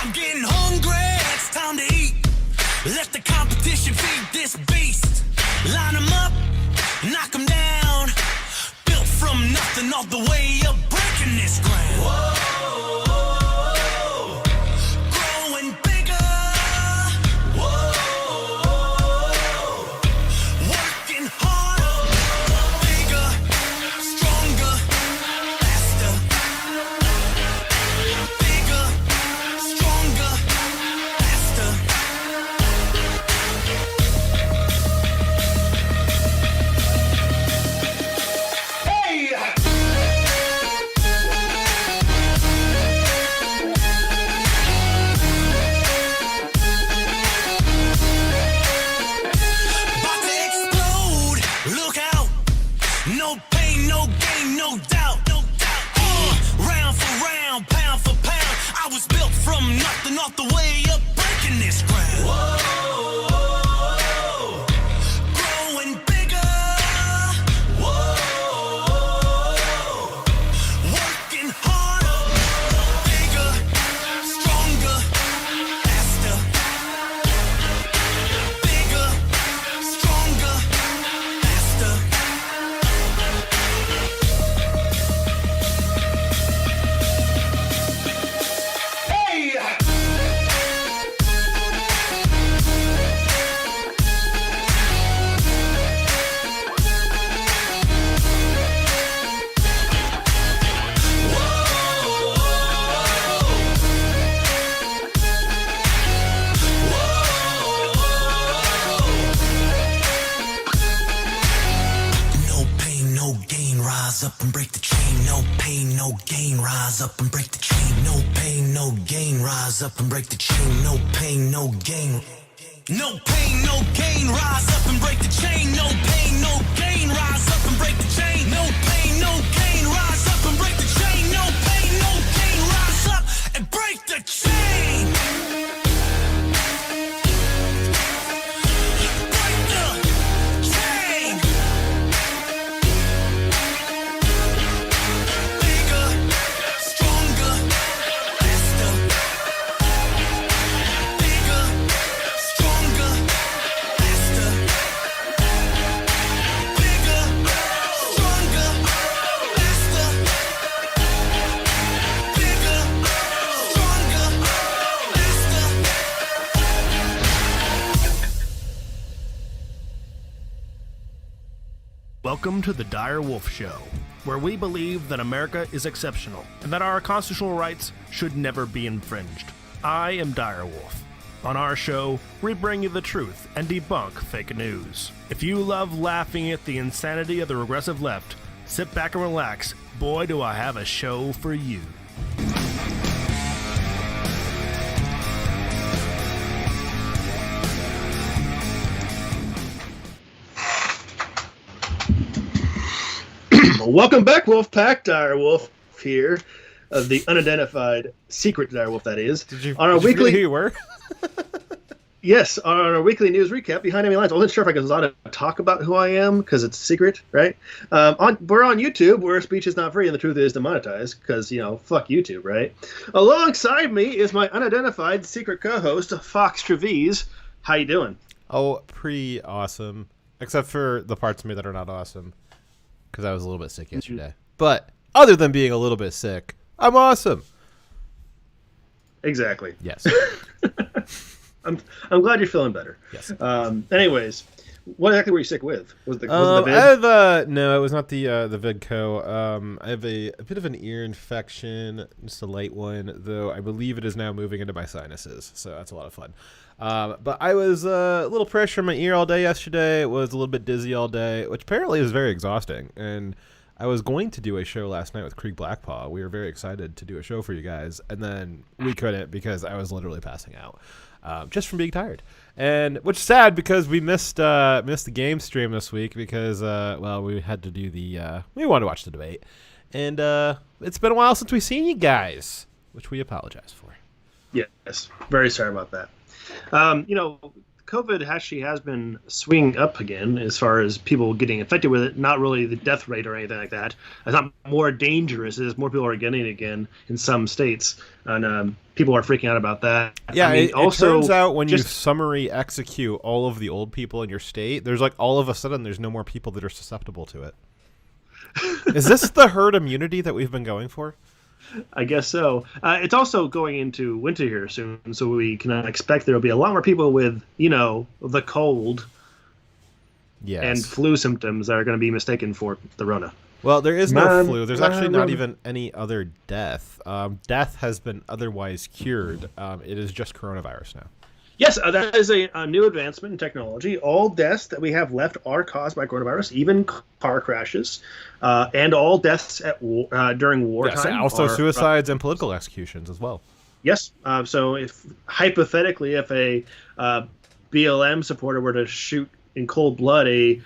I'm getting hungry, it's time to eat. Let the competition feed this beast. Line them up, knock them down. Built from nothing all the way up, breaking this ground. Whoa, growing bigger. Whoa, working harder, bigger, stronger, faster. Bigger, stronger, faster. About to explode, look out. No pain, no gain, no doubt. Round for round, pound for pound. I was built from nothing off the way up, breaking this ground. Whoa, growing bigger. Whoa, working harder, bigger, stronger, faster. Bigger, stronger, faster. No pain, no gain, rise up and break the chain. No pain, no gain, rise up and break the chain. No pain, no gain, rise up and break the chain. No pain, no gain. No pain, no gain, rise up and break the chain. No pain, no gain, rise up and break the chain. No pain, no gain, rise up and break the chain. No pain, no gain, rise up and break the chain. Break the chain. Bigger, stronger, faster. Bigger, stronger, faster. Bigger, stronger, faster. Bigger, stronger, faster. Welcome to the Dire Wolf Show, where we believe that America is exceptional and that our constitutional rights should never be infringed. I am Dire Wolf. On our show, we bring you the truth and debunk fake news. If you love laughing at the insanity of the regressive left, sit back and relax. Boy, do I have a show for you. Welcome back, Wolfpack. Dire Wolf here, the unidentified secret Dire Wolf, that is. On our Did you weekly, forget who you were? yes, on our weekly news recap, Behind Enemy Lines. I wasn't sure if I was allowed to talk about who I am because it's secret, right? We're on YouTube, where speech is not free and the truth is demonetized because, fuck YouTube, right? Alongside me is my unidentified secret co-host, Fox Trevise. How you doing? Oh, pretty awesome. Except for the parts of me that are not awesome. Because I was a little bit sick yesterday. But other than being a little bit sick, I'm awesome. Exactly. Yes. I'm glad you're feeling better. Yes. Anyways, what exactly were you sick with? Was it the vid? I have no, it was not the Vidco. I have a bit of an ear infection, just a light one, though I believe it is now moving into my sinuses, so that's a lot of fun. But I was a little pressure in my ear all day yesterday. It was a little bit dizzy all day, which apparently is very exhausting. And I was going to do a show last night with Krieg Blackpaw. We were very excited to do a show for you guys, and then we couldn't because I was literally passing out. Just from being tired, and which is sad because we missed the game stream this week because we had to do we wanted to watch the debate, and it's been a while since we've seen you guys, which we apologize for. Yes, very sorry about that. A COVID actually has been swinging up again as far as people getting infected with it. Not really the death rate or anything like that. It's not more dangerous. It's more people are getting it again in some states, and people are freaking out about that. Yeah, I mean, it turns out when you summary execute all of the old people in your state, there's like all of a sudden there's no more people that are susceptible to it. Is this the herd immunity that we've been going for? I guess so. It's also going into winter here soon, so we can expect there will be a lot more people with, the cold and flu symptoms that are going to be mistaken for the Rona. Well, there is no flu. There's actually not even any other death. Death has been otherwise cured. It is just coronavirus now. Yes, that is a new advancement in technology. All deaths that we have left are caused by coronavirus, even car crashes, and all deaths during wartime. Yes, also suicides and political executions as well. Yes. So if hypothetically, if a BLM supporter were to shoot in cold blood a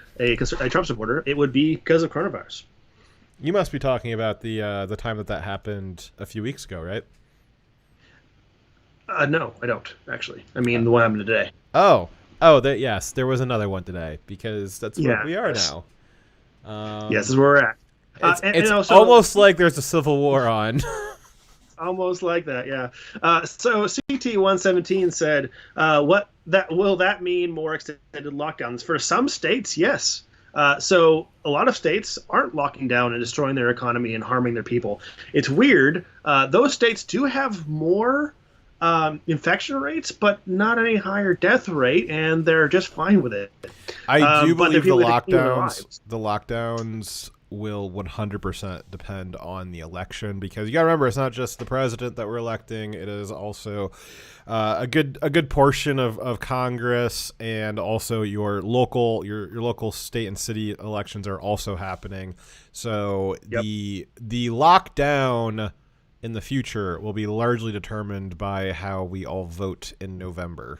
Trump supporter, it would be because of coronavirus. You must be talking about the time that happened a few weeks ago, right? No, I don't, actually. I mean, the one happened today. Yes, there was another one today, because that's where we are now. Yes, this is where we're at. It's also, almost like there's a civil war on. Almost like that, yeah. So CT117 said, will that mean more extended lockdowns? For some states, yes. So a lot of states aren't locking down and destroying their economy and harming their people. It's weird. Those states do have more infection rates, but not any higher death rate, and they're just fine with it. I do believe the lockdowns will 100% depend on the election, because you got to remember, it's not just the president that we're electing; it is also a good portion of Congress, and also your local state and city elections are also happening. So the lockdown in the future will be largely determined by how we all vote in November.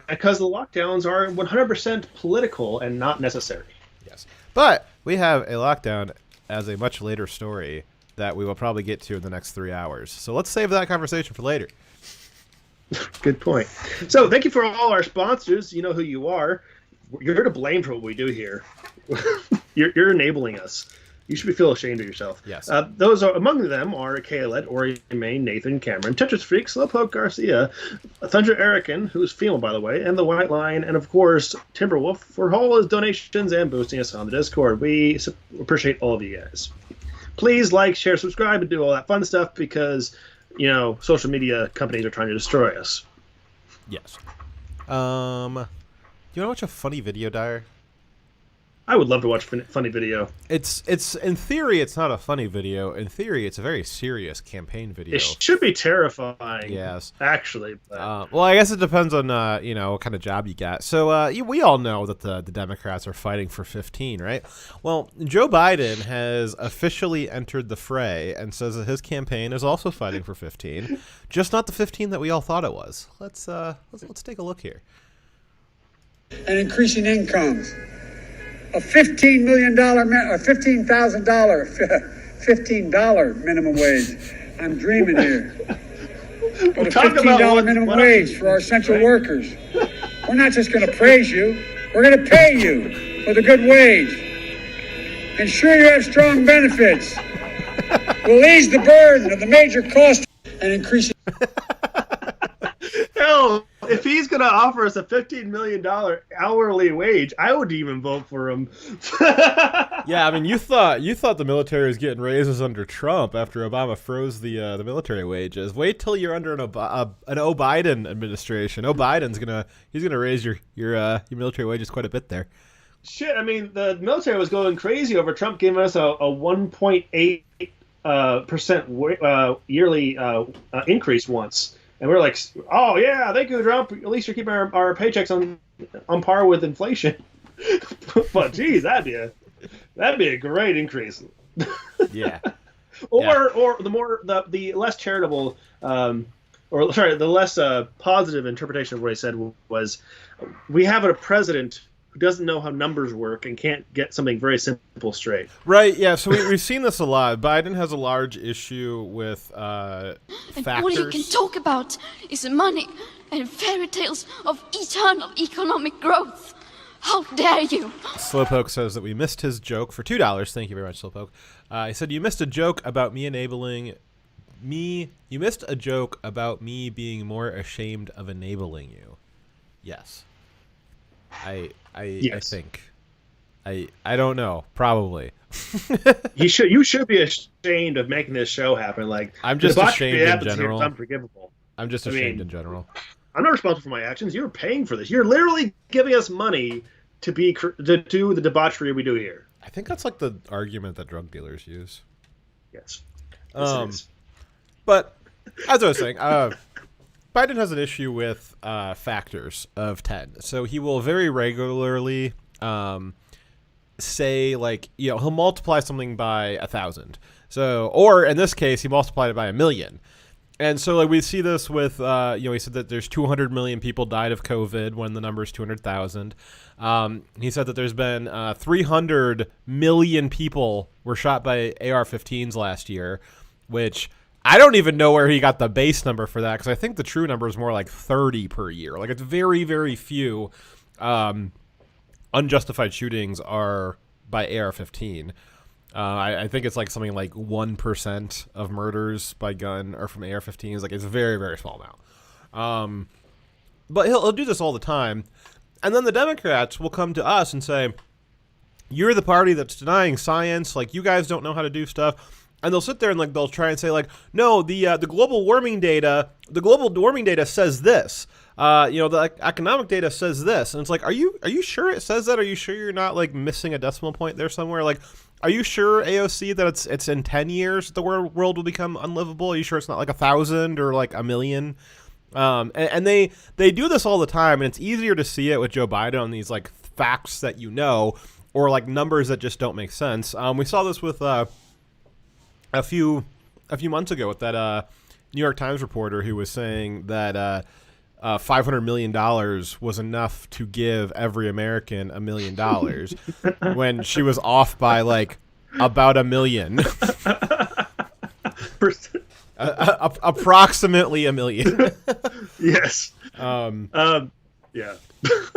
Because the lockdowns are 100% political and not necessary. Yes. But we have a lockdown as a much later story that we will probably get to in the next 3 hours. So let's save that conversation for later. Good point. So thank you for all our sponsors. You know who you are. You're to blame for what we do here. You're enabling us. You should feel ashamed of yourself. Yes. Those are among them are Kaylet, Ori Maine, Nathan Cameron, Tetris Freak, Slowpoke Garcia, Thunder Erican, who's female by the way, and the White Lion, and of course Timberwolf for all his donations and boosting us on the Discord. We appreciate all of you guys. Please like, share, subscribe, and do all that fun stuff, because social media companies are trying to destroy us. Yes. Do you want to watch a funny video, Dyer? I would love to watch a funny video. It's in theory, it's not a funny video. In theory, it's a very serious campaign video. It should be terrifying. Yes, actually. But... well, I guess it depends on what kind of job you got. So we all know that the Democrats are fighting for 15, right? Well, Joe Biden has officially entered the fray and says that his campaign is also fighting for 15, just not the 15 that we all thought it was. Let's take a look here. And increasing incomes. A $15 million, or $15,000, $15 minimum wage. I'm dreaming here. But a $15 minimum wage for our essential workers. We're not just going to praise you. We're going to pay you with a good wage. Ensure you have strong benefits. We'll ease the burden of the major costs and increase. Hell, if he's going to offer us a $15 million hourly wage, I would even vote for him. Yeah, I mean, you thought the military was getting raises under Trump after Obama froze the military wages. Wait till you're under an O'Biden administration. O'Biden's he's gonna raise your military wages quite a bit there. Shit, I mean, the military was going crazy over Trump giving us a 1.8 percent yearly increase once. And we're like, oh, yeah, thank you, Trump. At least you're keeping our paychecks on par with inflation. But, geez, that'd be a great increase. Yeah. Or the less charitable, the less positive interpretation of what he said was, we have a president who doesn't know how numbers work and can't get something very simple straight. Right, yeah, so we've seen this a lot. Biden has a large issue with And factors. all you can talk about is money and fairy tales of eternal economic growth. How dare you? Slowpoke says that we missed his joke for $2. Thank you very much, Slowpoke. He said, you missed a joke about me enabling me. You missed a joke about me being more ashamed of enabling you. Yes. I think. I don't know. Probably. You should be ashamed of making this show happen. Like, I'm just the debauchery ashamed that in happens here general. is unforgivable. I'm just ashamed in general. I'm not responsible for my actions. You're paying for this. You're literally giving us money to do the debauchery we do here. I think that's like the argument that drug dealers use. Yes. Um, It is. But as I was saying, Biden has an issue with factors of 10. So he will very regularly say, like, you know, he'll multiply something by 1,000. So, or in this case, he multiplied it by 1,000,000. And so, like, we see this with, he said that there's 200 million people died of COVID when the number is 200,000. He said that there's been 300 million people were shot by AR-15s last year, which I don't even know where he got the base number for that, because I think the true number is more like 30 per year. Like, it's very, very few unjustified shootings are by AR-15. I think it's like something like 1% of murders by gun are from AR-15s. Like, it's a very, very small amount. But he'll do this all the time. And then the Democrats will come to us and say, you're the party that's denying science. Like, you guys don't know how to do stuff. And they'll sit there and, like, they'll try and say, like, no, the global warming data says this. The economic data says this. And it's like, are you sure it says that? Are you sure you're not, like, missing a decimal point there somewhere? Like, are you sure, AOC, that it's in 10 years the world will become unlivable? Are you sure it's not like 1,000 or like 1,000,000? And they do this all the time, and it's easier to see it with Joe Biden on these, like, facts that you know, or like numbers that just don't make sense. We saw this with a few months ago with that New York Times reporter who was saying that $500 million was enough to give every American $1 million when she was off by like about 1 million. Approximately 1 million. Yes. Yeah.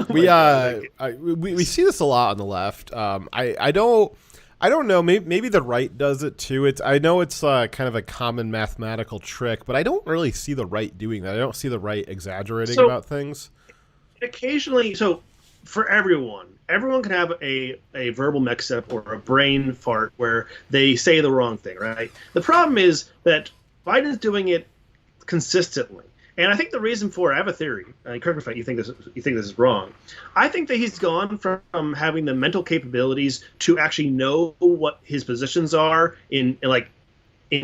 We see this a lot on the left. I don't know. Maybe the right does it too. I know it's kind of a common mathematical trick, but I don't really see the right doing that. I don't see the right exaggerating about things. Occasionally, so for everyone can have a verbal mix-up or a brain fart where they say the wrong thing, right? The problem is that Biden's doing it consistently. And I think the reason for it, I have a theory. Correct me if you think this is wrong. I think that he's gone from having the mental capabilities to actually know what his positions are in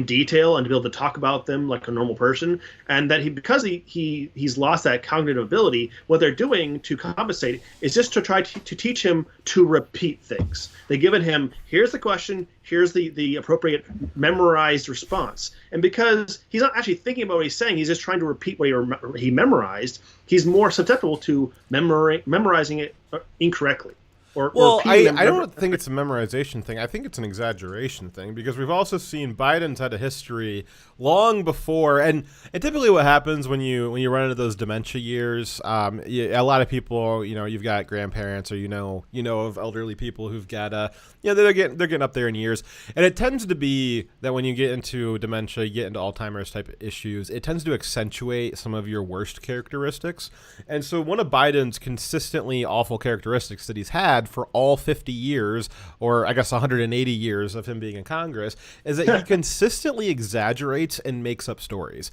detail and to be able to talk about them like a normal person, and that because he's lost that cognitive ability, what they're doing to compensate is just to try to teach him to repeat things. They've given him, here's the question, here's the appropriate memorized response, and because he's not actually thinking about what he's saying, he's just trying to repeat what he memorized. He's more susceptible to memorizing it incorrectly. I don't think it's a memorization thing. I think it's an exaggeration thing, because we've also seen Biden's had a history long before, and typically what happens when you run into those dementia years, a lot of people, you've got grandparents or you know of elderly people who've got they're getting up there in years, and it tends to be that when you get into dementia, you get into Alzheimer's type issues, it tends to accentuate some of your worst characteristics. And so one of Biden's consistently awful characteristics that he's had for all 50 years, or I guess 180 years of him being in Congress, is that he consistently exaggerates and makes up stories.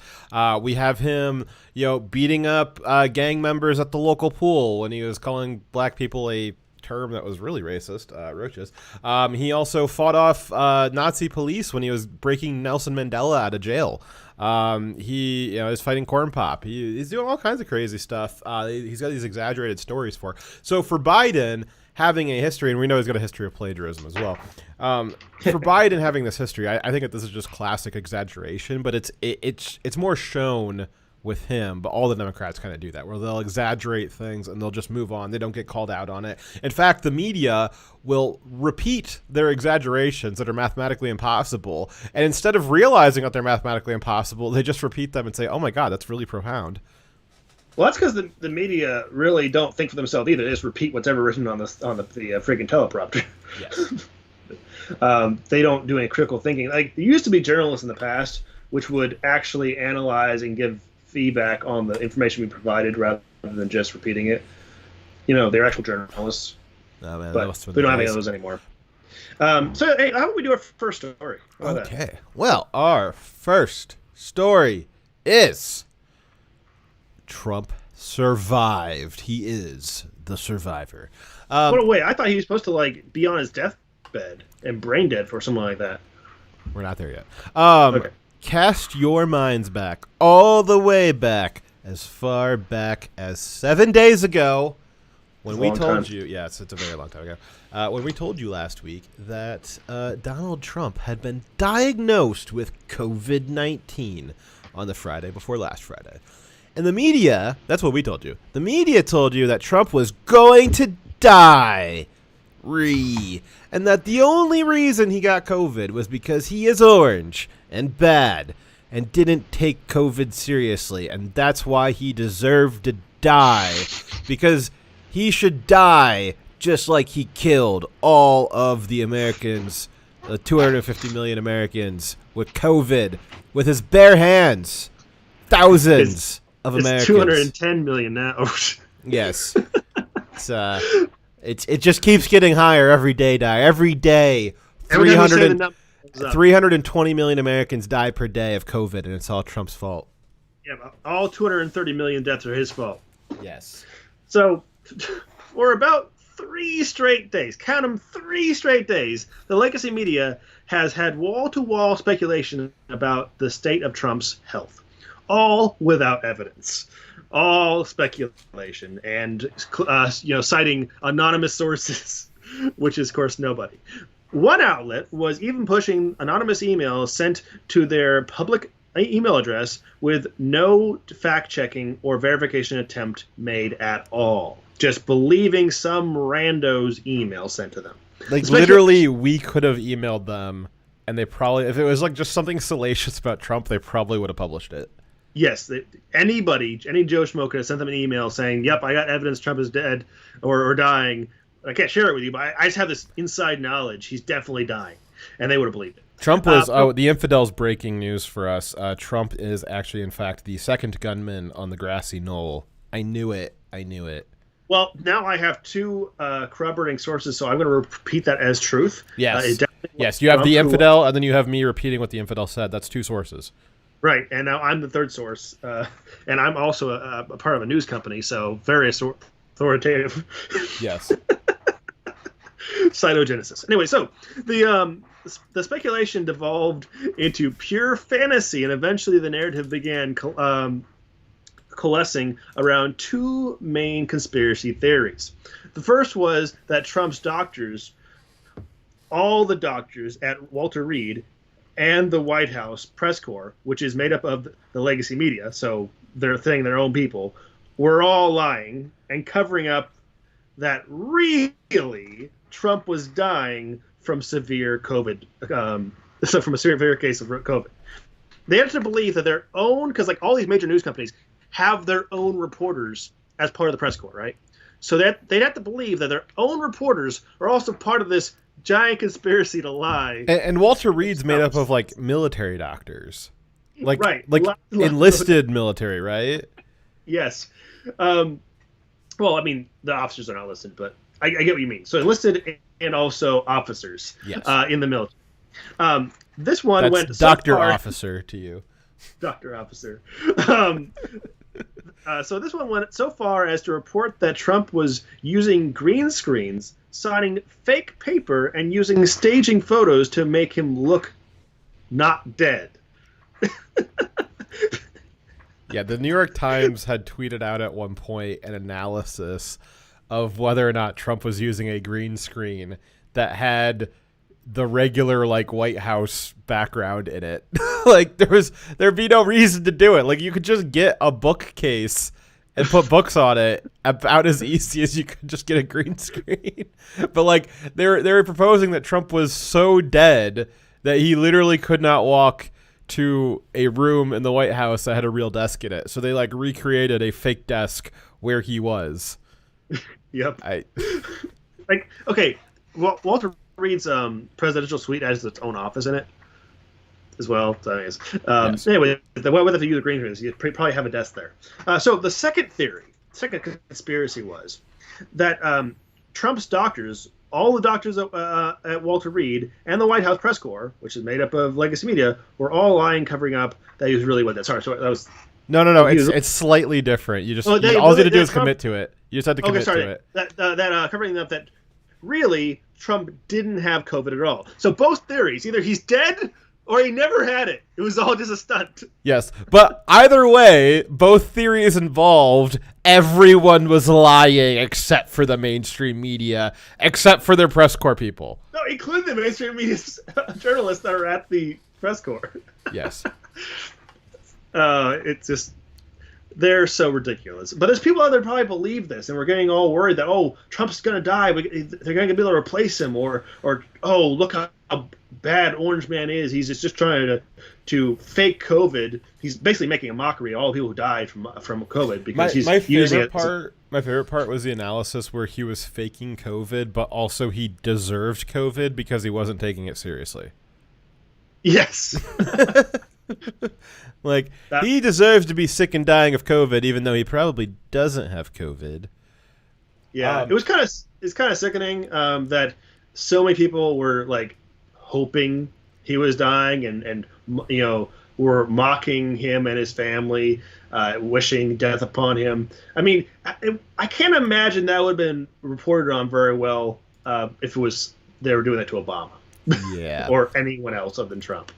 We have him, beating up gang members at the local pool when he was calling black people a term that was really racist, roaches. He also fought off Nazi police when he was breaking Nelson Mandela out of jail. He is fighting Corn Pop. He's doing all kinds of crazy stuff. He's got these exaggerated stories for. So for Biden having a history, and we know he's got a history of plagiarism as well. For Biden having this history, I think that this is just classic exaggeration, but it's more shown with him, but all the Democrats kind of do that, where they'll exaggerate things and they'll just move on. They don't get called out on it. In fact, the media will repeat their exaggerations that are mathematically impossible, and instead of realizing that they're mathematically impossible, they just repeat them and say, "Oh my God, that's really profound." Well, that's because the media really don't think for themselves either. They just repeat what's ever written on the freaking teleprompter. Yes. They don't do any critical thinking. Like, there used to be journalists in the past which would actually analyze and give feedback on the information we provided rather than just repeating it. They're actual journalists. Oh, man, But we don't have any of those anymore. So, hey, how about we do our first story? How about that? Okay. Well, our first story is Trump survived. He is the survivor. What a way. I thought he was supposed to, be on his deathbed and brain dead for something like that. We're not there yet. Okay. Cast your minds back, all the way back, as far back as 7 days ago, when we told you, it's a very long time ago, when we told you last week that Donald Trump had been diagnosed with COVID-19 on the Friday before last Friday. And the media, that's what we told you. The media told you that Trump was going to die. And that the only reason he got COVID was because he is orange and bad and didn't take COVID seriously. And that's why he deserved to die. Because he should die just like he killed all of the Americans, the 250 million Americans, with COVID, with his bare hands. Thousands of Americans. 210 million now. Yes. It just keeps getting higher every day, Every day, 320 million Americans die per day of COVID, and it's all Trump's fault. Yeah, all 230 million deaths are his fault. Yes. So, for about 3 straight days, count them, 3 straight days, the legacy media has had wall-to-wall speculation about the state of Trump's health. All without evidence. All speculation and, citing anonymous sources, which is, of course, nobody. One outlet was even pushing anonymous emails sent to their public email address with no fact-checking or verification attempt made at all. Just believing some rando's email sent to them. Literally, we could have emailed them, and they probably, if it was just something salacious about Trump, they probably would have published it. Yes, any Joe Schmo could have sent them an email saying, "Yep, I got evidence Trump is dead or dying. I can't share it with you, but I just have this inside knowledge. He's definitely dying," and they would have believed it. Trump was the infidels breaking news for us. Trump is actually, in fact, the second gunman on the grassy knoll. I knew it. Well, now I have 2 corroborating sources, so I'm going to repeat that as truth. Yes. Yes, you have the infidel, and then you have me repeating what the infidel said. That's 2 sources. Right, and now I'm the third source, and I'm also a part of a news company, so very authoritative. Yes. Cytogenesis. Anyway, so the speculation devolved into pure fantasy, and eventually the narrative began coalescing around 2 main conspiracy theories. The first was that Trump's doctors, all the doctors at Walter Reed and the White House press corps, which is made up of the legacy media, so they're their own people, were all lying and covering up that really Trump was dying from severe COVID, from a severe case of COVID. They had to believe that their own, because all these major news companies have their own reporters as part of the press corps, right? So that they'd have to believe that their own reporters are also part of this giant conspiracy to lie. And Walter Reed's made up of military doctors, right? Enlisted military, right? Yes. Well, I mean, the officers are not listed, but I get what you mean. So enlisted and also officers. Yes. In the military. This one That's went Dr. so far, Officer to you. Dr. Officer. So this one went so far as to report that Trump was using green screens, signing fake paper, and using staging photos to make him look not dead. Yeah, the New York Times had tweeted out at one point an analysis of whether or not Trump was using a green screen that had the regular like White House background in it. Like there'd be no reason to do it. Like you could just get a bookcase and put books on it about as easy as you could just get a green screen. But like they were proposing that Trump was so dead that he literally could not walk to a room in the White House that had a real desk in it. So they like recreated a fake desk where he was. Yep. Like, okay, well, Walter Reed's presidential suite has its own office in it as well. So anyways, Yes. Anyway, whether they use the green screens, you probably have a desk there. So the second conspiracy was that Trump's doctors, all the doctors at Walter Reed and the White House press corps, which is made up of legacy media, were all lying, covering up that he was really with it. Sorry, that was... No. It's slightly different. You just all you have to do is commit to it. You just have to commit to it. That covering up that really Trump didn't have COVID at all. So both theories, either he's dead or he never had it. It was all just a stunt. Yes, but either way, both theories involved everyone was lying except for the mainstream media, except for their press corps people. No, including the mainstream media journalists that are at the press corps. Yes. It's just, they're so ridiculous. But there's people out there who probably believe this, and we're getting all worried that, oh, Trump's going to die. They're going to be able to replace him. Or oh, look how bad Orange Man is. He's just trying to fake COVID. He's basically making a mockery of all the people who died from COVID because he's using it. My favorite part was the analysis where he was faking COVID, but also he deserved COVID because he wasn't taking it seriously. Yes. Like, he deserves to be sick and dying of COVID, even though he probably doesn't have COVID. Yeah, it's kind of sickening that so many people were like hoping he was dying and were mocking him and his family, wishing death upon him. I mean, I can't imagine that would have been reported on very well if they were doing that to Obama. Yeah. Or anyone else other than Trump.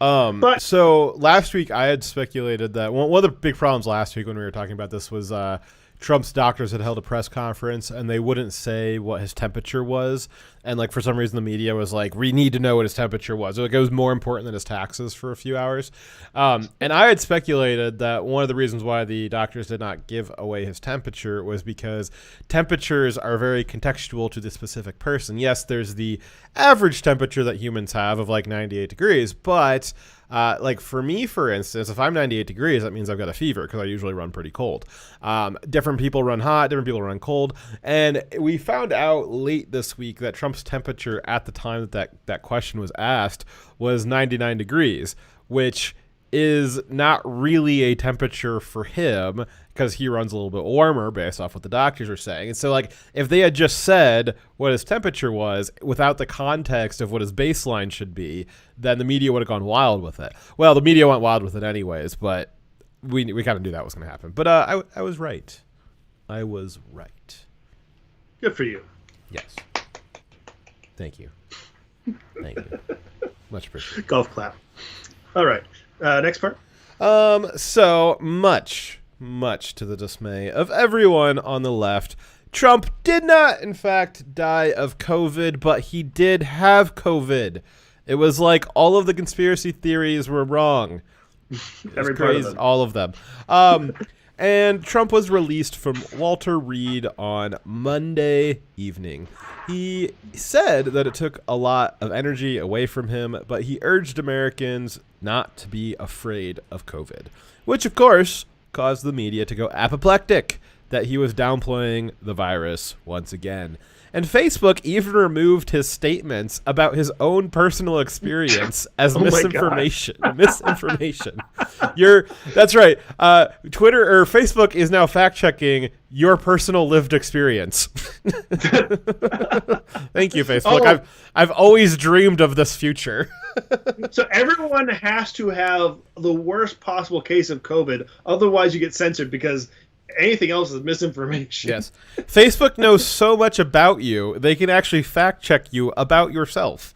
So last week I had speculated that one of the big problems last week when we were talking about this was Trump's doctors had held a press conference and they wouldn't say what his temperature was. And like for some reason the media was like, we need to know what his temperature was. Like it was more important than his taxes for a few hours. And I had speculated that one of the reasons why the doctors did not give away his temperature was because temperatures are very contextual to the specific person. Yes, there's the average temperature that humans have of like 98 degrees, but like for me, for instance, if I'm 98 degrees, that means I've got a fever because I usually run pretty cold. Different people run hot, different people run cold. And we found out late this week that Trump's temperature at the time that question was asked was 99 degrees, which is not really a temperature for him because he runs a little bit warmer based off what the doctors are saying. And so like if they had just said what his temperature was without the context of what his baseline should be, then the media would have gone wild with it. Well, the media went wild with it anyways, but we kind of knew that was going to happen. But I was right. I was right. Good for you. Yes. Thank you. Thank you. Much appreciated. Golf clap. All right. Next part. So much to the dismay of everyone on the left, Trump did not, in fact, die of COVID, but he did have COVID. It was like all of the conspiracy theories were wrong. Every part of them. All of them. And Trump was released from Walter Reed on Monday evening. He said that it took a lot of energy away from him, but he urged Americans not to be afraid of COVID, which, of course, caused the media to go apoplectic that he was downplaying the virus once again. And Facebook even removed his statements about his own personal experience as misinformation. Misinformation. That's right. Twitter or Facebook is now fact-checking your personal lived experience. Thank you, Facebook. Oh. I've always dreamed of this future. So everyone has to have the worst possible case of COVID, otherwise you get censored because anything else is misinformation. Yes. Facebook knows so much about you, they can actually fact check you about yourself.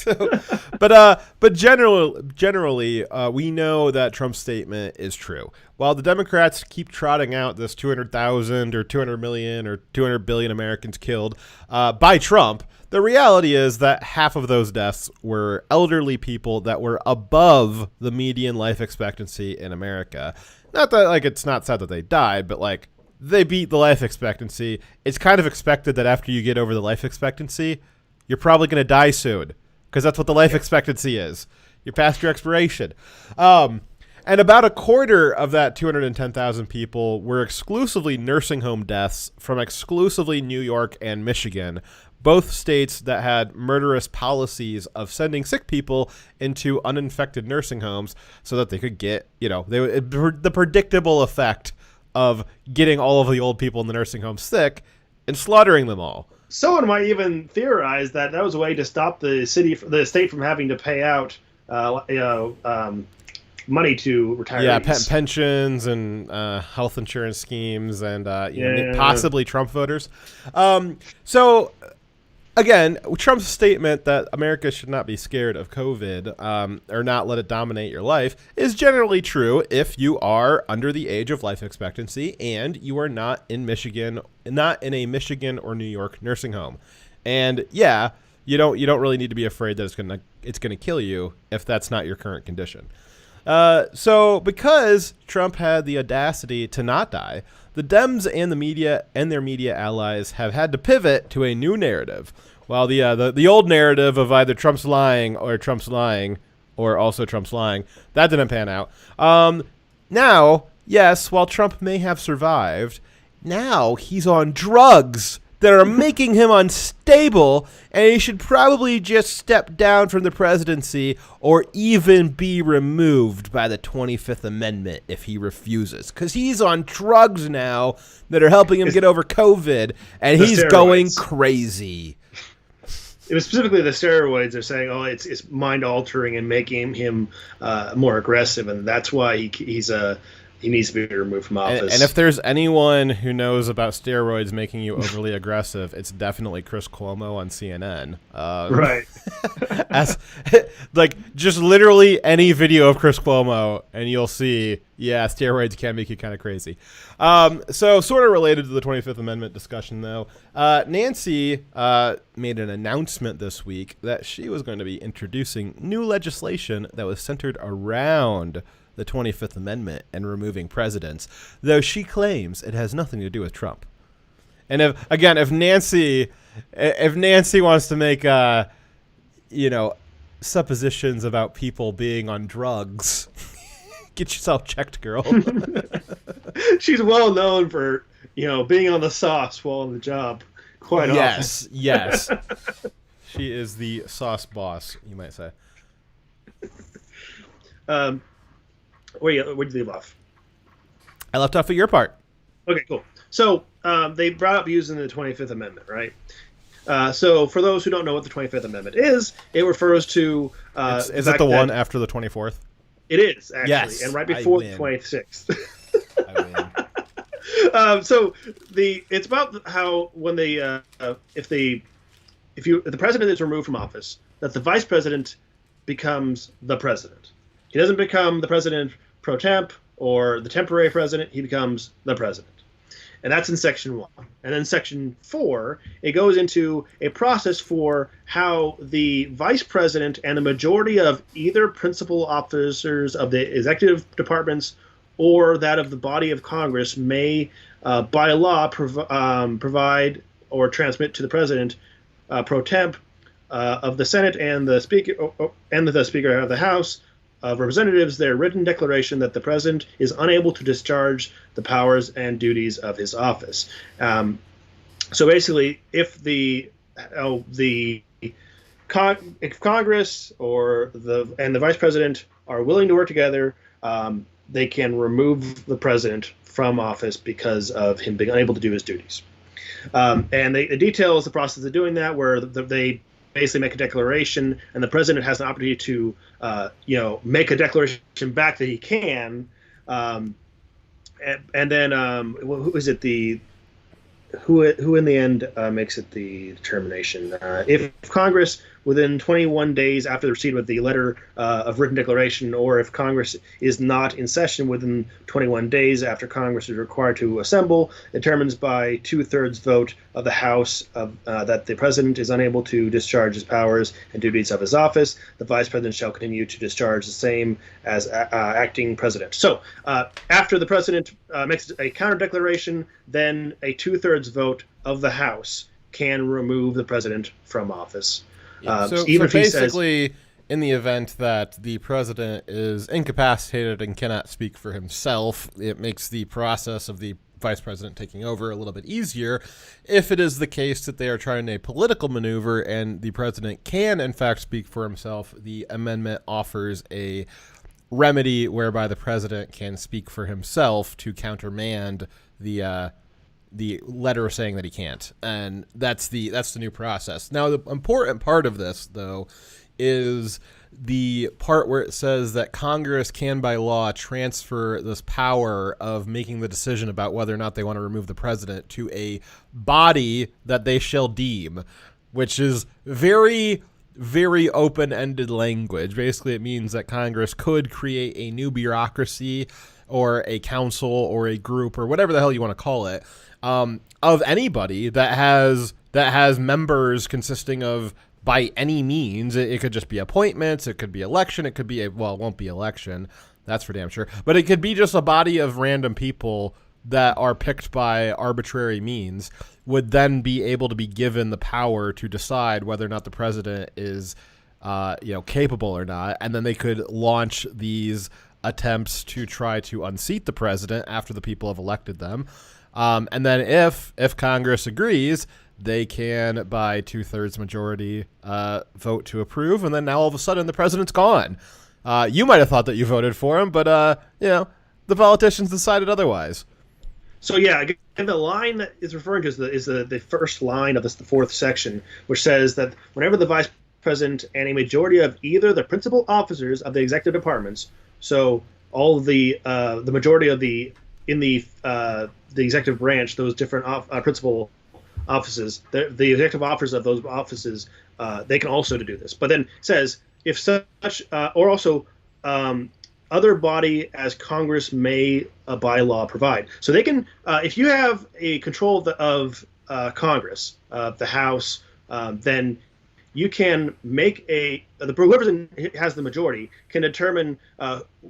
But generally, we know that Trump's statement is true. While the Democrats keep trotting out this 200,000 or 200 million or 200 billion Americans killed by Trump, the reality is that half of those deaths were elderly people that were above the median life expectancy in America. Not that, like, it's not sad that they died, but, like, they beat the life expectancy. It's kind of expected that after you get over the life expectancy, you're probably going to die soon, because that's what the life expectancy is. You're past your expiration. And about a quarter of that 210,000 people were exclusively nursing home deaths from exclusively New York and Michigan, both states that had murderous policies of sending sick people into uninfected nursing homes so that they could get, the predictable effect of getting all of the old people in the nursing home sick and slaughtering them all. Someone might even theorize that was a way to stop the state from having to pay out, money to retirees. Yeah, pensions and health insurance schemes and possibly Trump voters. So, again, Trump's statement that America should not be scared of COVID or not let it dominate your life is generally true if you are under the age of life expectancy and you are not in a Michigan or New York nursing home. And yeah, you don't really need to be afraid that it's gonna kill you if that's not your current condition. So because Trump had the audacity to not die, the Dems and the media and their media allies have had to pivot to a new narrative. While the old narrative of either Trump's lying or also Trump's lying, that didn't pan out. Now, yes, while Trump may have survived, now he's on drugs that are making him unstable, and he should probably just step down from the presidency or even be removed by the 25th Amendment if he refuses. Because he's on drugs now that are helping him get over COVID, and he's going crazy. It was specifically the steroids. They're saying, it's mind-altering and making him more aggressive, and that's why he needs to be removed from office. And if there's anyone who knows about steroids making you overly aggressive, it's definitely Chris Cuomo on CNN. Right. Just literally any video of Chris Cuomo, and you'll see, steroids can make you kind of crazy. So sort of related to the 25th Amendment discussion, though, Nancy made an announcement this week that she was going to be introducing new legislation that was centered around the 25th Amendment and removing presidents, though she claims it has nothing to do with Trump. And if Nancy wants to make suppositions about people being on drugs, get yourself checked, girl. She's well known for being on the sauce while on the job. Quite often. Yes. She is the sauce boss, you might say. Where'd you leave off? I left off at your part. Okay, cool. So they brought up using the 25th Amendment, right? So for those who don't know what the 25th Amendment is, it refers to... is it the one after the 24th? It is, actually. Yes, and right before the 26th. I win. So it's about how when if the president is removed from office, that the vice president becomes the president. He doesn't become the president pro temp or the temporary president. He becomes the president. And that's in Section 1. And then Section 4, it goes into a process for how the vice president and the majority of either principal officers of the executive departments or that of the body of Congress may, by law, provide or transmit to the president pro temp of the Senate and the Speaker of the House of Representatives their written declaration that the president is unable to discharge the powers and duties of his office. So basically, if Congress or the vice president are willing to work together, they can remove the president from office because of him being unable to do his duties. And the details the process of doing that, where they basically make a declaration, and the president has an opportunity to, make a declaration back that he can, and then who is it? Who in the end makes it the determination? If Congress within 21 days after the receipt of the letter of written declaration, or if Congress is not in session within 21 days after Congress is required to assemble, determines by 2/3 vote of the House that the President is unable to discharge his powers and duties of his office. The Vice President shall continue to discharge the same as acting President. So after the President makes a counter declaration, then a 2/3 vote of the House can remove the President from office. So basically, in the event that the President is incapacitated and cannot speak for himself, it makes the process of the Vice President taking over a little bit easier. If it is the case that they are trying a political maneuver and the President can, in fact, speak for himself, the amendment offers a remedy whereby the President can speak for himself to countermand the letter saying that he can't, and that's the new process. Now, the important part of this, though, is the part where it says that Congress can, by law, transfer this power of making the decision about whether or not they want to remove the president to a body that they shall deem, which is very, very open-ended language. Basically, it means that Congress could create a new bureaucracy or a council or a group or whatever the hell you want to call it, of anybody that has members consisting of, by any means, it could just be appointments, it could be election, it could be it won't be election, that's for damn sure, but it could be just a body of random people that are picked by arbitrary means, would then be able to be given the power to decide whether or not the president is capable or not, and then they could launch these attempts to try to unseat the president after the people have elected them. And then if Congress agrees, they can, by 2/3 majority, vote to approve, and then now all of a sudden the president's gone. You might have thought that you voted for him, but the politicians decided otherwise. So yeah, again, the line that is referring to is the first line of the fourth section, which says that whenever the Vice President and a majority of either the principal officers of the executive departments, so all of the majority of the executive branch, those different principal offices, the executive officers of those offices, they can also do this. But then it says if such or also other body as Congress may by law provide. So they can, if you have a control of Congress, the House, then you can make whoever has the majority can determine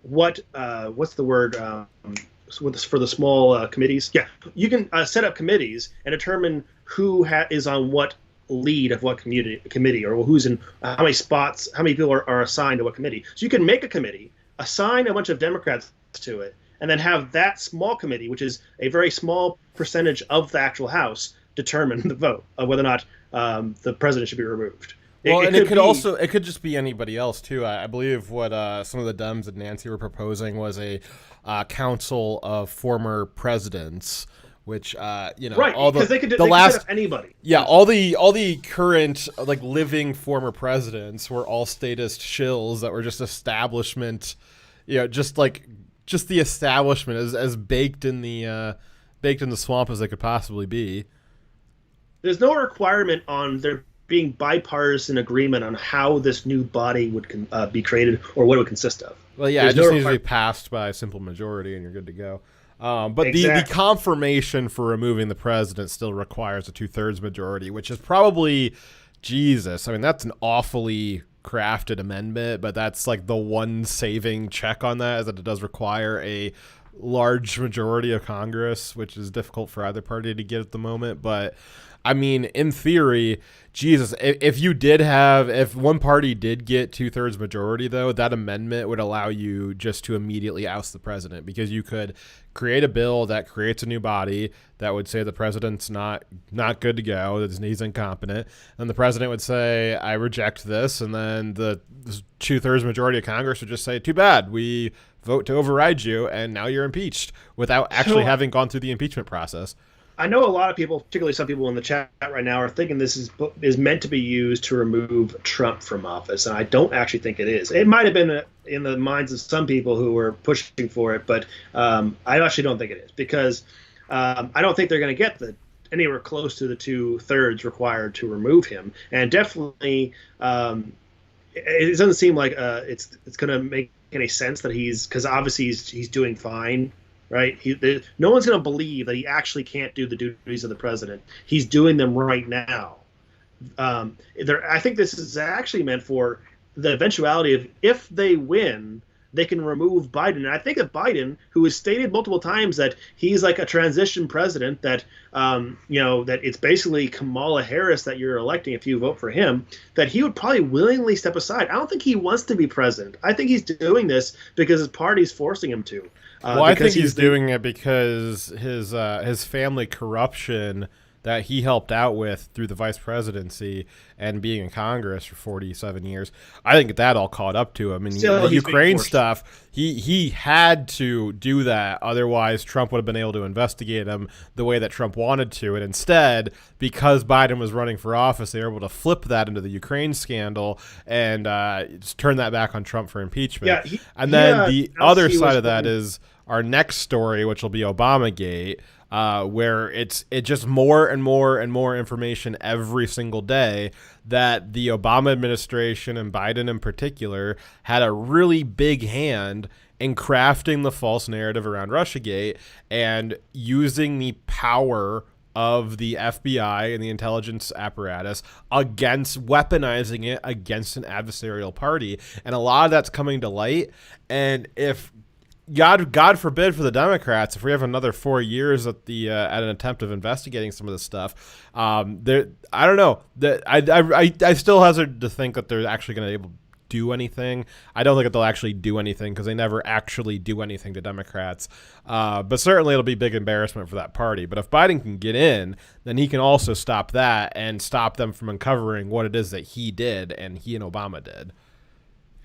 what's the word for the small committees. Yeah, you can set up committees and determine who is on what lead of what committee, or who's in how many spots, how many people are assigned to what committee. So you can make a committee, assign a bunch of Democrats to it, and then have that small committee, which is a very small percentage of the actual House, determine the vote of whether or not the president should be removed. It could just be anybody else too. I believe what some of the Dems and Nancy were proposing was a council of former presidents, which right, all because they could set up anybody. Yeah, all the current living former presidents were all statist shills that were just establishment, just the establishment as baked in the swamp as they could possibly be. There's no requirement on there being bipartisan agreement on how this new body would be created or what it would consist of. Well, yeah, it just needs to be passed by a simple majority and you're good to go. But exactly. the confirmation for removing the president still requires a 2/3 majority, which is probably, Jesus, I mean, that's an awfully crafted amendment, but that's like the one saving check on that, is that it does require a large majority of Congress, which is difficult for either party to get at the moment. But I mean, in theory, Jesus, if one party did get 2/3 majority, though, that amendment would allow you just to immediately oust the president, because you could create a bill that creates a new body that would say the president's not good to go, that he's incompetent, and the president would say, I reject this, and then the 2/3 majority of Congress would just say, too bad, we vote to override you, and now you're impeached, without actually having gone through the impeachment process. I know a lot of people, particularly some people in the chat right now, are thinking this is meant to be used to remove Trump from office, and I don't actually think it is. It might have been in the minds of some people who were pushing for it, but I actually don't think it is, because I don't think they're going to get anywhere close to the 2/3 required to remove him, and definitely it doesn't seem like it's going to make any sense that because obviously he's doing fine, right? No one's going to believe that he actually can't do the duties of the president. He's doing them right now. I think this is actually meant for the eventuality of if they win, they can remove Biden. And I think that Biden, who has stated multiple times that he's like a transition president, that that it's basically Kamala Harris that you're electing if you vote for him, that he would probably willingly step aside. I don't think he wants to be president. I think he's doing this because his party's forcing him to. Well, I think he's doing it because his family corruption that he helped out with through the vice presidency and being in Congress for 47 years. I think that all caught up to him. And the Ukraine stuff, he had to do that. Otherwise, Trump would have been able to investigate him the way that Trump wanted to. And instead, because Biden was running for office, they were able to flip that into the Ukraine scandal and turn that back on Trump for impeachment. Yeah, and then the other side of that is our next story, which will be Obamagate, where it's just more and more and more information every single day that the Obama administration and Biden in particular had a really big hand in crafting the false narrative around Russiagate and using the power of the FBI and the intelligence apparatus weaponizing it against an adversarial party. And a lot of that's coming to light. And if God forbid for the Democrats, if we have another 4 years at an attempt of investigating some of this stuff, I don't know. I still hazard to think that they're actually going to be able to do anything. I don't think that they'll actually do anything because they never actually do anything to Democrats. But certainly it'll be a big embarrassment for that party. But if Biden can get in, then he can also stop that and stop them from uncovering what it is that he did and he and Obama did.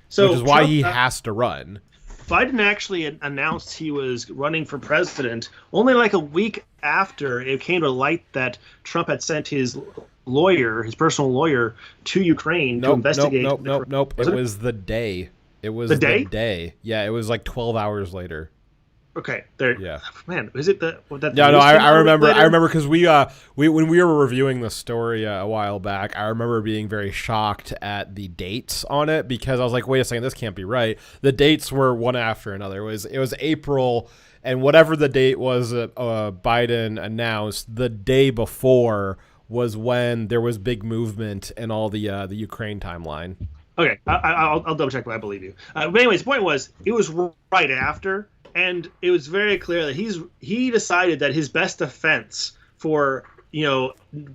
So which is why he has to run. Biden actually announced he was running for president only like a week after it came to light that Trump had sent his personal lawyer, to Ukraine to investigate. Nope. It was the day. It was the day. Yeah, it was like 12 hours later. Okay, there. Yeah, man, is it that? Yeah, no, I remember. Later? I remember because we when we were reviewing the story a while back, I remember being very shocked at the dates on it because I was like, wait a second, this can't be right. The dates were one after another. It was April, and whatever the date was that Biden announced, the day before was when there was big movement in all the Ukraine timeline. Okay, I'll double check, but I believe you. But anyways, the point was it was right after. And it was very clear that he decided that his best defense for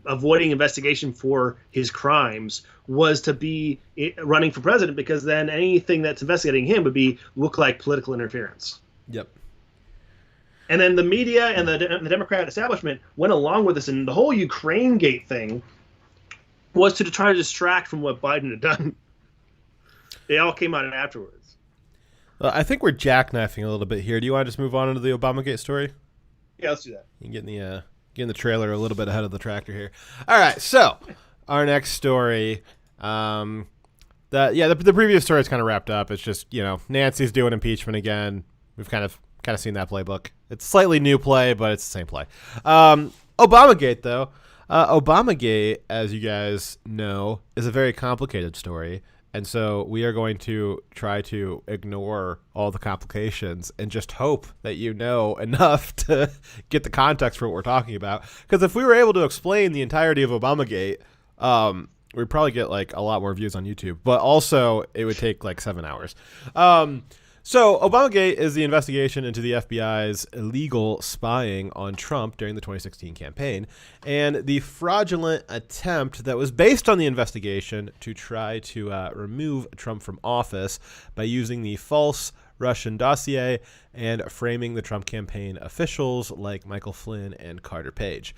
avoiding investigation for his crimes was to be running for president, because then anything that's investigating him would look like political interference. Yep. And then the media and the Democrat establishment went along with this, and the whole Ukraine Gate thing was to try to distract from what Biden had done. They all came out afterwards. I think we're jackknifing a little bit here. Do you want to just move on into the Obamagate story? Yeah, let's do that. You can get in the trailer a little bit ahead of the tractor here. All right, so our next story, the previous story is kind of wrapped up. It's just Nancy's doing impeachment again. We've kind of seen that playbook. It's a slightly new play, but it's the same play. Obamagate though, Obamagate, as you guys know, is a very complicated story. And so we are going to try to ignore all the complications and just hope that you know enough to get the context for what we're talking about. Because if we were able to explain the entirety of Obamagate, we'd probably get like a lot more views on YouTube. But also, it would take like 7 hours. So Obamagate is the investigation into the FBI's illegal spying on Trump during the 2016 campaign and the fraudulent attempt that was based on the investigation to try to remove Trump from office by using the false Russian dossier and framing the Trump campaign officials like Michael Flynn and Carter Page.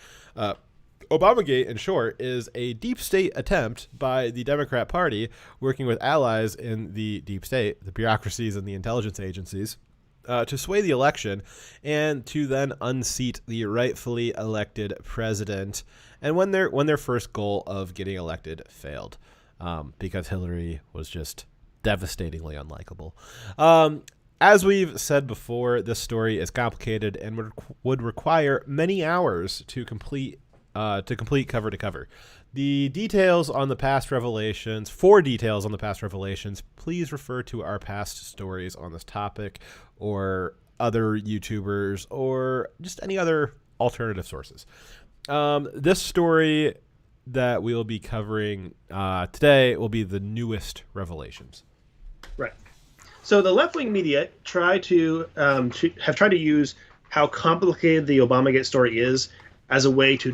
Obamagate, in short, is a deep state attempt by the Democrat Party working with allies in the deep state, the bureaucracies and the intelligence agencies, to sway the election and to then unseat the rightfully elected president. And when their first goal of getting elected failed, because Hillary was just devastatingly unlikable. As we've said before, this story is complicated and would require many hours to complete to complete cover to cover. The details on the past revelations, for details on the past revelations, please refer to our past stories on this topic or other YouTubers or just any other alternative sources. This story that we'll be covering today will be the newest revelations. Right. So the left-wing media have tried to use how complicated the Obamagate story is as a way to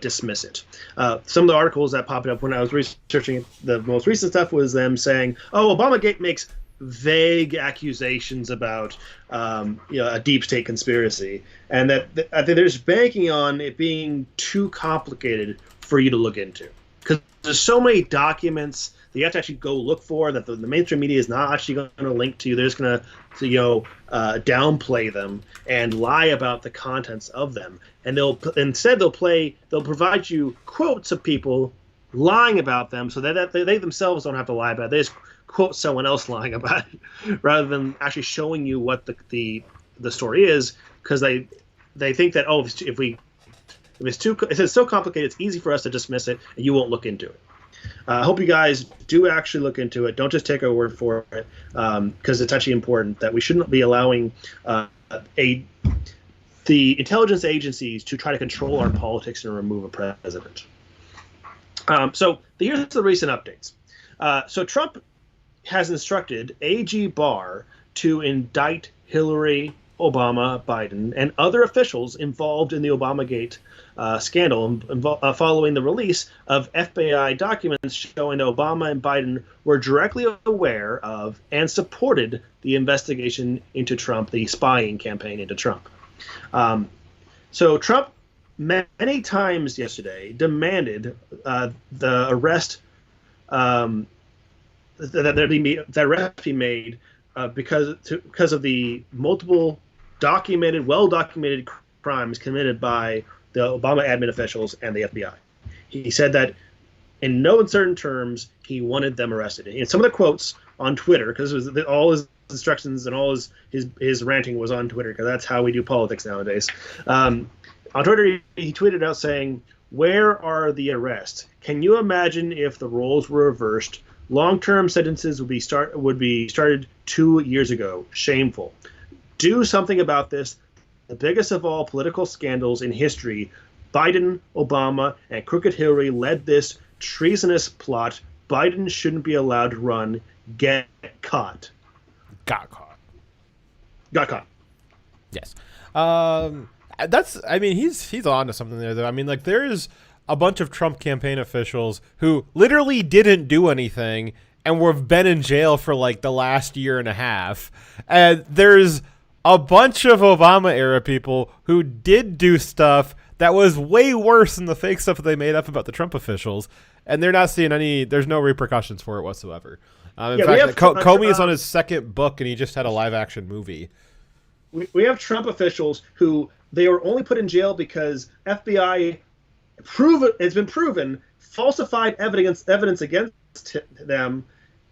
dismiss it. Some of the articles that popped up when I was researching the most recent stuff was them saying, "Oh, Obamagate makes vague accusations about a deep state conspiracy," and that I think they're just banking on it being too complicated for you to look into, because there's so many documents that you have to actually go look for that the mainstream media is not actually going to link to. They're just going to downplay them and lie about the contents of them, and they'll provide you quotes of people lying about them, so that they themselves don't have to lie about it. They just quote someone else lying about it, rather than actually showing you what the story is, because they think that if it's so complicated, it's easy for us to dismiss it, and you won't look into it. I hope you guys do actually look into it. Don't just take our word for it, because it's actually important that we shouldn't be allowing the intelligence agencies to try to control our politics and remove a president. So here's the recent updates. So Trump has instructed A.G. Barr to indict Hillary, Obama, Biden, and other officials involved in the Obamagate scandal, following the release of FBI documents showing that Obama and Biden were directly aware of and supported the investigation into Trump, the spying campaign into Trump. So Trump many times yesterday demanded the arrest that arrest be made because of the multiple well-documented crimes committed by the Obama admin officials and the FBI. He said that in no uncertain terms he wanted them arrested. And some of the quotes on Twitter, because all his instructions and all his ranting was on Twitter, because that's how we do politics nowadays. On Twitter, he tweeted out saying, "Where are the arrests? Can you imagine if the roles were reversed? Long-term sentences would be started 2 years ago. Shameful. Do something about this. The biggest of all political scandals in history. Biden, Obama, and crooked Hillary led this treasonous plot. Biden shouldn't be allowed to run. Get caught." Got caught. Got caught. Yes. He's on to something there, though. I mean, like, there's a bunch of Trump campaign officials who literally didn't do anything and have been in jail for like the last year and a half. And there's a bunch of Obama-era people who did do stuff that was way worse than the fake stuff that they made up about the Trump officials, and they're not seeing there's no repercussions for it whatsoever. In fact, Comey is on his second book, and he just had a live-action movie. We have Trump officials who they were only put in jail because FBI it's been proven falsified evidence against them,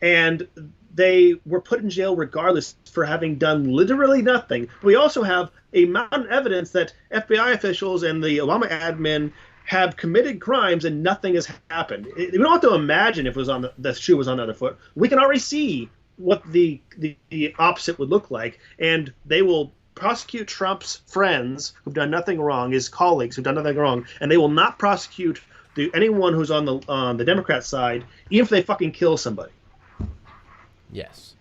and they were put in jail regardless for having done literally nothing. We also have a mountain of evidence that FBI officials and the Obama admin have committed crimes and nothing has happened. We don't have to imagine if it was the shoe was on the other foot. We can already see what the opposite would look like, and they will prosecute Trump's friends who've done nothing wrong, his colleagues who've done nothing wrong, and they will not prosecute anyone who's on the Democrat side, even if they fucking kill somebody. Yes.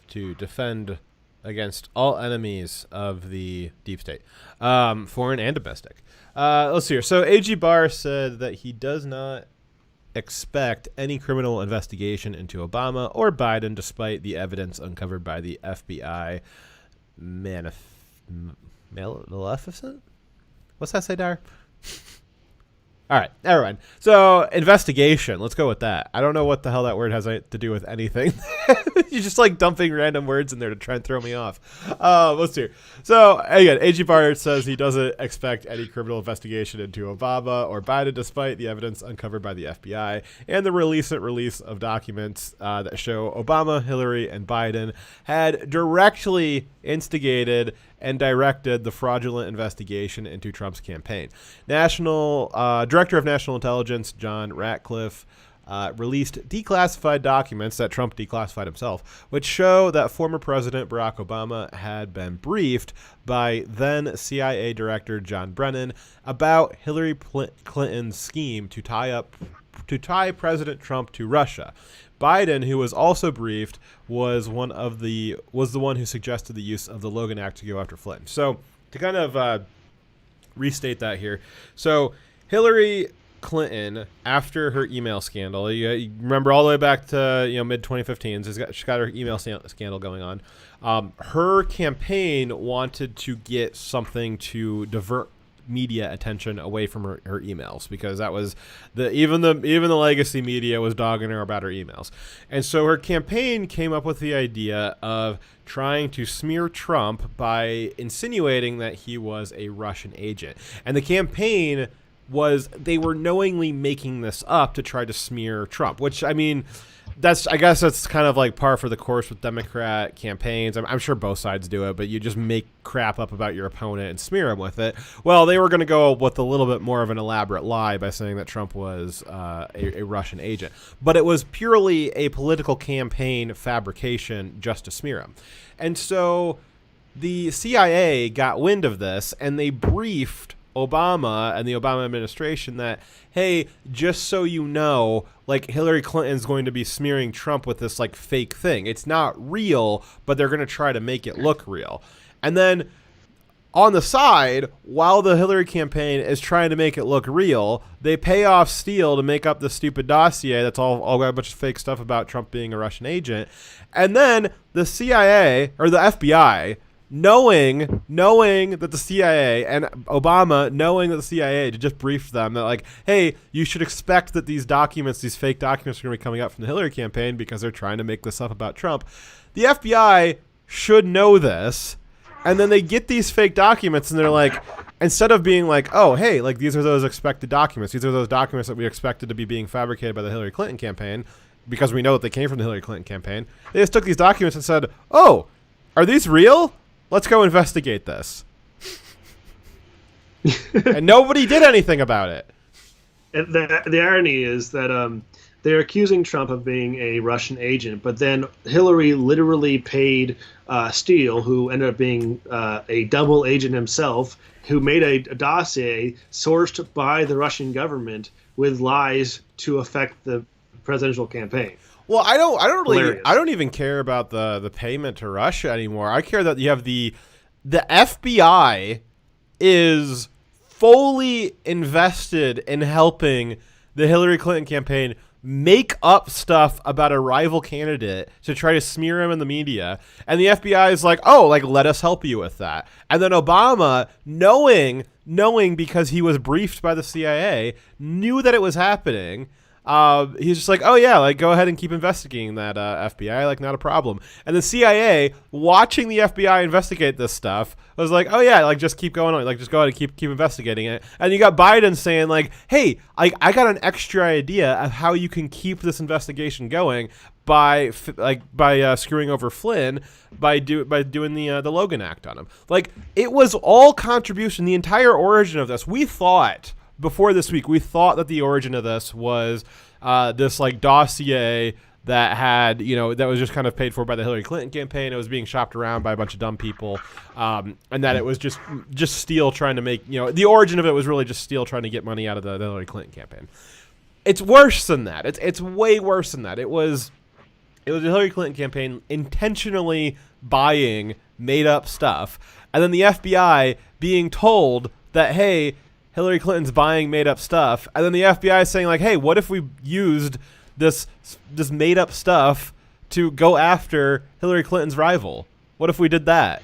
To defend against all enemies of the deep state, foreign and domestic. Let's see here. So A.G. Barr said that he does not expect any criminal investigation into Obama or Biden, despite the evidence uncovered by the FBI. Maleficent? What's that say, Dar? All right, never mind. So, investigation. Let's go with that. I don't know what the hell that word has to do with anything. You're just like dumping random words in there to try and throw me off. Let's see. So, again, A.G. Barr says he doesn't expect any criminal investigation into Obama or Biden, despite the evidence uncovered by the FBI and the recent release of documents that show Obama, Hillary, and Biden had directly instigated and directed the fraudulent investigation into Trump's campaign. Director of National Intelligence John Ratcliffe released declassified documents that Trump declassified himself, which show that former President Barack Obama had been briefed by then CIA Director John Brennan about Hillary Clinton's scheme to tie President Trump to Russia. Biden, who was also briefed, was the one who suggested the use of the Logan Act to go after Flynn. So to kind of restate that here, so Hillary Clinton, after her email scandal, you remember all the way back to mid 2015, she's got her email scandal going on. Her campaign wanted to get something to divert media attention away from her emails, because that was even the legacy media was dogging her about her emails. And so her campaign came up with the idea of trying to smear Trump by insinuating that he was a Russian agent. And the campaign they were knowingly making this up to try to smear Trump, which, I mean, I guess that's kind of like par for the course with Democrat campaigns. I'm sure both sides do it, but you just make crap up about your opponent and smear him with it. Well, they were going to go with a little bit more of an elaborate lie by saying that Trump was a Russian agent. But it was purely a political campaign fabrication just to smear him. And so the CIA got wind of this, and they briefed Obama and the Obama administration that, hey, just so you know, like, Hillary Clinton's going to be smearing Trump with this like fake thing. It's not real, but they're going to try to make it look real. And then on the side, while the Hillary campaign is trying to make it look real, they pay off Steele to make up the stupid dossier that's all got a bunch of fake stuff about Trump being a Russian agent. And then the CIA, or the FBI, knowing that the CIA and Obama knowing that the CIA just briefed them that, like, hey, you should expect that these fake documents are going to be coming out from the Hillary campaign because they're trying to make this up about Trump. The FBI should know this, and then they get these fake documents and they're like, instead of being like, oh, hey, like, these are those expected documents, these are those documents that we expected to be being fabricated by the Hillary Clinton campaign because we know that they came from the Hillary Clinton campaign, they just took these documents and said, oh, are these real? Let's go investigate this. And nobody did anything about it. And the irony is that they're accusing Trump of being a Russian agent, but then Hillary literally paid Steele, who ended up being a double agent himself, who made a dossier sourced by the Russian government with lies to affect the presidential campaign. Well, I don't even care about the payment to Russia anymore. I care that you have the FBI is fully invested in helping the Hillary Clinton campaign make up stuff about a rival candidate to try to smear him in the media. And the FBI is like, oh, like, let us help you with that. And then Obama, knowing because he was briefed by the CIA, knew that it was happening. He's just like, oh yeah, like, go ahead and keep investigating that, FBI, like, not a problem. And the CIA, watching the FBI investigate this stuff, was like, oh yeah, like, just keep going on, like, just go ahead and keep investigating it. And you got Biden saying, like, hey, I got an extra idea of how you can keep this investigation going by screwing over Flynn by doing the Logan Act on him. Like, it was all contribution. The entire origin of this, we thought. Before this week, we thought that the origin of this was this, like, dossier that had, that was just kind of paid for by the Hillary Clinton campaign. It was being shopped around by a bunch of dumb people, and that it was just Steele trying to make, the origin of it was really just Steele trying to get money out of the Hillary Clinton campaign. It's worse than that. It's way worse than that. It was the Hillary Clinton campaign intentionally buying made up stuff, and then the FBI being told that, hey, Hillary Clinton's buying made up stuff, and then the FBI is saying, like, hey, what if we used this made up stuff to go after Hillary Clinton's rival? What if we did that?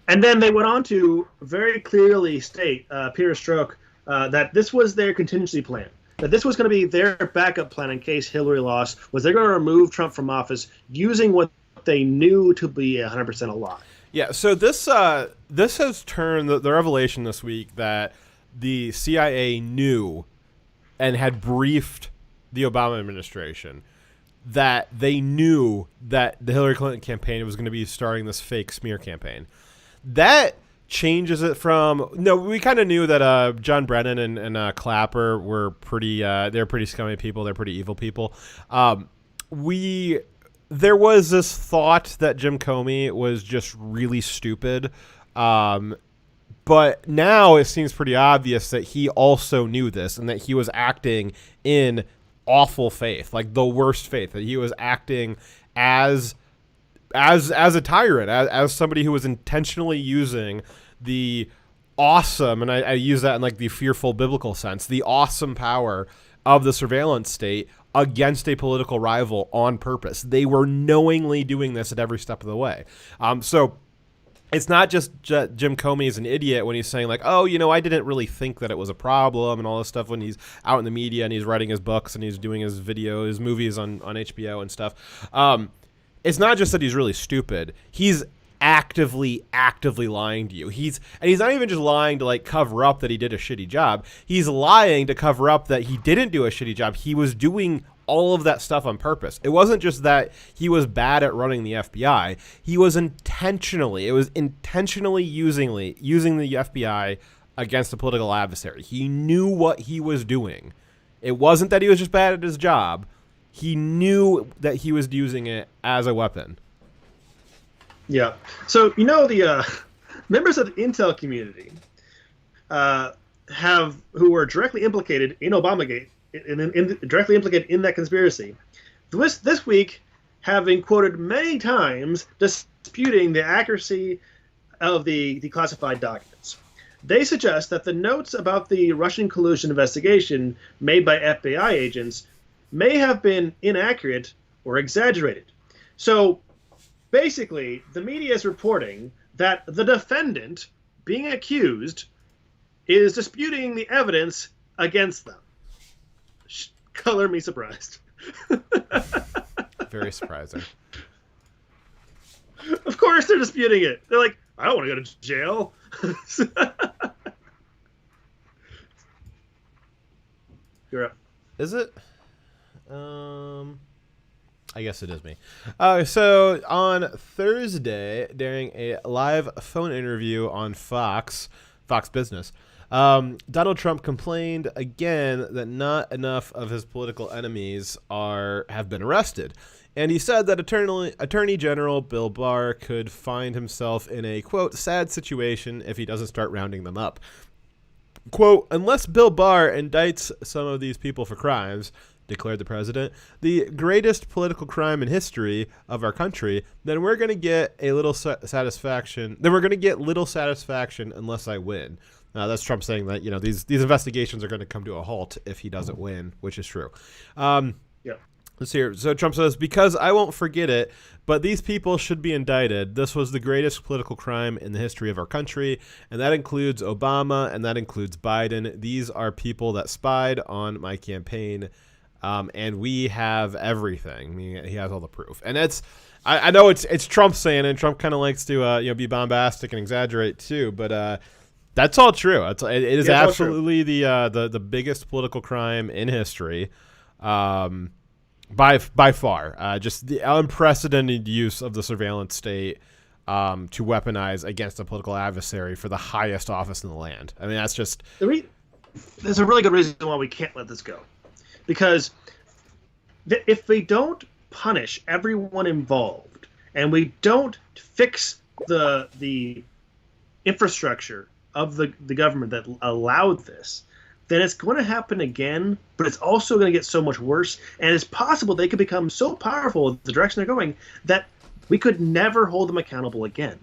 And then they went on to very clearly state, Peter Strzok, that this was their contingency plan, that this was going to be their backup plan in case Hillary lost, was they're going to remove Trump from office using what they knew to be 100% a lie. Yeah, so this has turned the revelation this week that the CIA knew and had briefed the Obama administration that they knew that the Hillary Clinton campaign was going to be starting this fake smear campaign. that changes it from we kind of knew that John Brennan and Clapper were pretty they're pretty scummy people, they're pretty evil people. There was this thought that Jim Comey was just really stupid, but now it seems pretty obvious that he also knew this and that he was acting in awful faith, like the worst faith, that he was acting as a tyrant, as somebody who was intentionally using the awesome, and I use that in like the fearful biblical sense, the awesome power of the surveillance state against a political rival on purpose. They were knowingly doing this at every step of the way. So it's not just Jim Comey is an idiot when he's saying like, oh, I didn't really think that it was a problem and all this stuff when he's out in the media and he's writing his books and he's doing his movies on HBO and stuff. It's not just that he's really stupid. He's actively lying to you. He's not even just lying to like cover up that he did a shitty job. He's lying to cover up that he didn't do a shitty job. He was doing all of that stuff on purpose. It wasn't just that he was bad at running the FBI. He was intentionally using the FBI against a political adversary. He knew what he was doing. It wasn't that he was just bad at his job. He knew that he was using it as a weapon. Yeah. So, the members of the intel community who were directly implicated in Obamagate, directly implicated in that conspiracy, this week have been quoted many times disputing the accuracy of the declassified documents. They suggest that the notes about the Russian collusion investigation made by FBI agents may have been inaccurate or exaggerated. So basically, the media is reporting that the defendant being accused is disputing the evidence against them. Color me surprised. Very surprising. Of course they're disputing it. They're like, I don't want to go to jail. You're up. Is it? I guess it is me. So on Thursday, during a live phone interview on Fox Business, Donald Trump complained again that not enough of his political enemies have been arrested. And he said that Attorney General Bill Barr could find himself in a, quote, sad situation if he doesn't start rounding them up. Quote, unless Bill Barr indicts some of these people for crimes, declared the president, the greatest political crime in history of our country, then we're going to get little satisfaction unless I win. That's Trump saying that, these investigations are going to come to a halt if he doesn't win, which is true. Let's hear. So Trump says, because I won't forget it, but these people should be indicted. This was the greatest political crime in the history of our country, and that includes Obama, and that includes Biden. These are people that spied on my campaign, and we have everything. I mean, he has all the proof. And I know it's Trump saying it, and Trump kind of likes to be bombastic and exaggerate too, but that's all true. It is absolutely the biggest political crime in history. By far, just the unprecedented use of the surveillance state to weaponize against a political adversary for the highest office in the land. I mean, that's just... There's a really good reason why we can't let this go. Because if we don't punish everyone involved and we don't fix the infrastructure of the government that allowed this, then it's going to happen again, but it's also going to get so much worse. And it's possible they could become so powerful with the direction they're going that we could never hold them accountable again.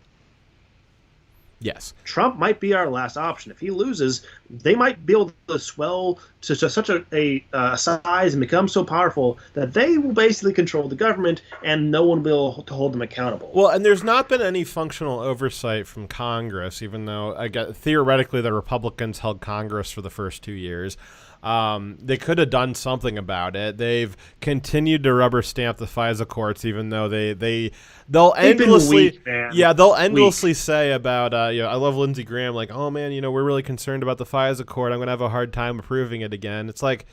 Yes. Trump might be our last option. If he loses, they might be able to swell to such a size and become so powerful that they will basically control the government and no one will be able to hold them accountable. Well, and there's not been any functional oversight from Congress, even though theoretically the Republicans held Congress for the first 2 years. They could have done something about it. They've continued to rubber stamp the FISA courts, even though they'll endlessly say about I love Lindsey Graham, like, oh man, we're really concerned about the FISA court. I'm gonna have a hard time approving it again. It's like,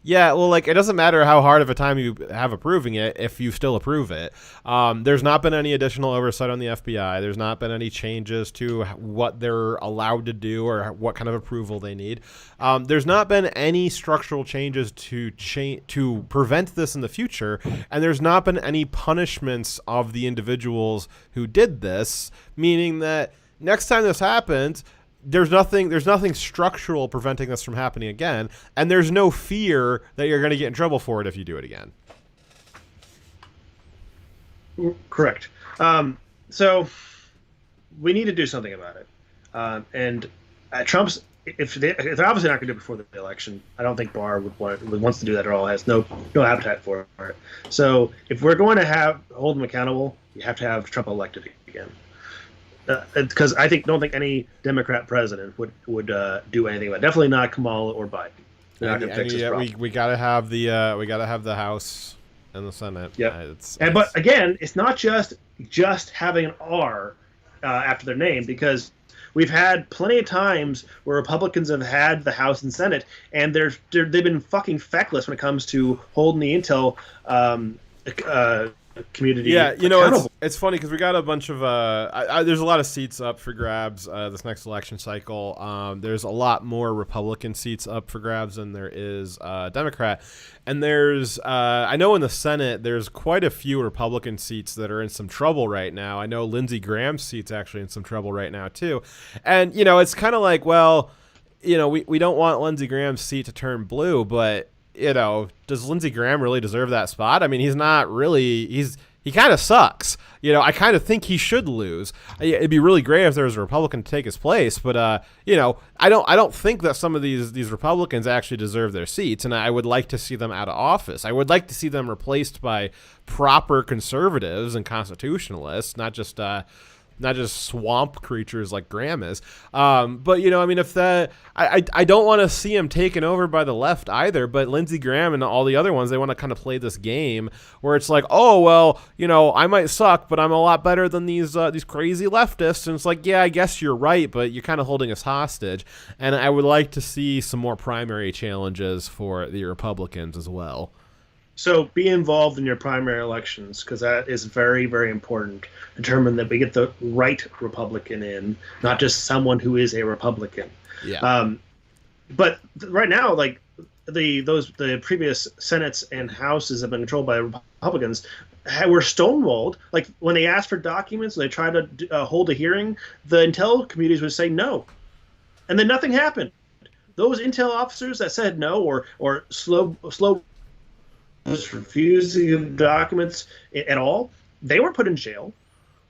Yeah, well, like, it doesn't matter how hard of a time you have approving it if you still approve it. There's not been any additional oversight on the FBI. There's not been any changes to what they're allowed to do or what kind of approval they need. There's not been any structural changes to prevent this in the future, and there's not been any punishments of the individuals who did this, meaning that next time this happens, there's nothing structural preventing this from happening again, and there's no fear that you're going to get in trouble for it if you do it again. Correct. So we need to do something about it. And Trump's, if they're obviously not going to do it before the election, I don't think Barr wants to do that at all. Has no appetite for it. So if we're going to hold him accountable, you have to have Trump elected again. Because don't think any Democrat president would do anything about it. Definitely not Kamala or Biden. They're not going to fix this problem. We gotta have the House and the Senate. Yeah, but again, it's not just having an R after their name, because we've had plenty of times where Republicans have had the House and Senate, and they've been fucking feckless when it comes to holding the intel community. Yeah, accountable. it's funny because we got a bunch of there's a lot of seats up for grabs this next election cycle. There's a lot more Republican seats up for grabs than there is Democrat, and there's I know in the Senate there's quite a few Republican seats that are in some trouble right now. I know Lindsey Graham's seat's actually in some trouble right now too, and it's kind of like, well, we don't want Lindsey Graham's seat to turn blue, but does Lindsey Graham really deserve that spot? I mean, he's not really. He kind of sucks. I kind of think he should lose. It'd be really great if there was a Republican to take his place, but I don't think that some of these Republicans actually deserve their seats, and I would like to see them out of office. I would like to see them replaced by proper conservatives and constitutionalists, not just swamp creatures like Graham is. But if I don't want to see him taken over by the left either, but Lindsey Graham and all the other ones, they want to kind of play this game where it's like, oh, well, I might suck, but I'm a lot better than these crazy leftists. And it's like, yeah, I guess you're right, but you're kind of holding us hostage. And I would like to see some more primary challenges for the Republicans as well. So be involved in your primary elections, because that is very, very important. Determine that we get the right Republican in, not just someone who is a Republican. Yeah. But right now, like the previous Senates and Houses have been controlled by Republicans. Were stonewalled. Like when they asked for documents, they tried to hold a hearing. The intel communities would say no, and then nothing happened. Those intel officers that said no or slow. Refusing documents at all, they weren't put in jail.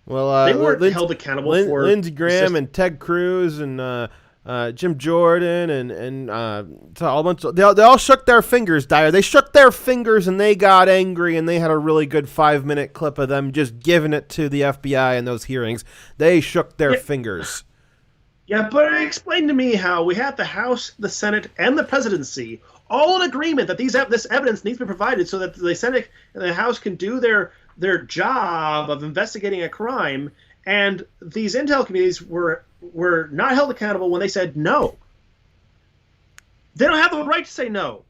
Well, they weren't held accountable for Lindsey Graham and Ted Cruz and Jim Jordan and a bunch of, they all shook their fingers, Dyer. They shook their fingers and they got angry, and they had a really good 5-minute clip of them just giving it to the FBI in those hearings. They shook their fingers. Yeah, but explain to me how we have the House, the Senate, and the presidency all in agreement that this evidence needs to be provided so that the Senate and the House can do their job of investigating a crime, and these intel committees were not held accountable when they said no. They don't have the right to say no.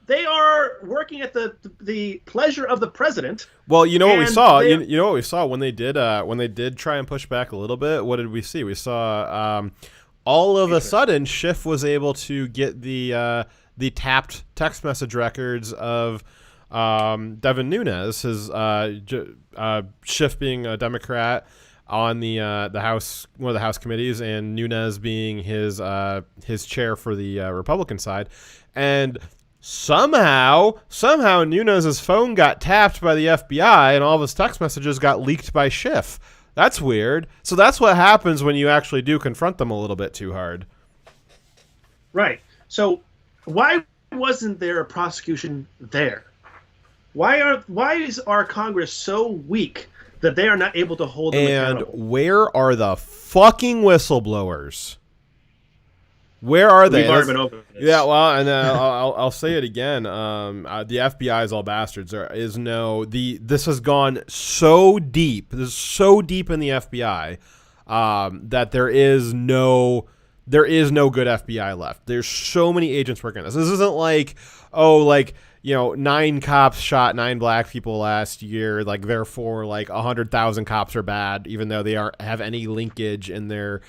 They are working at the pleasure of the president. Well, what we saw. You know what we saw when they did try and push back a little bit. What did we see? We saw all of a sudden Schiff was able to get the tapped text message records of Devin Nunes, his Schiff being a Democrat on the House, one of the House committees, and Nunes being his chair for the Republican side, and somehow Nunes' phone got tapped by the FBI, and all of his text messages got leaked by Schiff. That's weird. So that's what happens when you actually do confront them a little bit too hard. Right. So why wasn't there a prosecution there? Why is our Congress so weak that they are not able to hold them accountable? And where are the fucking whistleblowers? Where are they? We've already been over this. Yeah, well, and I'll say it again. The FBI is all bastards. This has gone so deep. This is so deep in the FBI that there is no there is no good FBI left. There's so many agents working on this. This isn't like, oh, like, 9 cops shot 9 black people last year, like, therefore, like, 100,000 cops are bad, even though they aren't have any linkage in their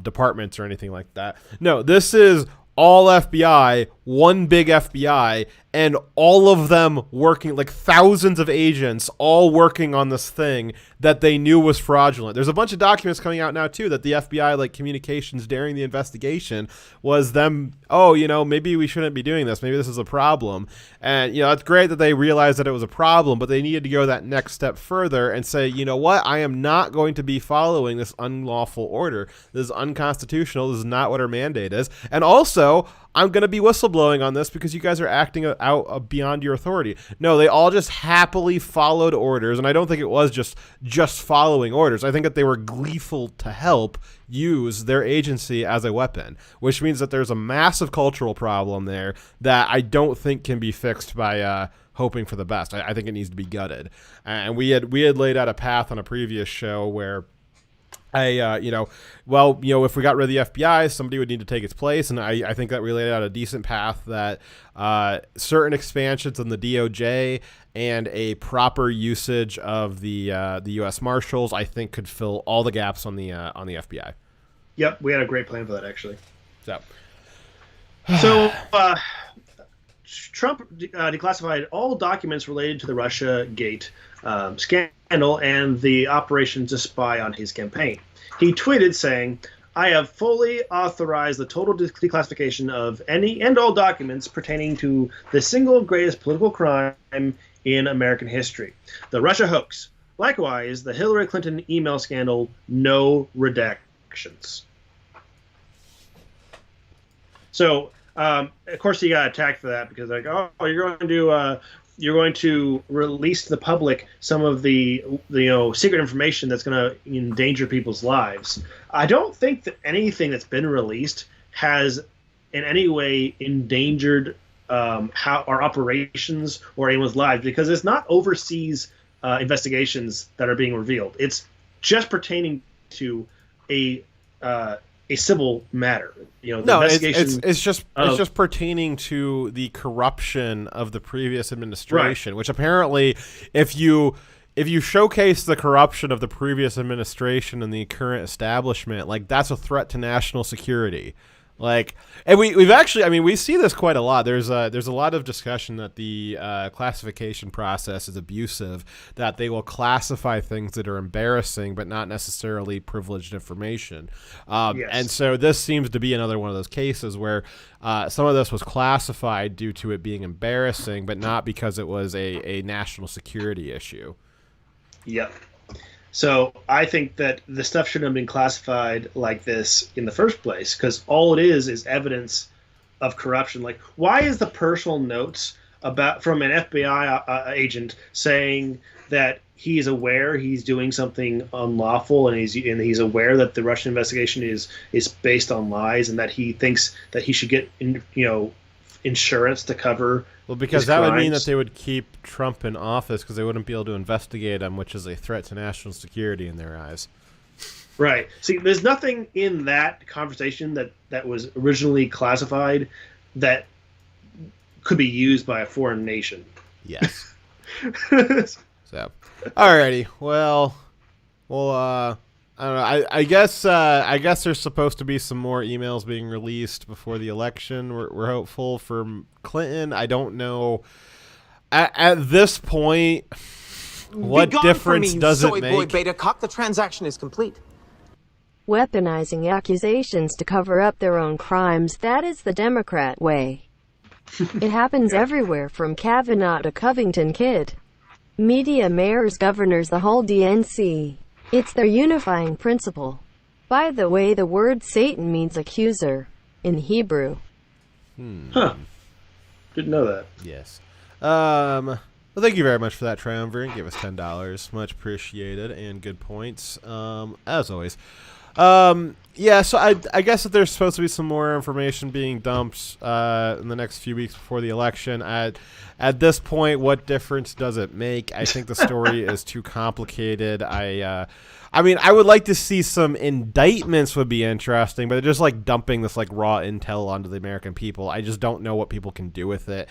departments or anything like that. No, this is all FBI, one big FBI, and all of them working, like thousands of agents all working on this thing that they knew was fraudulent. There's a bunch of documents coming out now too that the FBI, like, communications during the investigation was them, oh, maybe we shouldn't be doing this. Maybe this is a problem. And, it's great that they realized that it was a problem, but they needed to go that next step further and say, you know what? I am not going to be following this unlawful order. This is unconstitutional. This is not what our mandate is. And also, I'm going to be whistleblowing on this because you guys are acting out beyond your authority. No, they all just happily followed orders, and I don't think it was just following orders. I think that they were gleeful to help use their agency as a weapon, which means that there's a massive cultural problem there that I don't think can be fixed by hoping for the best. I think it needs to be gutted. And we had laid out a path on a previous show where if we got rid of the FBI, somebody would need to take its place. And I think that we laid out a decent path that certain expansions in the DOJ and a proper usage of the U.S. Marshals, I think, could fill all the gaps on the FBI. Yep, we had a great plan for that, actually. So Trump declassified all documents related to the Russia Gate scandal and the operations to spy on his campaign. He tweeted saying, "I have fully authorized the total declassification of any and all documents pertaining to the single greatest political crime in American history, the Russia hoax. Likewise, the Hillary Clinton email scandal, no redactions." So, of course, he got attacked for that because, like, oh, you're going to release to the public some of the secret information that's going to endanger people's lives. I don't think that anything that's been released has in any way endangered how our operations or anyone's lives, because it's not overseas investigations that are being revealed. It's just pertaining to a civil matter. It's just pertaining to the corruption of the previous administration, right. Which apparently, if you showcase the corruption of the previous administration and the current establishment, like, that's a threat to national security. Like, and we've actually, we see this quite a lot. There's a lot of discussion that the classification process is abusive, that they will classify things that are embarrassing but not necessarily privileged information. Yes. And so this seems to be another one of those cases where some of this was classified due to it being embarrassing, but not because it was a national security issue. Yep. So I think that the stuff shouldn't have been classified like this in the first place, because all it is evidence of corruption. Like, why is the personal notes from an FBI agent saying that he is aware he's doing something unlawful and he's aware that the Russian investigation is based on lies, and that he thinks that he should get insurance to cover? Well, because that would mean that they would keep Trump in office because they wouldn't be able to investigate him, which is a threat to national security in their eyes. Right. See, there's nothing in that conversation that was originally classified that could be used by a foreign nation. Yes. So, alrighty. Well, I don't know. I guess there's supposed to be some more emails being released before the election. We're hopeful for Clinton. I don't know. At this point, what difference does it make? Boy Beta Cock, the transaction is complete. Weaponizing accusations to cover up their own crimes, that is the Democrat way. It happens everywhere, from Kavanaugh to Covington Kid. Media, mayors, governors, the whole DNC. It's their unifying principle. By the way, the word Satan means accuser in Hebrew. Huh. Didn't know that. Yes. Well, thank you very much for that, Triumvirate. Give us $10. Much appreciated, and good points, as always. Yeah, so I guess that there's supposed to be some more information being dumped in the next few weeks before the election. At this point, what difference does it make? I think the story is too complicated. I mean, I would like to see some indictments would be interesting, but just like dumping this like raw intel onto the American people, I just don't know what people can do with it.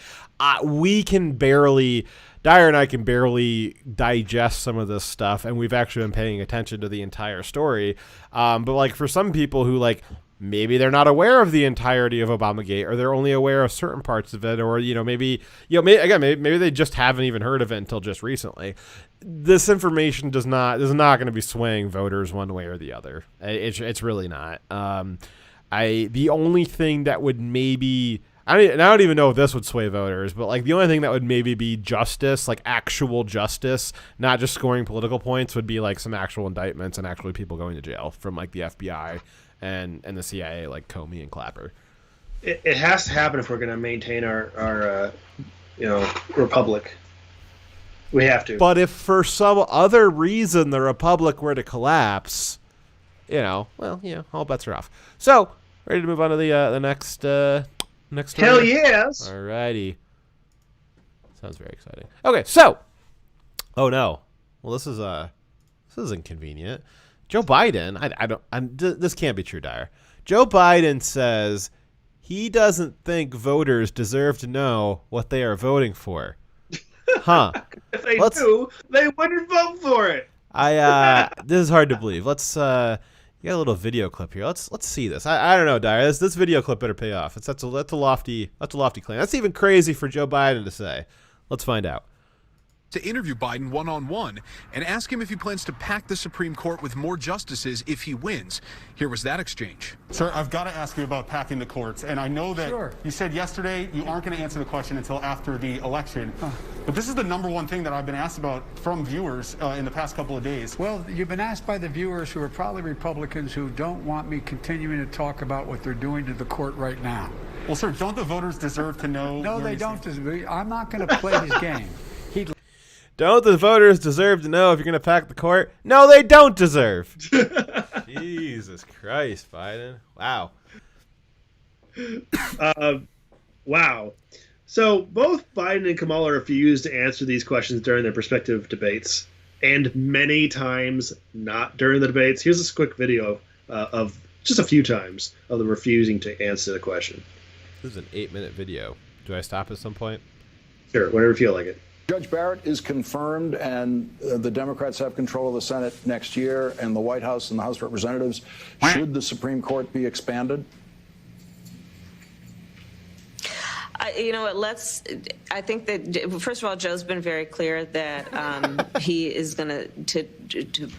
Dyer and I can barely digest some of this stuff, and we've actually been paying attention to the entire story. But like for some people who like maybe they're not aware of the entirety of Obamagate, or they're only aware of certain parts of it, or maybe they just haven't even heard of it until just recently. This information is not going to be swaying voters one way or the other. It's really not. The only thing that would maybe, I don't even know if this would sway voters, but like the only thing that would maybe be justice, like actual justice, not just scoring political points, would be like some actual indictments and actually people going to jail from like the FBI and the CIA, like Comey and Clapper. It has to happen if we're going to maintain our republic. We have to. But if for some other reason the republic were to collapse, all bets are off. So, ready to move on to the next story? Hell yes. Alrighty. Sounds very exciting. Okay, so. Oh no. Well, this is inconvenient. Joe Biden. This can't be true, Dyer. Joe Biden says he doesn't think voters deserve to know what they are voting for. Huh. If they do, they wouldn't vote for it. This is hard to believe. Let's you got a little video clip here. Let's see this. I don't know, Dyer. This video clip better pay off. That's a lofty claim. That's even crazy for Joe Biden to say. Let's find out. To interview Biden one-on-one and ask him if he plans to pack the Supreme Court with more justices if he wins. Here was that exchange. Sir, I've got to ask you about packing the courts. And I know that you said yesterday you aren't going to answer the question until after the election. But this is the number one thing that I've been asked about from viewers in the past couple of days. Well, you've been asked by the viewers who are probably Republicans who don't want me continuing to talk about what they're doing to the court right now. Well, sir, don't the voters deserve to know? No, they don't. I'm not going to play his game. Don't the voters deserve to know if you're going to pack the court? No, they don't deserve. Jesus Christ, Biden. Wow. Wow. So both Biden and Kamala refused to answer these questions during their respective debates, and many times not during the debates. Here's this quick video of just a few times of them refusing to answer the question. This is an 8-minute video. Do I stop at some point? Sure, whenever you feel like it. Judge Barrett is confirmed, and the Democrats have control of the Senate next year, and the White House and the House of Representatives. Should the Supreme Court be expanded? I think that, first of all, Joe's been very clear that he is going to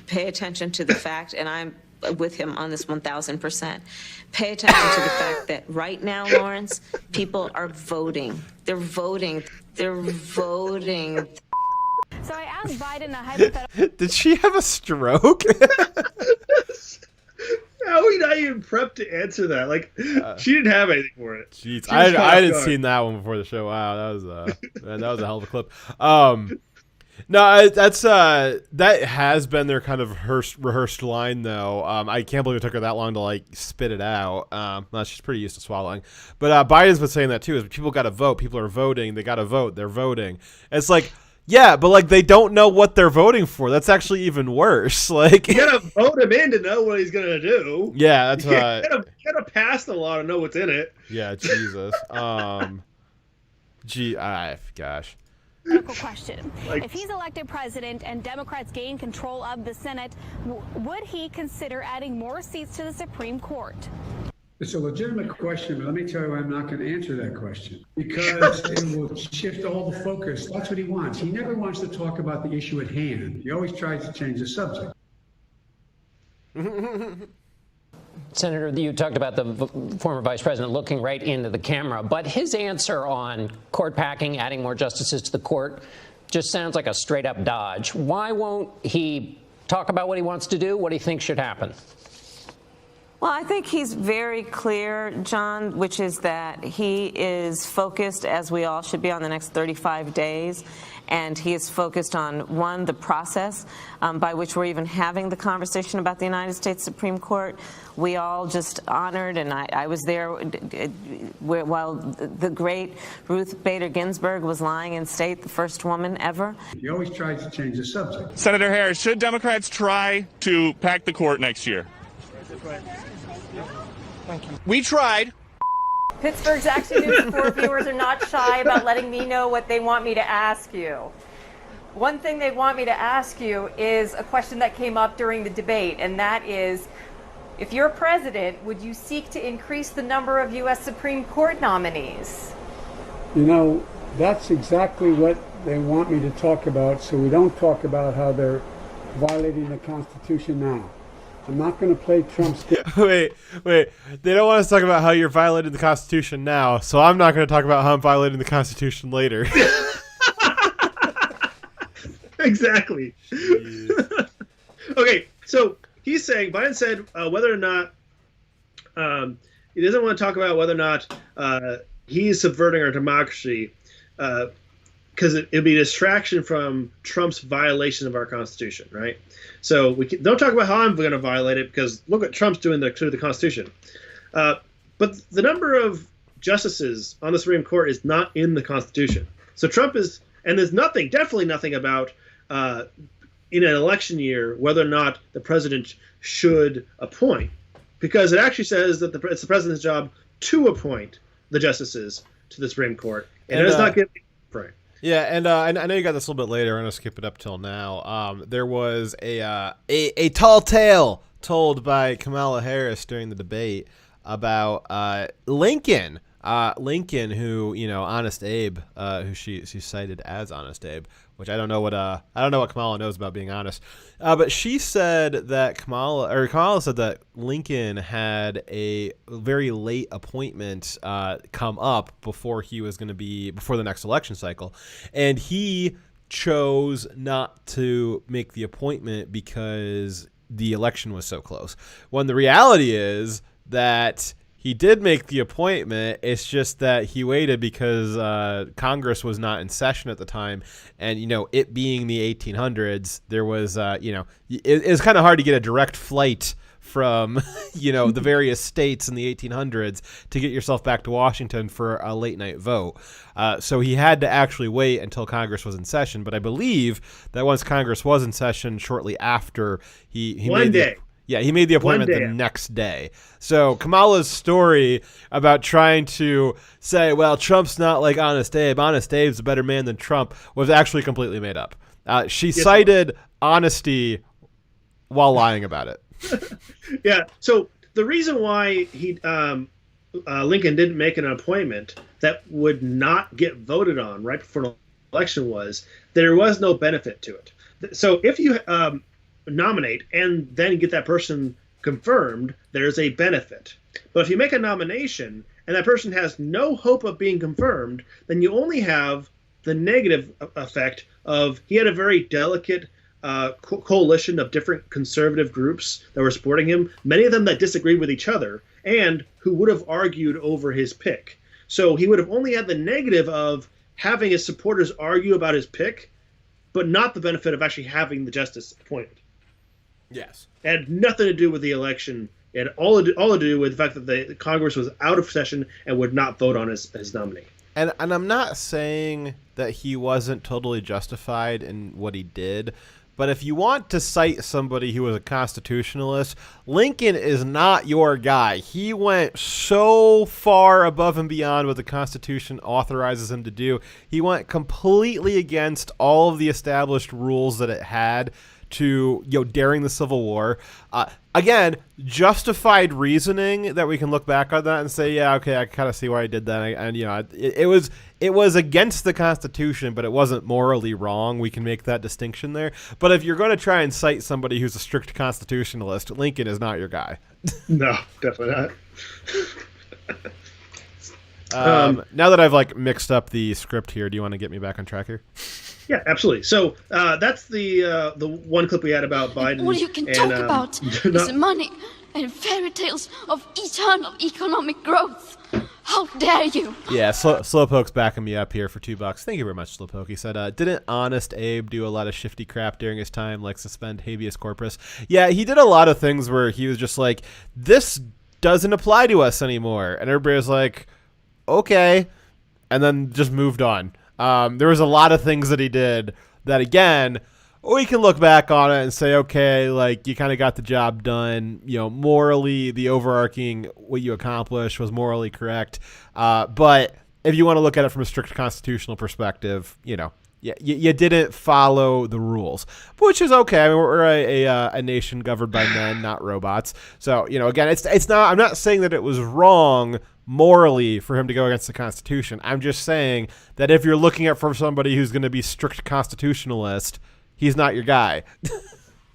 pay attention to the fact, and I'm with him on this 1,000%. Pay attention to the fact that right now, Lawrence, people are voting. They're voting. They're voting. So I asked Biden a hypothetical. Did she have a stroke? How are we not even prepped to answer that? Like, she didn't have anything for it. Jeez, I hadn't seen that one before the show. Wow, that was a hell of a clip. No, that has been their kind of rehearsed line, though. I can't believe it took her that long to like spit it out. She's pretty used to swallowing. But Biden's been saying that too. Is people got to vote. People are voting. They got to vote. They're voting. It's like, yeah, but like they don't know what they're voting for. That's actually even worse. Like you gotta vote him in to know what he's gonna do. Yeah, that's right. You gotta pass the law to know what's in it. Yeah, Jesus. Gosh. Question. If he's elected president and Democrats gain control of the Senate, would he consider adding more seats to the Supreme Court? It's a legitimate question, but let me tell you I'm not going to answer that question because it will shift all the focus. That's what he wants. He never wants to talk about the issue at hand. He always tries to change the subject. Senator, you talked about the former vice president looking right into the camera, but his answer on court packing, adding more justices to the court, just sounds like a straight-up dodge. Why won't he talk about what he wants to do, what he thinks should happen? Well, I think he's very clear, John, which is that he is focused, as we all should be, on the next 35 days. And he is focused on, one, the process by which we're even having the conversation about the United States Supreme Court. We all just honored, and I was there while the great Ruth Bader Ginsburg was lying in state, the first woman ever. You always try to change the subject. Senator Harris, should Democrats try to pack the court next year? Thank you. We tried. Pittsburgh's Action News 4 viewers are not shy about letting me know what they want me to ask you. One thing they want me to ask you is a question that came up during the debate, and that is, if you're president, would you seek to increase the number of U.S. Supreme Court nominees? You know, that's exactly what they want me to talk about, so we don't talk about how they're violating the Constitution now. I'm not going to play Trump's game. Wait. They don't want us to talk about how you're violating the Constitution now, so I'm not going to talk about how I'm violating the Constitution later. Exactly. Okay, so he's saying, Biden said whether or not he doesn't want to talk about whether or not he's subverting our democracy because it'd be a distraction from Trump's violation of our Constitution, right? So we don't talk about how I'm going to violate it because look what Trump's doing to the Constitution. But the number of justices on the Supreme Court is not in the Constitution. So Trump is, and there's nothing, definitely nothing about in an election year whether or not the president should appoint, because it actually says that it's the president's job to appoint the justices to the Supreme Court, and it does not give right. Yeah, and I know you got this a little bit later. I'm going to skip it up till now. There was a tall tale told by Kamala Harris during the debate about Lincoln. Lincoln, who, you know, Honest Abe, who she cited as Honest Abe, which I don't know what Kamala knows about being honest. But she said that Kamala said that Lincoln had a very late appointment come up before the next election cycle, and he chose not to make the appointment because the election was so close. When the reality is that he did make the appointment. It's just that he waited because Congress was not in session at the time. And, you know, it being the 1800s, there was, it was kind of hard to get a direct flight from, you know, the various states in the 1800s to get yourself back to Washington for a late night vote. So he had to actually wait until Congress was in session. But I believe that once Congress was in session shortly after, he made the appointment the next day. So Kamala's story about trying to say, well, Trump's not like Honest Abe. Honest Abe's a better man than Trump was actually completely made up. She cited honesty while lying about it. Yeah. So the reason why Lincoln didn't make an appointment that would not get voted on right before an election was there was no benefit to it. So if you nominate and then get that person confirmed, there's a benefit. But if you make a nomination and that person has no hope of being confirmed, then you only have the negative effect of he had a very delicate coalition of different conservative groups that were supporting him, many of them that disagreed with each other and who would have argued over his pick. So he would have only had the negative of having his supporters argue about his pick, but not the benefit of actually having the justice appointed. Yes. It had nothing to do with the election. It had all to do with the fact that the Congress was out of session and would not vote on his nominee. And I'm not saying that he wasn't totally justified in what he did, but if you want to cite somebody who was a constitutionalist, Lincoln is not your guy. He went so far above and beyond what the Constitution authorizes him to do. He went completely against all of the established rules that it had to, during the Civil War. Again, justified reasoning that we can look back on that and say, yeah, okay, I kind of see why I did that. And it was against the Constitution, but it wasn't morally wrong. We can make that distinction there. But if you're going to try and cite somebody who's a strict constitutionalist, Lincoln is not your guy. No, definitely not. Now that I've like mixed up the script here, do you want to get me back on track here? Yeah, absolutely. So that's the one clip we had about Biden. All you can talk about is money and fairy tales of eternal economic growth. How dare you? Yeah, Slowpoke's backing me up here for $2. Thank you very much, Slowpoke. He said, didn't Honest Abe do a lot of shifty crap during his time, like suspend habeas corpus? Yeah, he did a lot of things where he was just like, this doesn't apply to us anymore. And everybody was like, okay. And then just moved on. There was a lot of things that he did that, again, we can look back on it and say, okay, like you kind of got the job done. You know, morally, the overarching what you accomplished was morally correct. But if you want to look at it from a strict constitutional perspective, you know, you didn't follow the rules, which is okay. I mean, we're a nation governed by men, not robots. So, you know, again, it's not. I'm not saying that it was wrong morally for him to go against the Constitution. I'm just saying that if you're looking at from somebody who's going to be strict constitutionalist, he's not your guy.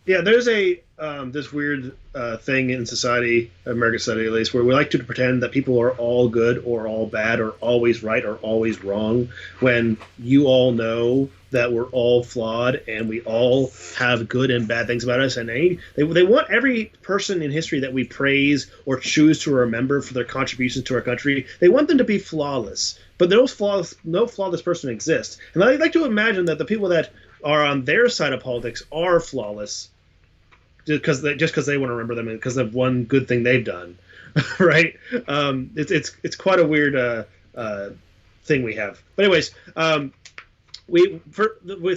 Yeah, there's a this weird thing in society, American society at least, where we like to pretend that people are all good or all bad or always right or always wrong, when you all know that we're all flawed and we all have good and bad things about us. And they want every person in history that we praise or choose to remember for their contributions to our country, they want them to be flawless. But no flawless person exists. And I like to imagine that the people that are on their side of politics are flawless just because they want to remember them and because of one good thing they've done, right? It's quite a weird thing we have. But anyways, the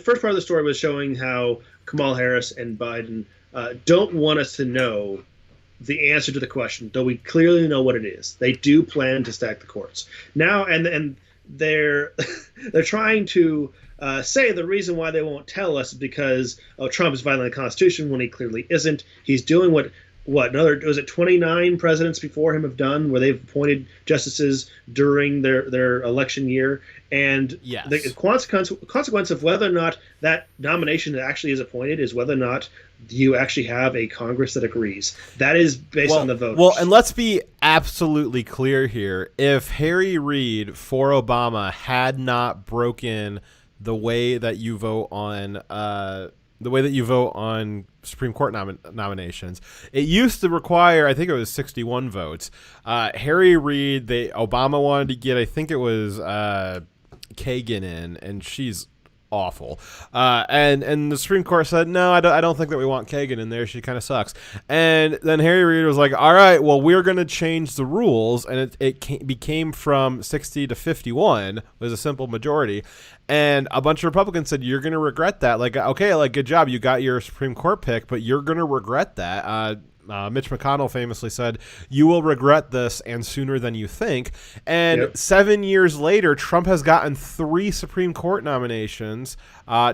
first part of the story was showing how Kamala Harris and Biden don't want us to know the answer to the question, though we clearly know what it is. They do plan to stack the courts now, and they're trying to say the reason why they won't tell us is because Trump is violating the Constitution when he clearly isn't. He's doing what 29 presidents before him have done, where they've appointed justices during their election year. And yes, the consequence of whether or not that nomination actually is appointed is whether or not you actually have a Congress that agrees. That is based on the vote. Well, and let's be absolutely clear here. If Harry Reid for Obama had not broken the way that you vote on Supreme Court nominations, it used to require, I think it was 61 votes. Harry Reid, Obama wanted to get, I think it was Kagan in, and she's awful. And the Supreme Court said, no, I don't think that we want Kagan in there. She kind of sucks. And then Harry Reid was like, all right, well, we're going to change the rules. And it became from 60 to 51 was a simple majority. And a bunch of Republicans said, you're going to regret that. Like, okay, like, good job. You got your Supreme Court pick, but you're going to regret that. Mitch McConnell famously said, you will regret this, and sooner than you think. And 7 years later, Trump has gotten 3 Supreme Court nominations.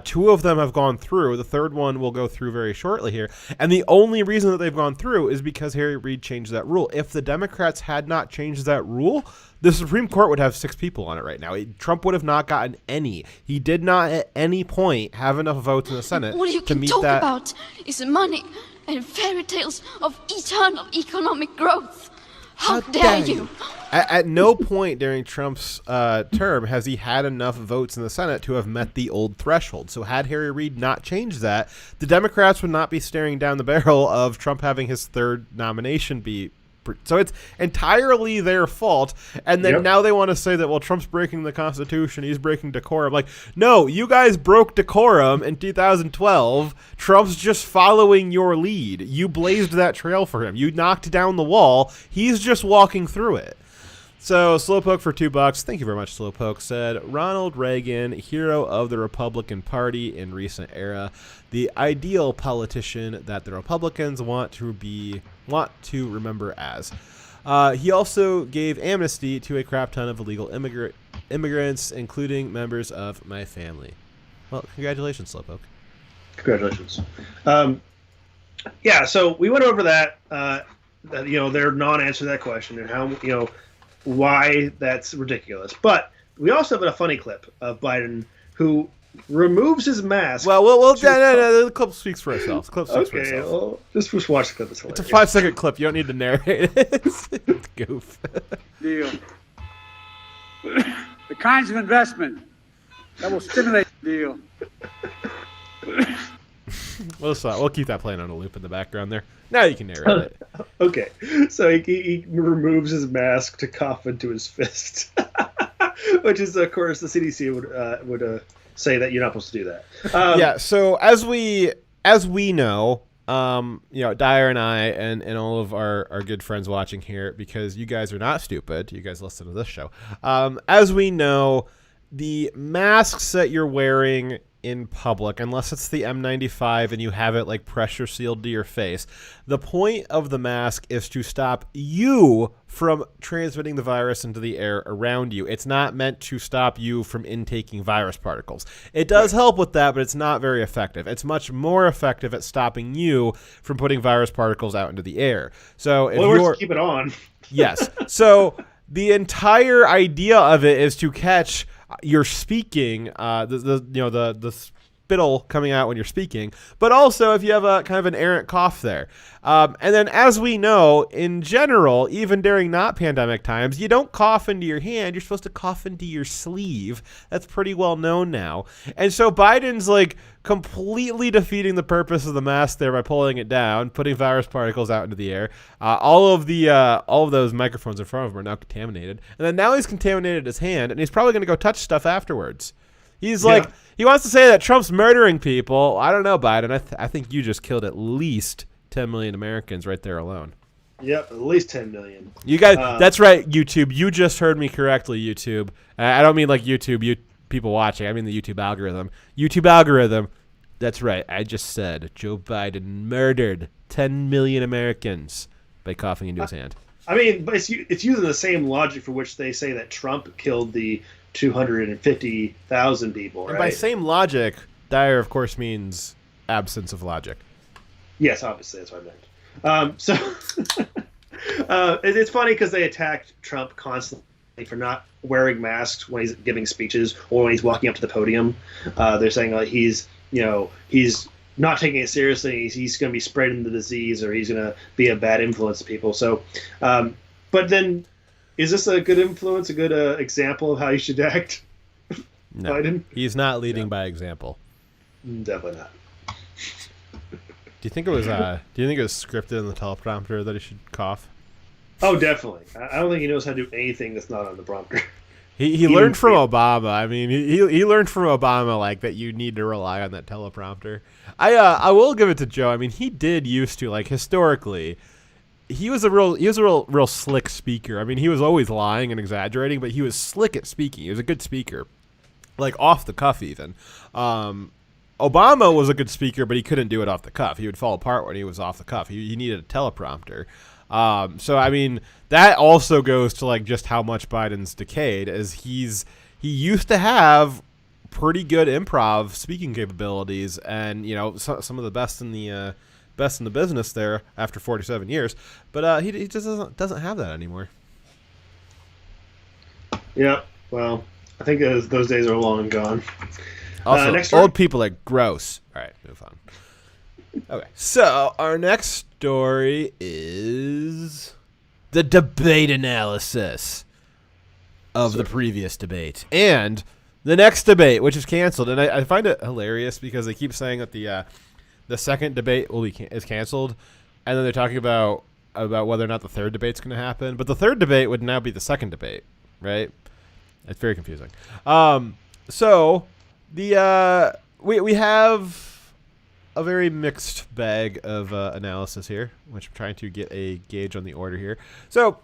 2 of them have gone through. The third one will go through very shortly here. And the only reason that they've gone through is because Harry Reid changed that rule. If the Democrats had not changed that rule, the Supreme Court would have 6 people on it right now. Trump would have not gotten any. He did not at any point have enough votes in the Senate All you to can meet talk that. about is money and fairy tales of eternal economic growth. How dare you? At no point during Trump's term has he had enough votes in the Senate to have met the old threshold. So had Harry Reid not changed that, the Democrats would not be staring down the barrel of Trump having his 3rd nomination be. So it's entirely their fault. And then now they want to say that, well, Trump's breaking the Constitution, he's breaking decorum. Like, no, you guys broke decorum in 2012. Trump's just following your lead. You blazed that trail for him. You knocked down the wall. He's just walking through it. So Slowpoke for $2. Thank you very much, Slowpoke. Said Ronald Reagan, hero of the Republican Party in recent era, the ideal politician that the Republicans want to remember as. He also gave amnesty to a crap ton of illegal immigrants, including members of my family. Well, congratulations, Slowpoke. Congratulations. So we went over that. Their non-answer to that question and how why that's ridiculous. But we also have a funny clip of Biden who removes his mask. Well, the clip speaks for itself. Well, just watch the clip. It's a 5 second clip. You don't need to narrate it. It's goof. Deal. the kinds of investment that will stimulate the deal. We'll keep that playing on a loop in the background there. Now you can narrate it. Okay, so he removes his mask to cough into his fist, which is, of course, the CDC would say that you're not supposed to do that. Yeah. So as we know, Dyer and I and all of our good friends watching here, because you guys are not stupid, you guys listen to this show. As we know, the masks that you're wearing in public, unless it's the N95 and you have it like pressure sealed to your face, the point of the mask is to stop you from transmitting the virus into the air around you. It's not meant to stop you from intaking virus particles. It does help with that, but it's not very effective. It's much more effective at stopping you from putting virus particles out into the air. So if you're keep it on. Yes. So the entire idea of it is to catch your speaking, the spittle coming out when you're speaking, but also if you have a kind of an errant cough there. And then, as we know, in general, even during not pandemic times, you don't cough into your hand. You're supposed to cough into your sleeve. That's pretty well known now. And so Biden's like completely defeating the purpose of the mask there by pulling it down, putting virus particles out into the air. All of those microphones in front of him are now contaminated. And then now he's contaminated his hand, and he's probably going to go touch stuff afterwards. He's like, he wants to say that Trump's murdering people. I don't know, Biden. I think you just killed at least 10 million Americans right there alone. Yep, at least 10 million. You guys, that's right, YouTube. You just heard me correctly, YouTube. I don't mean like YouTube, you people watching. I mean the YouTube algorithm. YouTube algorithm. That's right. I just said Joe Biden murdered 10 million Americans by coughing into his hand. I mean, but it's using the same logic for which they say that Trump killed the 250,000 people, right? And by same logic, Dyer, of course, means absence of logic. Yes, obviously, that's what I meant. It's funny because they attacked Trump constantly for not wearing masks when he's giving speeches or when he's walking up to the podium. They're saying like he's not taking it seriously. He's going to be spreading the disease, or he's going to be a bad influence to people. So, but then, is this a good influence, a good example of how you should act? No, Biden? He's not leading by example. Definitely not. Do you think it was? Do you think it was scripted in the teleprompter that he should cough? Oh, definitely. I don't think he knows how to do anything that's not on the prompter. He learned from Obama. I mean, he learned from Obama like that you need to rely on that teleprompter. I will give it to Joe. I mean, he did used to, like, historically, he was a real slick speaker. I mean, he was always lying and exaggerating, but he was slick at speaking. He was a good speaker, like off the cuff even. Obama was a good speaker, but he couldn't do it off the cuff. He would fall apart when he was off the cuff. He needed a teleprompter. So I mean, that also goes to like just how much Biden's decayed, as he used to have pretty good improv speaking capabilities, and some of the best in the business there after 47 years, but he just doesn't have that anymore. Yeah, well, I think those days are long gone. Also, next old people are gross. All right, move on. Okay, so our next story is the debate analysis of the previous debate and the next debate, which is canceled. And I find it hilarious because they keep saying that the second debate is canceled, and then they're talking about whether or not the third debate's going to happen. But the third debate would now be the second debate, right? It's very confusing. So we have a very mixed bag of analysis here, which I'm trying to get a gauge on the order here. So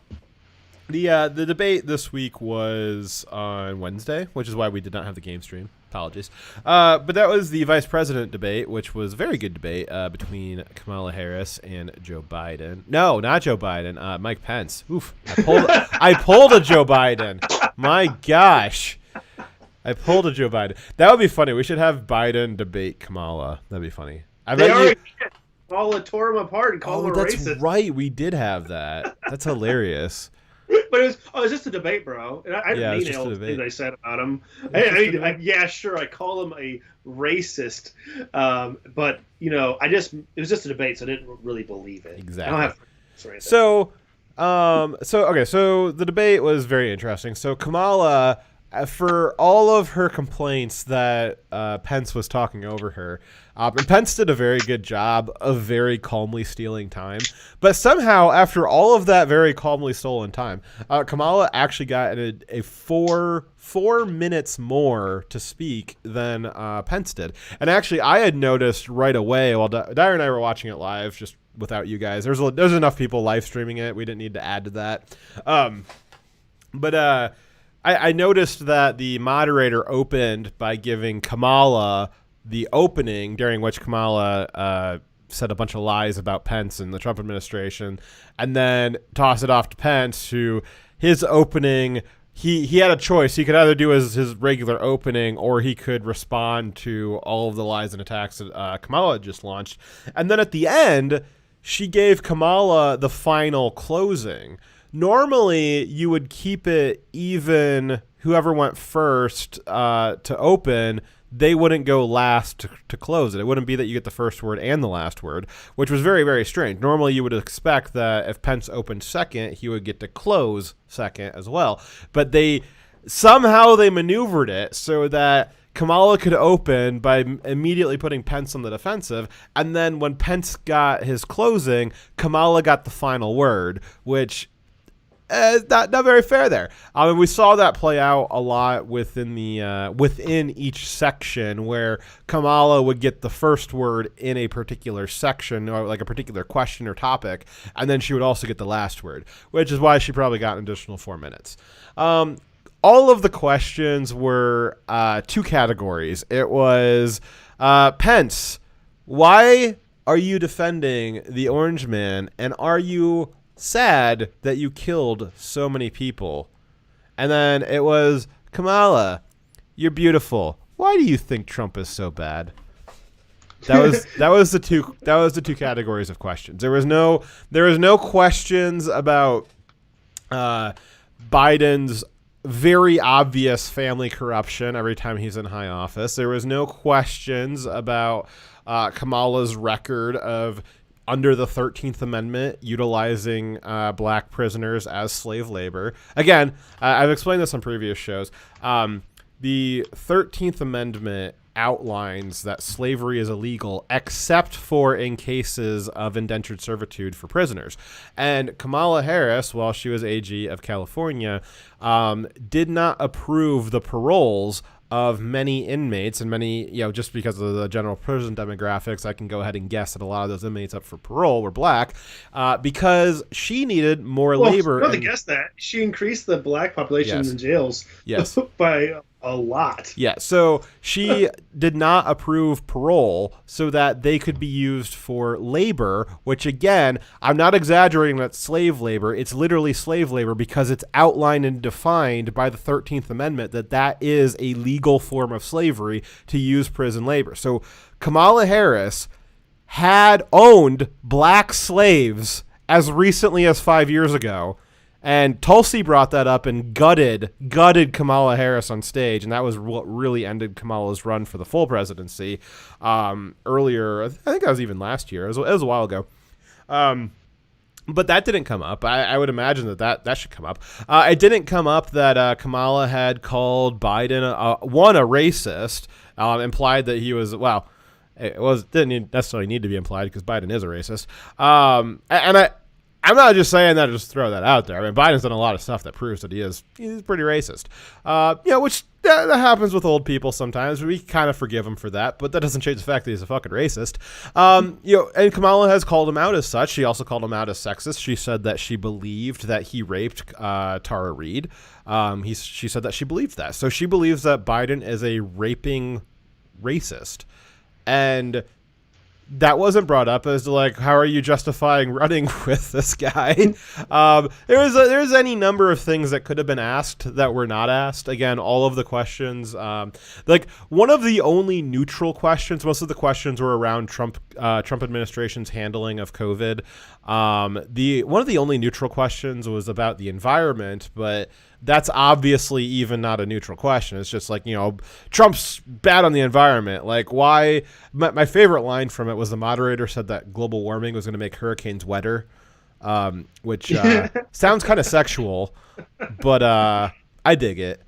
the debate this week was on Wednesday, which is why we did not have the game stream. Apologies. But that was the vice president debate, which was a very good debate between Kamala Harris and Joe Biden. No, not Joe Biden. Mike Pence. Oof. I pulled a Joe Biden. My gosh. I pulled a Joe Biden. That would be funny. We should have Biden debate Kamala. That'd be funny. Kamala tore him apart and called him a racist. That's right. We did have that. That's hilarious. But it was just a debate, bro. And I didn't mean anything I said about him. Yeah, sure, I call him a racist, but it was just a debate, so I didn't really believe it. Exactly. So So the debate was very interesting. So Kamala, for all of her complaints that Pence was talking over her, and Pence did a very good job of very calmly stealing time. But somehow, after all of that very calmly stolen time, Kamala actually got a 4 minutes more to speak than Pence did. And actually, I had noticed right away while Dyer and I were watching it live, just without you guys. There's enough people live streaming it. We didn't need to add to that. I noticed that the moderator opened by giving Kamala the opening, during which Kamala said a bunch of lies about Pence and the Trump administration, and then toss it off to Pence, who his opening, he had a choice. He could either do his regular opening, or he could respond to all of the lies and attacks that Kamala had just launched. And then at the end, she gave Kamala the final closing. Normally, you would keep it even. Whoever went first to open, they wouldn't go last to close it. It wouldn't be that you get the first word and the last word, which was very, very strange. Normally, you would expect that if Pence opened second, he would get to close second as well. But they maneuvered it so that Kamala could open by immediately putting Pence on the defensive, and then when Pence got his closing, Kamala got the final word, which not very fair there. We saw that play out a lot within each section, where Kamala would get the first word in a particular section, or like a particular question or topic, and then she would also get the last word, which is why she probably got an additional 4 minutes. All of the questions were 2 categories. It was, Pence, why are you defending the Orange Man, and are you sad that you killed so many people? And then it was, Kamala, you're beautiful. Why do you think Trump is so bad? That was the two categories of questions. There was no questions about Biden's very obvious family corruption every time he's in high office. There was no questions about Kamala's record of, under the 13th Amendment, utilizing black prisoners as slave labor. Again, I've explained this on previous shows. The 13th Amendment outlines that slavery is illegal except for in cases of indentured servitude for prisoners. And Kamala Harris, while she was AG of California, did not approve the paroles of many inmates, and many, just because of the general prison demographics, I can go ahead and guess that a lot of those inmates up for parole were black, because she needed more labor. Well, to guess that, she increased the black population in jails by a lot. Yeah, so she did not approve parole so that they could be used for labor, which, again, I'm not exaggerating that slave labor. It's literally slave labor because it's outlined and defined by the 13th Amendment that is a legal form of slavery to use prison labor. So Kamala Harris had owned black slaves as recently as 5 years ago. And Tulsi brought that up and gutted Kamala Harris on stage, and that was what really ended Kamala's run for the full presidency. Earlier, I think that was even last year. It was a while ago. But that didn't come up. I would imagine that should come up. It didn't come up that Kamala had called Biden a racist, implied that he was, well, didn't necessarily need to be implied because Biden is a racist. I'm not just saying that to just throw that out there. I mean, Biden's done a lot of stuff that proves that he's pretty racist. Which that happens with old people sometimes. We kind of forgive him for that, but that doesn't change the fact that he's a fucking racist. And Kamala has called him out as such. She also called him out as sexist. She said that she believed that he raped Tara Reid. She said that she believed that. So she believes that Biden is a raping racist. And that wasn't brought up as to, like, how are you justifying running with this guy? There's any number of things that could have been asked that were not asked. Again, all of the questions, like one of the only neutral questions, most of the questions were around Trump administration's handling of COVID. One of the only neutral questions was about the environment, but that's obviously even not a neutral question. It's just like, Trump's bad on the environment. Like, why? My favorite line from it was the moderator said that global warming was going to make hurricanes wetter. which sounds kind of sexual, but I dig it.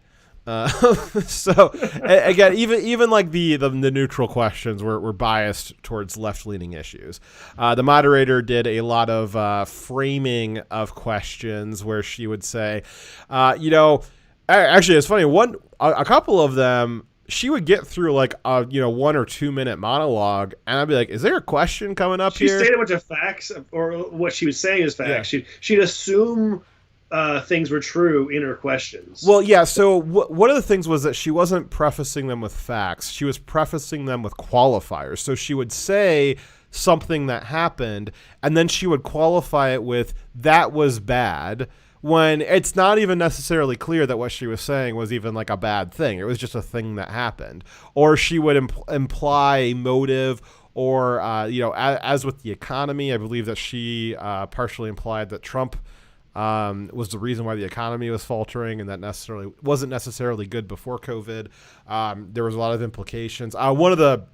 So again, even like the neutral questions were biased towards left-leaning issues. The moderator did a lot of framing of questions where she would say, actually it's funny, a couple of them she would get through like a 1 or 2 minute monologue, and I'd be like, "Is there a question coming up here?" She'd say a bunch of facts, or what she was saying is facts. Yeah. She'd assume things were true in her questions. Well, yeah. So one of the things was that she wasn't prefacing them with facts; she was prefacing them with qualifiers. So she would say something that happened, and then she would qualify it with "that was bad," when it's not even necessarily clear that what she was saying was even like a bad thing. It was just a thing that happened. Or she would imply a motive, or, as with the economy, I believe that she partially implied that Trump was the reason why the economy was faltering, and that wasn't necessarily good before COVID. There was a lot of implications. One of the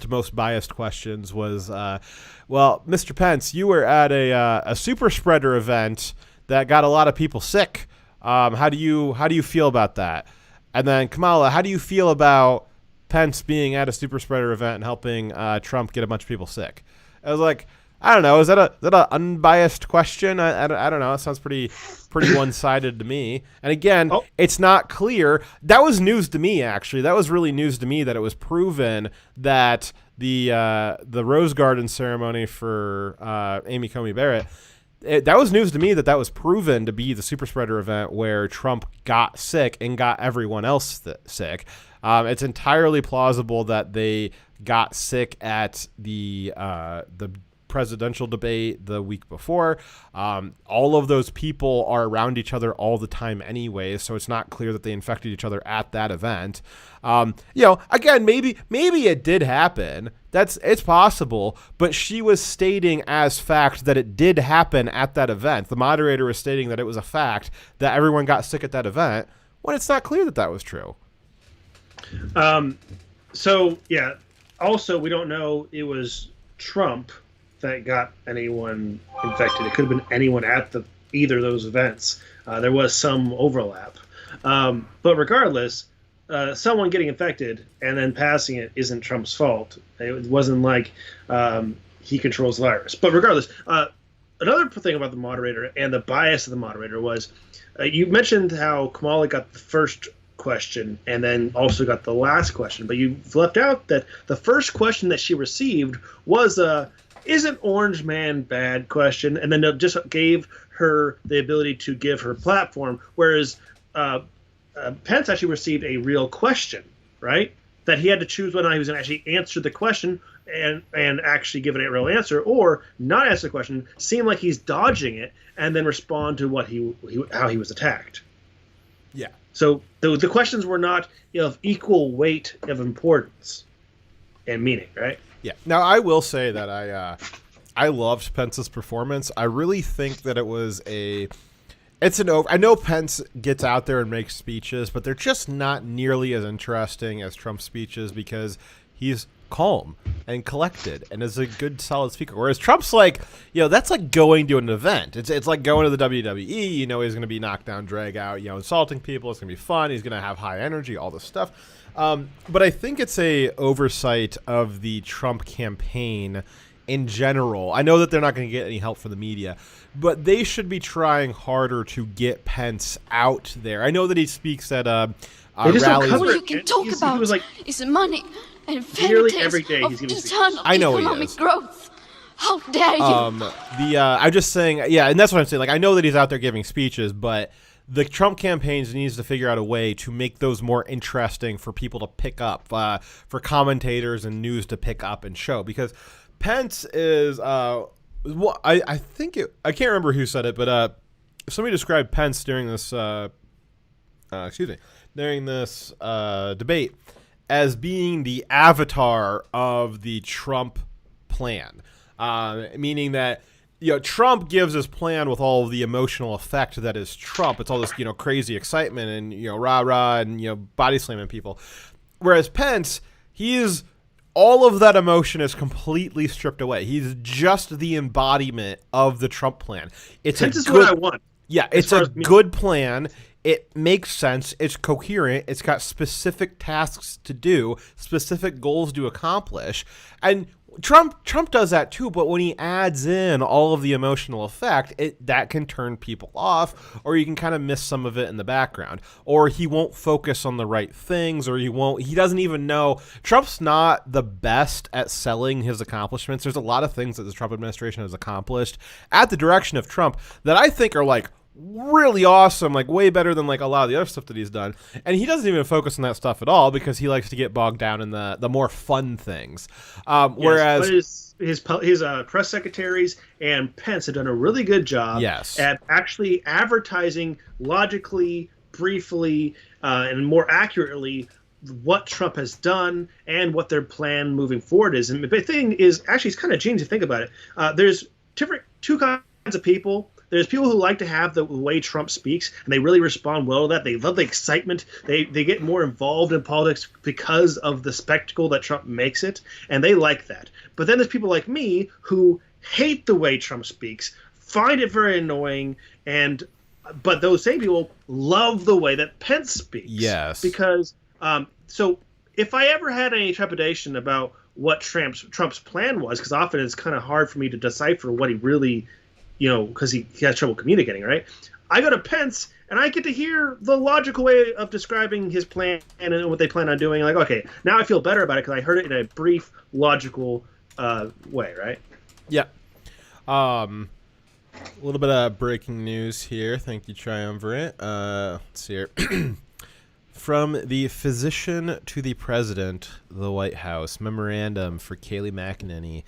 most biased questions was, well, Mr. Pence, you were at a super spreader event that got a lot of people sick. How do you feel about that? And then Kamala, how do you feel about Pence being at a super spreader event and helping Trump get a bunch of people sick? I was like, I don't know. Is that an unbiased question? I don't know. It sounds pretty one-sided to me. And again, It's not clear. That was news to me, actually. That was really news to me that it was proven that the Rose Garden ceremony for Amy Coney Barrett, that was news to me that was proven to be the super spreader event where Trump got sick and got everyone else sick. It's entirely plausible that they got sick at the presidential debate the week before. All of those people are around each other all the time anyway, so it's not clear that they infected each other at that event. Again, maybe it did happen. It's possible, but she was stating as fact that it did happen at that event. The moderator was stating that it was a fact that everyone got sick at that event, when it's not clear that was true. Also, we don't know it was Trump that got anyone infected. It could have been anyone at either of those events. There was some overlap. But regardless, someone getting infected and then passing it isn't Trump's fault. It wasn't like he controls the virus. But regardless, another thing about the moderator and the bias of the moderator was you mentioned how Kamala got the first question and then also got the last question, but you left out that the first question that she received was isn't Orange Man bad question, and then it just gave her the ability to give her platform, whereas Pence actually received a real question, right? That he had to choose whether or not he was going to actually answer the question and actually give it a real answer, or not answer the question, seem like he's dodging it, and then respond to what how he was attacked. Yeah. So the questions were not of equal weight of importance and meaning, right? Yeah. Now, I will say that I loved Pence's performance. I really think that it was I know Pence gets out there and makes speeches, but they're just not nearly as interesting as Trump's speeches because he's calm and collected and is a good, solid speaker. Whereas Trump's like, that's like going to an event. It's like going to the WWE. He's going to be knocked down, drag out, insulting people. It's going to be fun. He's going to have high energy, all this stuff. But I think it's a oversight of the Trump campaign in general. I know that they're not going to get any help from the media, but they should be trying harder to get Pence out there. I know that he speaks at rallies. All you can talk about is money and fairy tales every day of eternal economic growth. How dare you? I'm just saying, and that's what I'm saying. Like, I know that he's out there giving speeches, but the Trump campaigns needs to figure out a way to make those more interesting for people to pick up, for commentators and news to pick up and show. Because Pence is, I can't remember who said it, but somebody described Pence during this, debate as being the avatar of the Trump plan, meaning that Trump gives his plan with all of the emotional effect that is Trump. It's all this, crazy excitement and, rah-rah and, body slamming people. Whereas Pence, he is all of that emotion is completely stripped away. He's just the embodiment of the Trump plan. It's This is what I want. Yeah, it's a good plan. It makes sense. It's coherent. It's got specific tasks to do, specific goals to accomplish. And Trump does that too, but when he adds in all of the emotional effect, that can turn people off, or you can kind of miss some of it in the background, or he won't focus on the right things, or he doesn't even know. Trump's not the best at selling his accomplishments. There's a lot of things that the Trump administration has accomplished at the direction of Trump that I think are like really awesome, like way better than like a lot of the other stuff that he's done. And he doesn't even focus on that stuff at all because he likes to get bogged down in the more fun things. Whereas his press secretaries and Pence have done a really good job at actually advertising logically, briefly, and more accurately what Trump has done and what their plan moving forward is. And the thing is, actually, it's kind of genius to think about it. There's two kinds of people. There's people who like to have the way Trump speaks, and they really respond well to that. They love the excitement. They get more involved in politics because of the spectacle that Trump makes it, and they like that. But then there's people like me who hate the way Trump speaks, find it very annoying, but those same people love the way that Pence speaks. Yes. Because so if I ever had any trepidation about what Trump's plan was, because often it's kind of hard for me to decipher what he really, because he has trouble communicating, right? I go to Pence, and I get to hear the logical way of describing his plan and what they plan on doing. Like, okay, now I feel better about it because I heard it in a brief, logical way, right? Yeah. A little bit of breaking news here. Thank you, Triumvirate. Let's see here. From the physician to the president, the White House, memorandum for Kayleigh McEnany.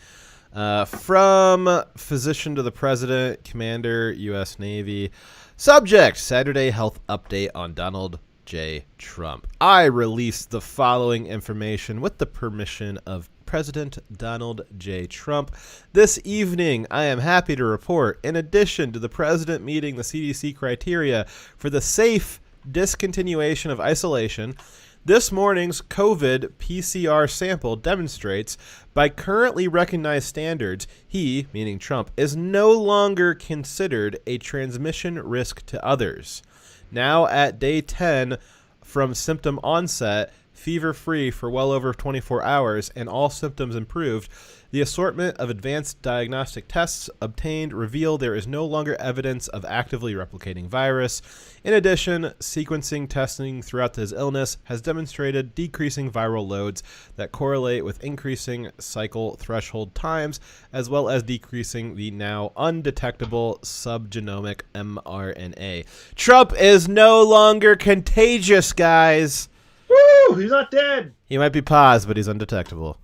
From physician to the president, Commander, U.S. Navy. Subject, Saturday health update on Donald J. Trump. I released the following information with the permission of President Donald J. Trump. This evening, I am happy to report, in addition to the president meeting the CDC criteria for the safe discontinuation of isolation, this morning's COVID PCR sample demonstrates, by currently recognized standards, he, meaning Trump, is no longer considered a transmission risk to others. Now at day 10 from symptom onset, fever-free for well over 24 hours, and all symptoms improved, the assortment of advanced diagnostic tests obtained reveal there is no longer evidence of actively replicating virus. In addition, sequencing testing throughout his illness has demonstrated decreasing viral loads that correlate with increasing cycle threshold times, as well as decreasing the now undetectable subgenomic mRNA. Trump is no longer contagious, guys. Woo! He's not dead. He might be paused, but he's undetectable.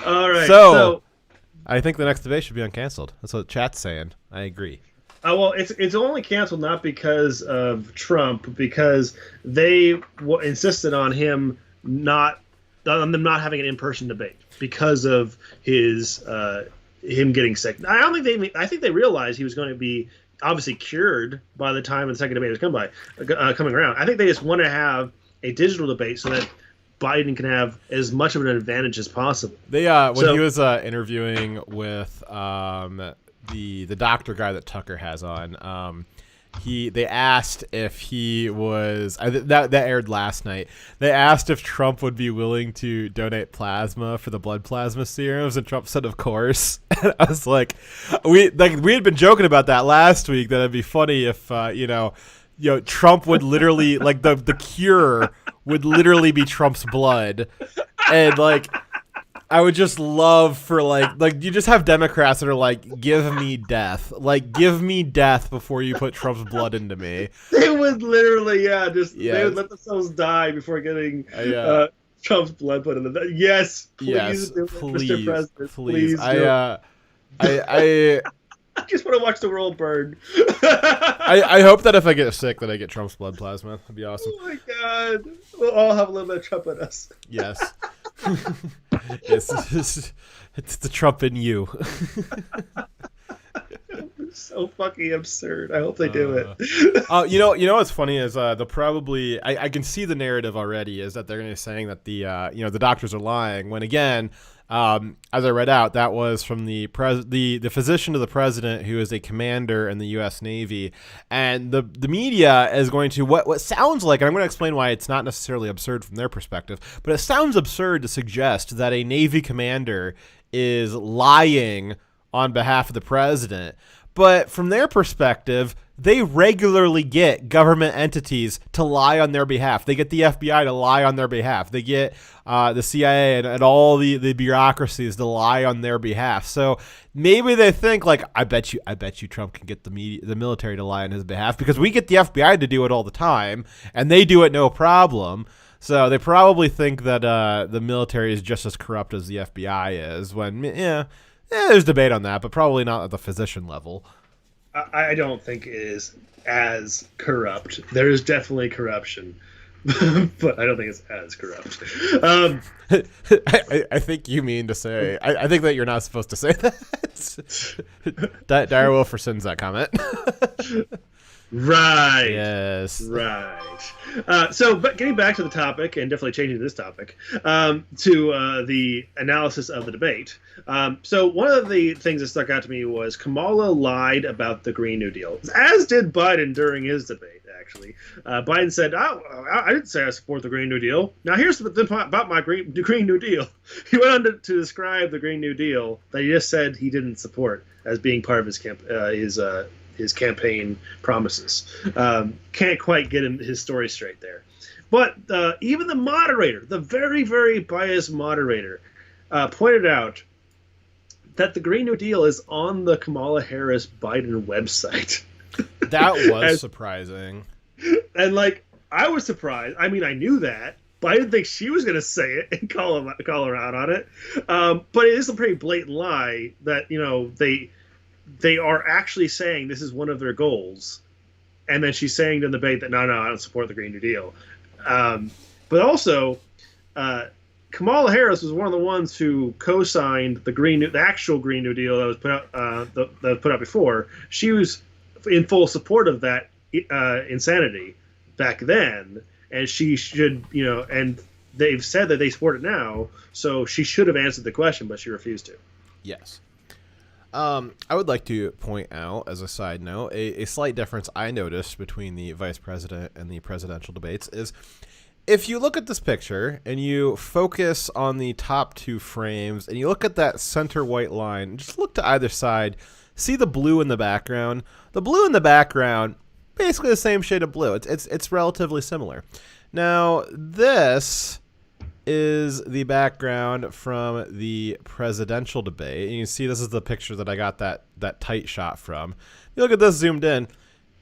All right. So, I think the next debate should be uncanceled. That's what chat's saying. I agree. Well, it's only canceled not because of Trump, but because they insisted on them not having an in-person debate because of him getting sick. I think they realized he was going to be obviously cured by the time the second debate was coming around. I think they just want to have a digital debate so that Biden can have as much of an advantage as possible. They when he was interviewing with the doctor guy that Tucker has on, they asked if he was that aired last night. They asked if Trump would be willing to donate plasma for the blood plasma serums, and Trump said, "Of course." And I was like, we had been joking about that last week, that it'd be funny if Trump would literally the cure would literally be Trump's blood, and I would just love for you just have Democrats that are like, give me death, give me death before you put Trump's blood into me. They would literally, they would let themselves die before getting Trump's blood put in them. Yes, please, Mr. President, please. I just want to watch the world burn. I hope that if I get sick, that I get Trump's blood plasma. That'd be awesome. Oh my God, we'll all have a little bit of Trump in us. Yes. It's the Trump in you. So fucking absurd. I hope they do it. You know what's funny is they'll probably I can see the narrative already is that they're going to be saying that the doctors are lying when again as I read out that was from the physician to the president who is a commander in the U.S. Navy, and the media is going to what sounds like, and I'm going to explain why it's not necessarily absurd from their perspective, but it sounds absurd to suggest that a Navy commander is lying on behalf of the president. But from their perspective, they regularly get government entities to lie on their behalf. They get the FBI to lie on their behalf. They get the CIA and all the bureaucracies to lie on their behalf. So maybe they think like, I bet you Trump can get the military to lie on his behalf because we get the FBI to do it all the time and they do it no problem. So they probably think that the military is just as corrupt as the FBI is when, there's debate on that, but probably not at the physician level. I don't think it is as corrupt. There is definitely corruption, but I don't think it's as corrupt. I think you mean to say, I think that you're not supposed to say that. Direwolf rescinds that comment. Right. Yes. Right. But getting back to the topic, and definitely changing this topic, to the analysis of the debate. So one of the things that stuck out to me was Kamala lied about the Green New Deal, as did Biden during his debate, actually. Biden said, I didn't say I support the Green New Deal. Now here's the thing about my Green New Deal. He went on to describe the Green New Deal that he just said he didn't support as being part of his campaign promises. Can't quite get his story straight there. But even the moderator, the very, very biased moderator, pointed out that the Green New Deal is on the Kamala Harris Biden website. That was surprising. And I was surprised. I mean, I knew that, but I didn't think she was going to say it and call her out on it. But it is a pretty blatant lie that, they are actually saying this is one of their goals. And then she's saying in the debate that, no, I don't support the Green New Deal. But also, Kamala Harris was one of the ones who co-signed the actual Green New Deal that was put out before. She was in full support of that insanity back then. And she should, and they've said that they support it now. So she should have answered the question, but she refused to. Yes. I would like to point out, as a side note, a slight difference I noticed between the vice president and the presidential debates is if you look at this picture and you focus on the top two frames and you look at that center white line, just look to either side, see the blue in the background. The blue in the background, basically the same shade of blue. It's relatively similar. Now, this is the background from the presidential debate. And you can see this is the picture that I got that tight shot from. If you look at this zoomed in,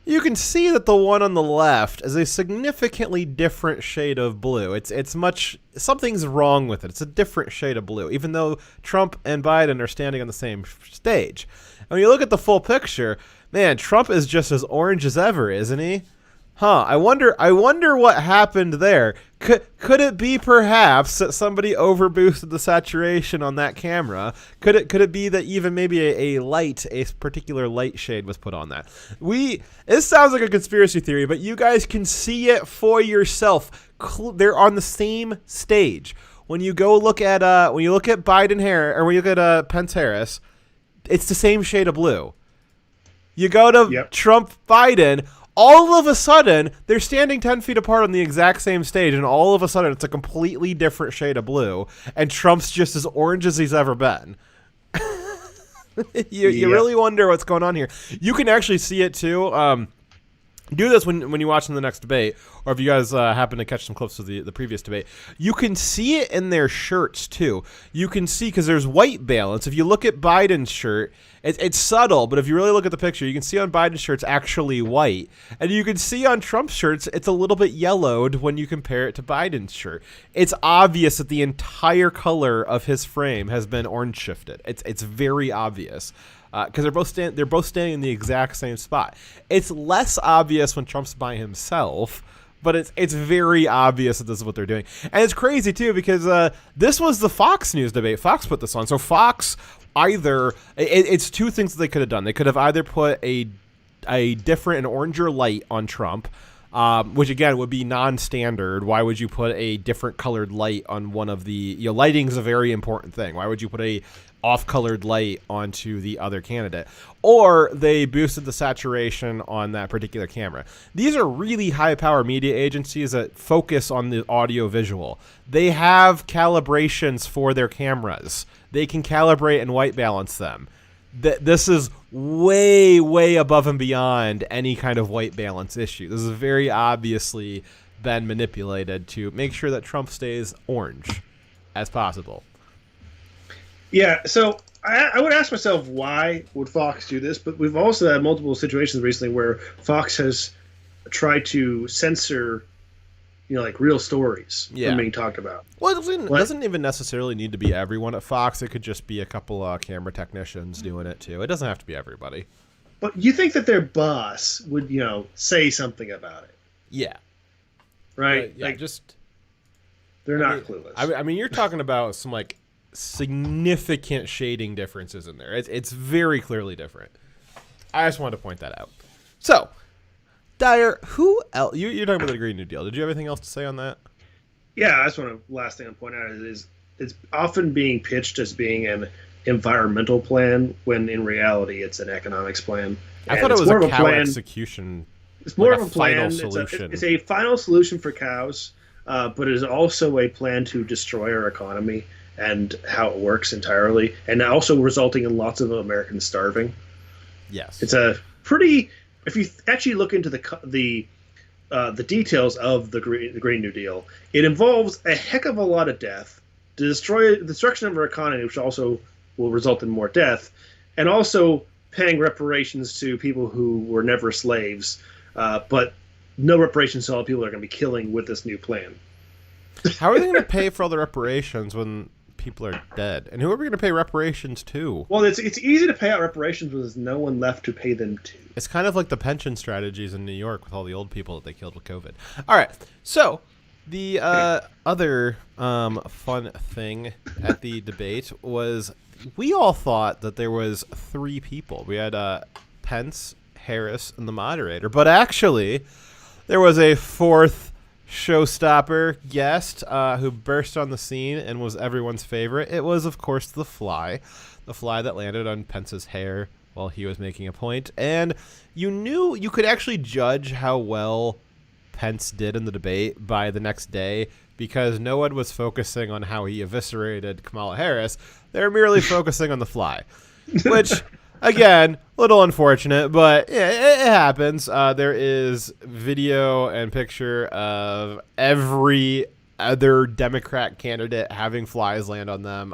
you can see that the one on the left is a significantly different shade of blue. Something's wrong with it. It's a different shade of blue, even though Trump and Biden are standing on the same stage. And when you look at the full picture, man, Trump is just as orange as ever, isn't he? Huh, I wonder what happened there. Could it be perhaps that somebody overboosted the saturation on that camera? Could it be that even maybe a particular light shade was put on that? This sounds like a conspiracy theory, but you guys can see it for yourself. They're on the same stage. When you go look at Biden Harris, or when you look at Pence Harris, it's the same shade of blue. You go to Trump Biden, all of a sudden, they're standing 10 feet apart on the exact same stage, and all of a sudden, it's a completely different shade of blue, and Trump's just as orange as he's ever been. You really wonder what's going on here. You can actually see it, too. Do this when you watch in the next debate, or if you guys happen to catch some clips of the previous debate. You can see it in their shirts, too. You can see, because there's white balance. If you look at Biden's shirt, it's subtle, but if you really look at the picture, you can see on Biden's shirt it's actually white. And you can see on Trump's shirts it's a little bit yellowed when you compare it to Biden's shirt. It's obvious that the entire color of his frame has been orange shifted. It's very obvious. Because they're both standing in the exact same spot. It's less obvious when Trump's by himself, but it's very obvious that this is what they're doing. And it's crazy, too, because this was the Fox News debate. Fox put this on. So Fox it's two things that they could have done. They could have either put a different, an oranger light on Trump, which, again, would be non-standard. Why would you put a different colored light on one of the... lighting is a very important thing. Why would you put a off-colored light onto the other candidate? Or they boosted the saturation on that particular camera. These are really high-power media agencies that focus on the audio-visual. They have calibrations for their cameras. They can calibrate and white balance them. This is way, way above and beyond any kind of white balance issue. This is very obviously been manipulated to make sure that Trump stays orange as possible. Yeah, so I would ask myself, why would Fox do this? But we've also had multiple situations recently where Fox has tried to censor, like real stories from being talked about. Well, it doesn't even necessarily need to be everyone at Fox. It could just be a couple camera technicians doing it, too. It doesn't have to be everybody. But you think that their boss would, say something about it? Yeah. Right? Yeah, they're not clueless. I mean, you're talking about some, significant shading differences in there. It's very clearly different. I just wanted to point that out. So, Dyer, who else? You're talking about the Green New Deal. Did you have anything else to say on that? Yeah, I just want to, last thing to point out is it's often being pitched as being an environmental plan when in reality it's an economics plan. I thought it was a cow execution. It's more of a final plan. Solution. It's a final solution for cows, but it is also a plan to destroy our economy and how it works entirely, and also resulting in lots of Americans starving. Yes, it's a pretty. If you actually look into the details of the Green New Deal, it involves a heck of a lot of death, destruction of our economy, which also will result in more death, and also paying reparations to people who were never slaves, but no reparations to all the people they're going to be killing with this new plan. How are they going to pay for all the reparations when people are dead? And who are we going to pay reparations to? Well, it's easy to pay out reparations when there's no one left to pay them to. It's kind of like the pension strategies in New York with all the old people that they killed with COVID. All right, so the other fun thing at the debate was we all thought that there was three people. We had Pence, Harris, and the moderator, but actually there was a fourth showstopper guest who burst on the scene and was everyone's favorite. It was, of course, the fly that landed on Pence's hair while he was making a point. And you could actually judge how well Pence did in the debate by the next day, because no one was focusing on how he eviscerated Kamala Harris. They were merely focusing on the fly, which, again, a little unfortunate, but yeah, it happens. There is video and picture of every other Democrat candidate having flies land on them.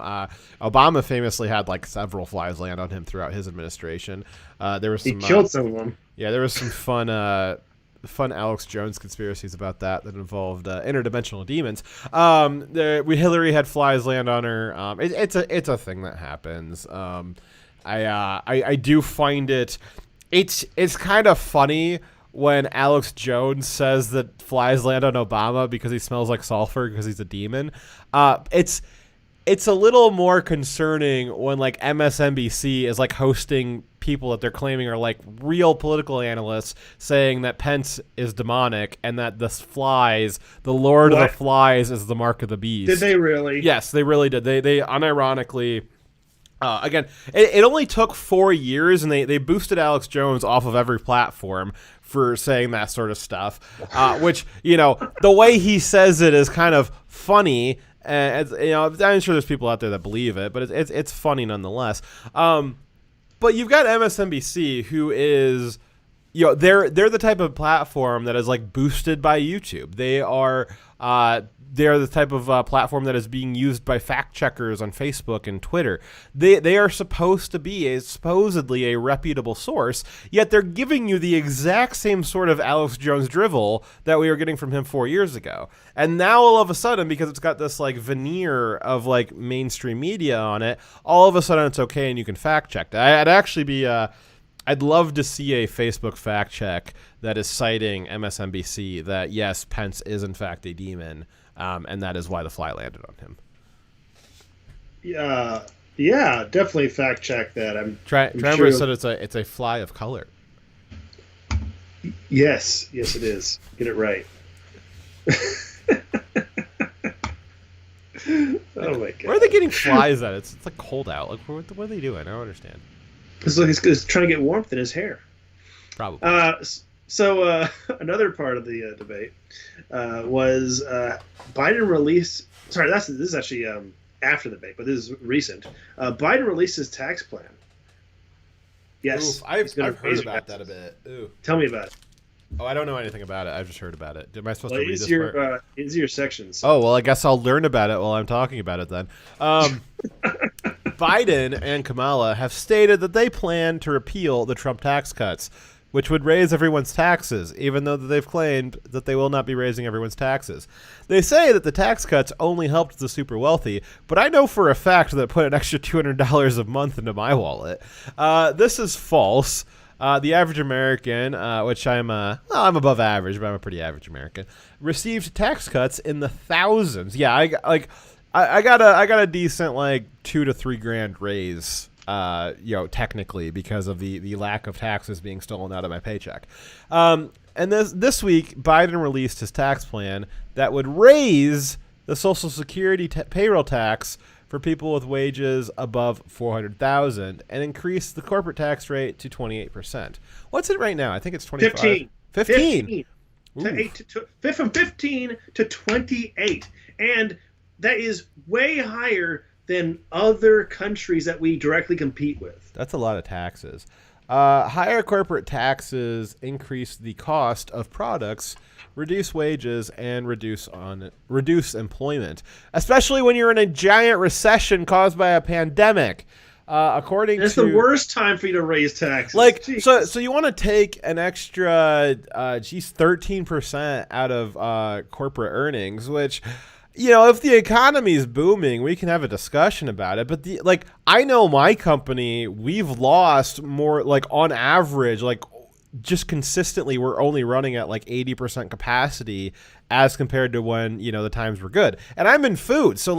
Obama famously had several flies land on him throughout his administration. There was some, he killed some of them. Yeah, there was some fun Alex Jones conspiracies about that involved interdimensional demons. Hillary had flies land on her. It's a thing that happens. I do find it's kind of funny when Alex Jones says that flies land on Obama because he smells like sulfur because he's a demon. It's a little more concerning when MSNBC is hosting people that they're claiming are real political analysts saying that Pence is demonic and that the flies, the Lord of the Flies, is the mark of the beast. Did they really? Yes, they really did. They unironically. Again, it only took 4 years, and they boosted Alex Jones off of every platform for saying that sort of stuff, which, the way he says it is kind of funny. I'm sure there's people out there that believe it, but it's funny nonetheless. But you've got MSNBC, who is, they're the type of platform that is boosted by YouTube. They're the type of platform that is being used by fact checkers on Facebook and Twitter. They are supposed to be supposedly a reputable source, yet they're giving you the exact same sort of Alex Jones drivel that we were getting from him 4 years ago. And now all of a sudden, because it's got this veneer of mainstream media on it, all of a sudden it's okay and you can fact check that. I'd actually be I'd love to see a Facebook fact check that is citing MSNBC that yes, Pence is in fact a demon, and that is why the fly landed on him. Yeah, definitely fact check that. I'm Trevor said it's a fly of color. Yes, it is. Get it right. Oh my god! Where are they getting flies at? It's like cold out. Like what are they doing? I don't understand. He's trying to get warmth in his hair. Probably. So another part of the debate was Biden released. Sorry, this is actually after the debate, but this is recent. Biden released his tax plan. Yes, Oof, I've heard about that a bit. Ooh. Tell me about it. Oh, I don't know anything about it. I've just heard about it. Am I supposed to read this part? It's your sections. Oh, well, I guess I'll learn about it while I'm talking about it then. Biden and Kamala have stated that they plan to repeal the Trump tax cuts, which would raise everyone's taxes, even though they've claimed that they will not be raising everyone's taxes. They say that the tax cuts only helped the super wealthy, but I know for a fact that it put an extra $200 a month into my wallet. This is false. The average American, which I'm above average, but I'm a pretty average American, received tax cuts in the thousands. Yeah, I got a decent like $2,000 to $3,000 raise, technically because of the lack of taxes being stolen out of my paycheck. And this week, Biden released his tax plan that would raise the Social Security payroll tax for people with wages above $400,000 and increase the corporate tax rate to 28%. What's it right now? I think it's 25. 15. From 15 to 28. And that is way higher than other countries that we directly compete with. That's a lot of taxes. Higher corporate taxes increase the cost of products, reduce wages, and reduce employment, especially when you're in a giant recession caused by a pandemic. It's the worst time for you to raise taxes. So you want to take an extra 13% out of corporate earnings, which, if the economy is booming, we can have a discussion about it. But I know my company, we've lost more, on average, just consistently, we're only running at 80% capacity as compared to when, the times were good. And I'm in food. So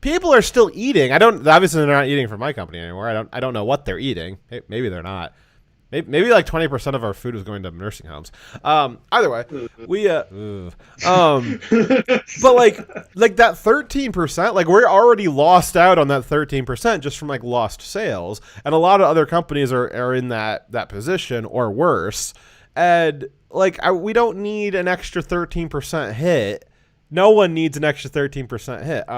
people are still eating. Obviously they're not eating from my company anymore. I don't know what they're eting. Maybe they're not. Maybe 20% of our food is going to nursing homes. Either way, we but that 13%, we're already lost out on that 13% just from lost sales, and a lot of other companies are in that position or worse. And we don't need an extra 13% hit. No one needs an extra 13% hit.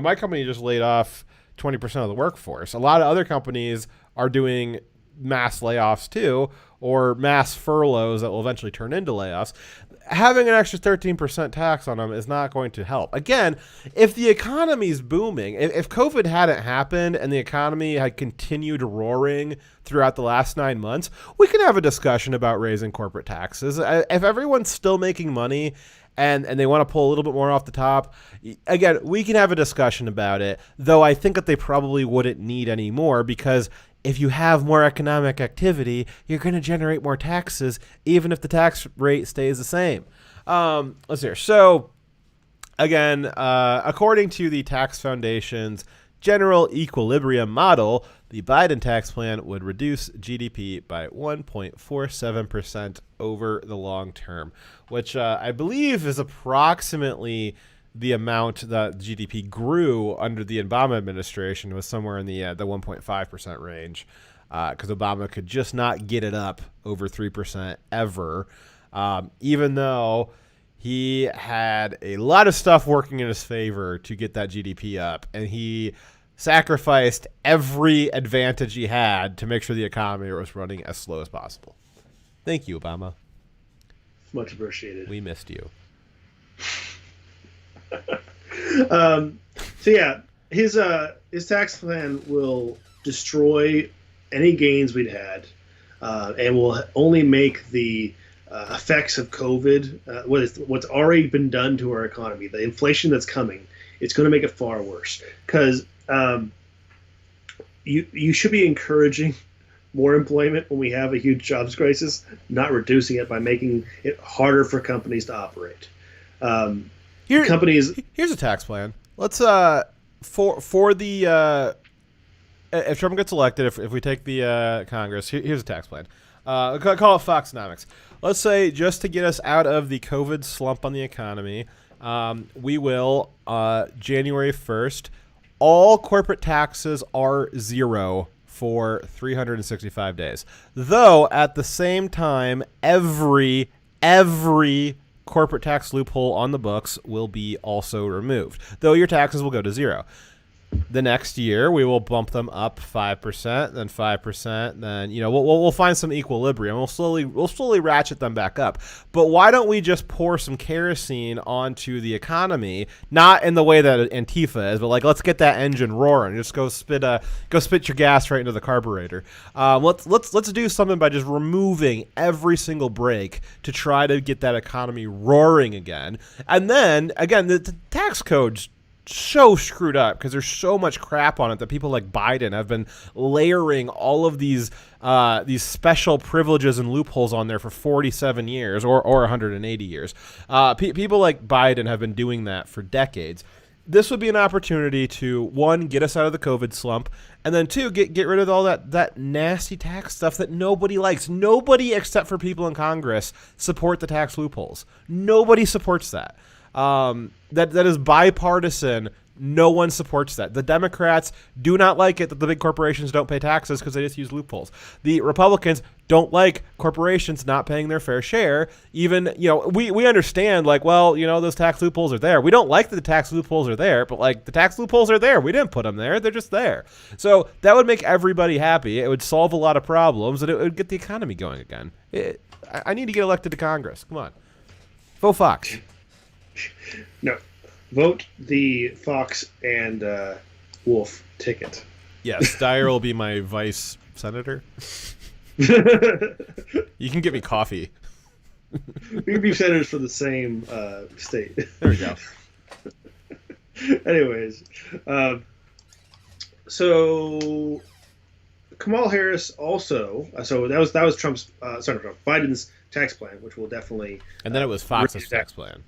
My company just laid off 20% of the workforce. A lot of other companies are doing mass layoffs too, or mass furloughs that will eventually turn into layoffs. Having an extra 13% tax on them is not going to help. Again, if the economy's booming, if COVID hadn't happened and the economy had continued roaring throughout the last 9 months, we can have a discussion about raising corporate taxes. If everyone's still making money and they want to pull a little bit more off the top, again, we can have a discussion about it, though I think that they probably wouldn't need any more, because if you have more economic activity, you're going to generate more taxes, even if the tax rate stays the same. Let's see here. So, again, according to the Tax Foundation's General Equilibrium Model, the Biden tax plan would reduce GDP by 1.47% over the long term, which I believe is approximately the amount that GDP grew under the Obama administration, was somewhere in the 1.5% range, because Obama could just not get it up over 3% ever, even though he had a lot of stuff working in his favor to get that GDP up, and he sacrificed every advantage he had to make sure the economy was running as slow as possible. Thank you, Obama. Much appreciated. We missed you. So yeah, his tax plan will destroy any gains we'd had, and will only make the effects of COVID, what's already been done to our economy, the inflation that's coming, it's going to make it far worse. Because you should be encouraging more employment when we have a huge jobs crisis, not reducing it by making it harder for companies to operate. Here's a tax plan. Let's for the if Trump gets elected, if we take the Congress, here's a tax plan. Call it Foxonomics. Let's say, just to get us out of the COVID slump on the economy, we will, January 1st, all corporate taxes are 0 for 365 days. Though, at the same time, every corporate tax loophole on the books will be also removed, though your taxes will go to 0. The next year, we will bump them up 5%, then 5%, then we'll find some equilibrium. We'll slowly ratchet them back up. But why don't we just pour some kerosene onto the economy? Not in the way that Antifa is, but like, let's get that engine roaring. Just go spit your gas right into the carburetor. Let's do something by just removing every single brake to try to get that economy roaring again. And then again, the tax code's so screwed up because there's so much crap on it that people like Biden have been layering all of these special privileges and loopholes on there for 47 years or 180 years. People like Biden have been doing that for decades. This would be an opportunity to, one, get us out of the COVID slump, and then two, get rid of all that nasty tax stuff that nobody likes. Nobody except for people in Congress support the tax loopholes. Nobody supports that. That is bipartisan. No one supports that. The Democrats do not like it that the big corporations don't pay taxes because they just use loopholes. The Republicans don't like corporations not paying their fair share. Even, we understand, like, well, those tax loopholes are there. We don't like that the tax loopholes are there, but like, the tax loopholes are there. We didn't put them there. They're just there. So that would make everybody happy. It would solve a lot of problems, and it would get the economy going again. I need to get elected to Congress. Come on. Vote Fox. No. Vote the Fox and Wolf ticket. Yes, Dyer will be my vice senator. You can get me coffee. We can be senators for the same state. There we go. Anyways, so Kamala Harris also. So that was Biden's tax plan, which will definitely. And then it was Fox's tax plan.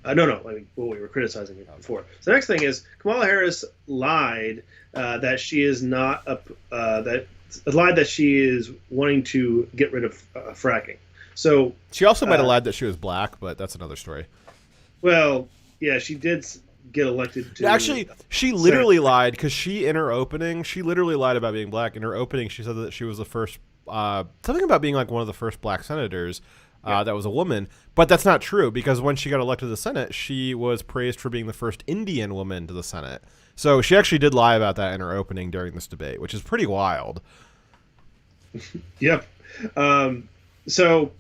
No. We were criticizing it before. So the next thing is Kamala Harris lied that she is not lied that she is wanting to get rid of fracking. So she also might have lied that she was black, but that's another story. Well, yeah, she did get elected to. Actually, she literally lied because in her opening, she literally lied about being black. In her opening, she said that she was the first, something about being like one of the first black senators. That was a woman, but that's not true because when she got elected to the Senate, she was praised for being the first Indian woman to the Senate. So she actually did lie about that in her opening during this debate, which is pretty wild. Yep. So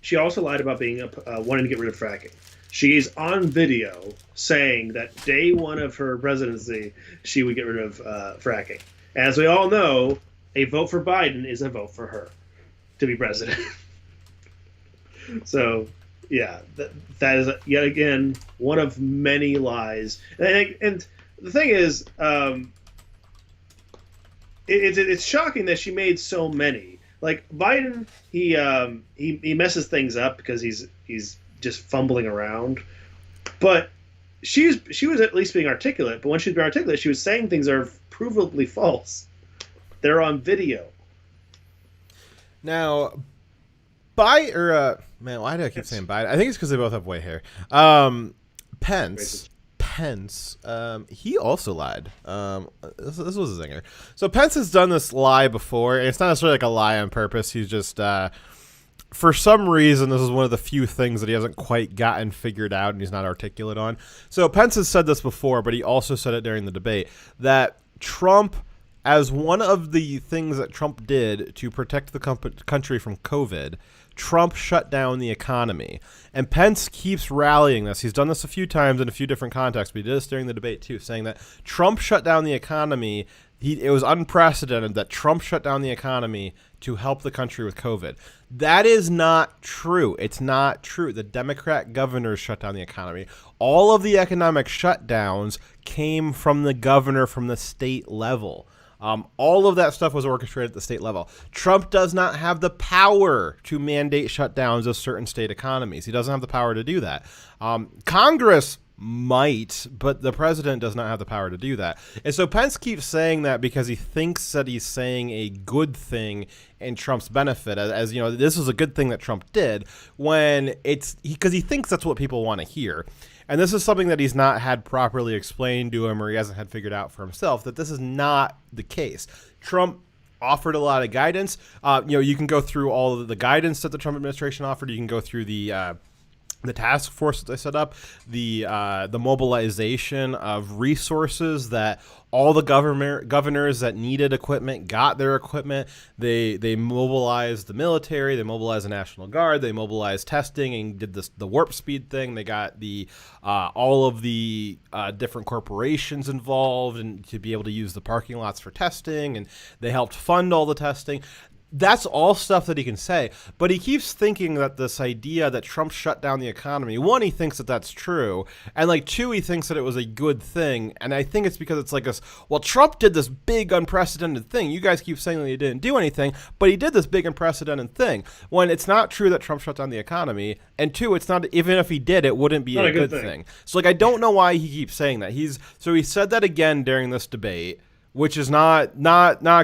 she also lied about being wanting to get rid of fracking. She's on video saying that day one of her presidency, she would get rid of fracking. As we all know, a vote for Biden is a vote for her to be president. So, yeah, that is yet again one of many lies. And the thing is, it's shocking that she made so many. Like Biden, he messes things up because he's just fumbling around. But she was at least being articulate. But when she's being articulate, she was saying things that are provably false. They're on video. Now. Why do I keep saying Biden? I think it's because they both have white hair. Pence, he also lied. This was a zinger. So Pence has done this lie before, and it's not necessarily like a lie on purpose. He's just, for some reason, this is one of the few things that he hasn't quite gotten figured out and he's not articulate on. So Pence has said this before, but he also said it during the debate, that Trump, as one of the things that Trump did to protect the country from COVID, Trump shut down the economy. And Pence keeps rallying this. He's done this a few times in a few different contexts, but he did this during the debate too, saying that Trump shut down the economy. It was unprecedented that Trump shut down the economy to help the country with COVID. That is not true. It's not true. The Democrat governors shut down the economy. All of the economic shutdowns came from the governor from the state level. All of that stuff was orchestrated at the state level. Trump does not have the power to mandate shutdowns of certain state economies. He doesn't have the power to do that. Congress might, but the president does not have the power to do that. And so Pence keeps saying that because he thinks that he's saying a good thing in Trump's benefit, as you know, this is a good thing that Trump did, when it's because he thinks that's what people want to hear. And this is something that he's not had properly explained to him, or he hasn't had figured out for himself, that this is not the case. Trump offered a lot of guidance. You can go through all of the guidance that the Trump administration offered. You can go through the task force that they set up, the mobilization of resources that all the governors that needed equipment got their equipment. They mobilized the military, they mobilized the National Guard, they mobilized testing and did the warp speed thing. They got the all of the different corporations involved and to be able to use the parking lots for testing, and they helped fund all the testing. That's all stuff that he can say, but he keeps thinking that this idea that Trump shut down the economy, one, he thinks that that's true, and like two, he thinks that it was a good thing, and I think it's because it's like this, well, Trump did this big unprecedented thing. You guys keep saying that he didn't do anything, but he did this big unprecedented thing, when it's not true that Trump shut down the economy, and two, it's not, even if he did, it wouldn't be a good thing. So like, I don't know why he keeps saying that. He said that again during this debate, which is not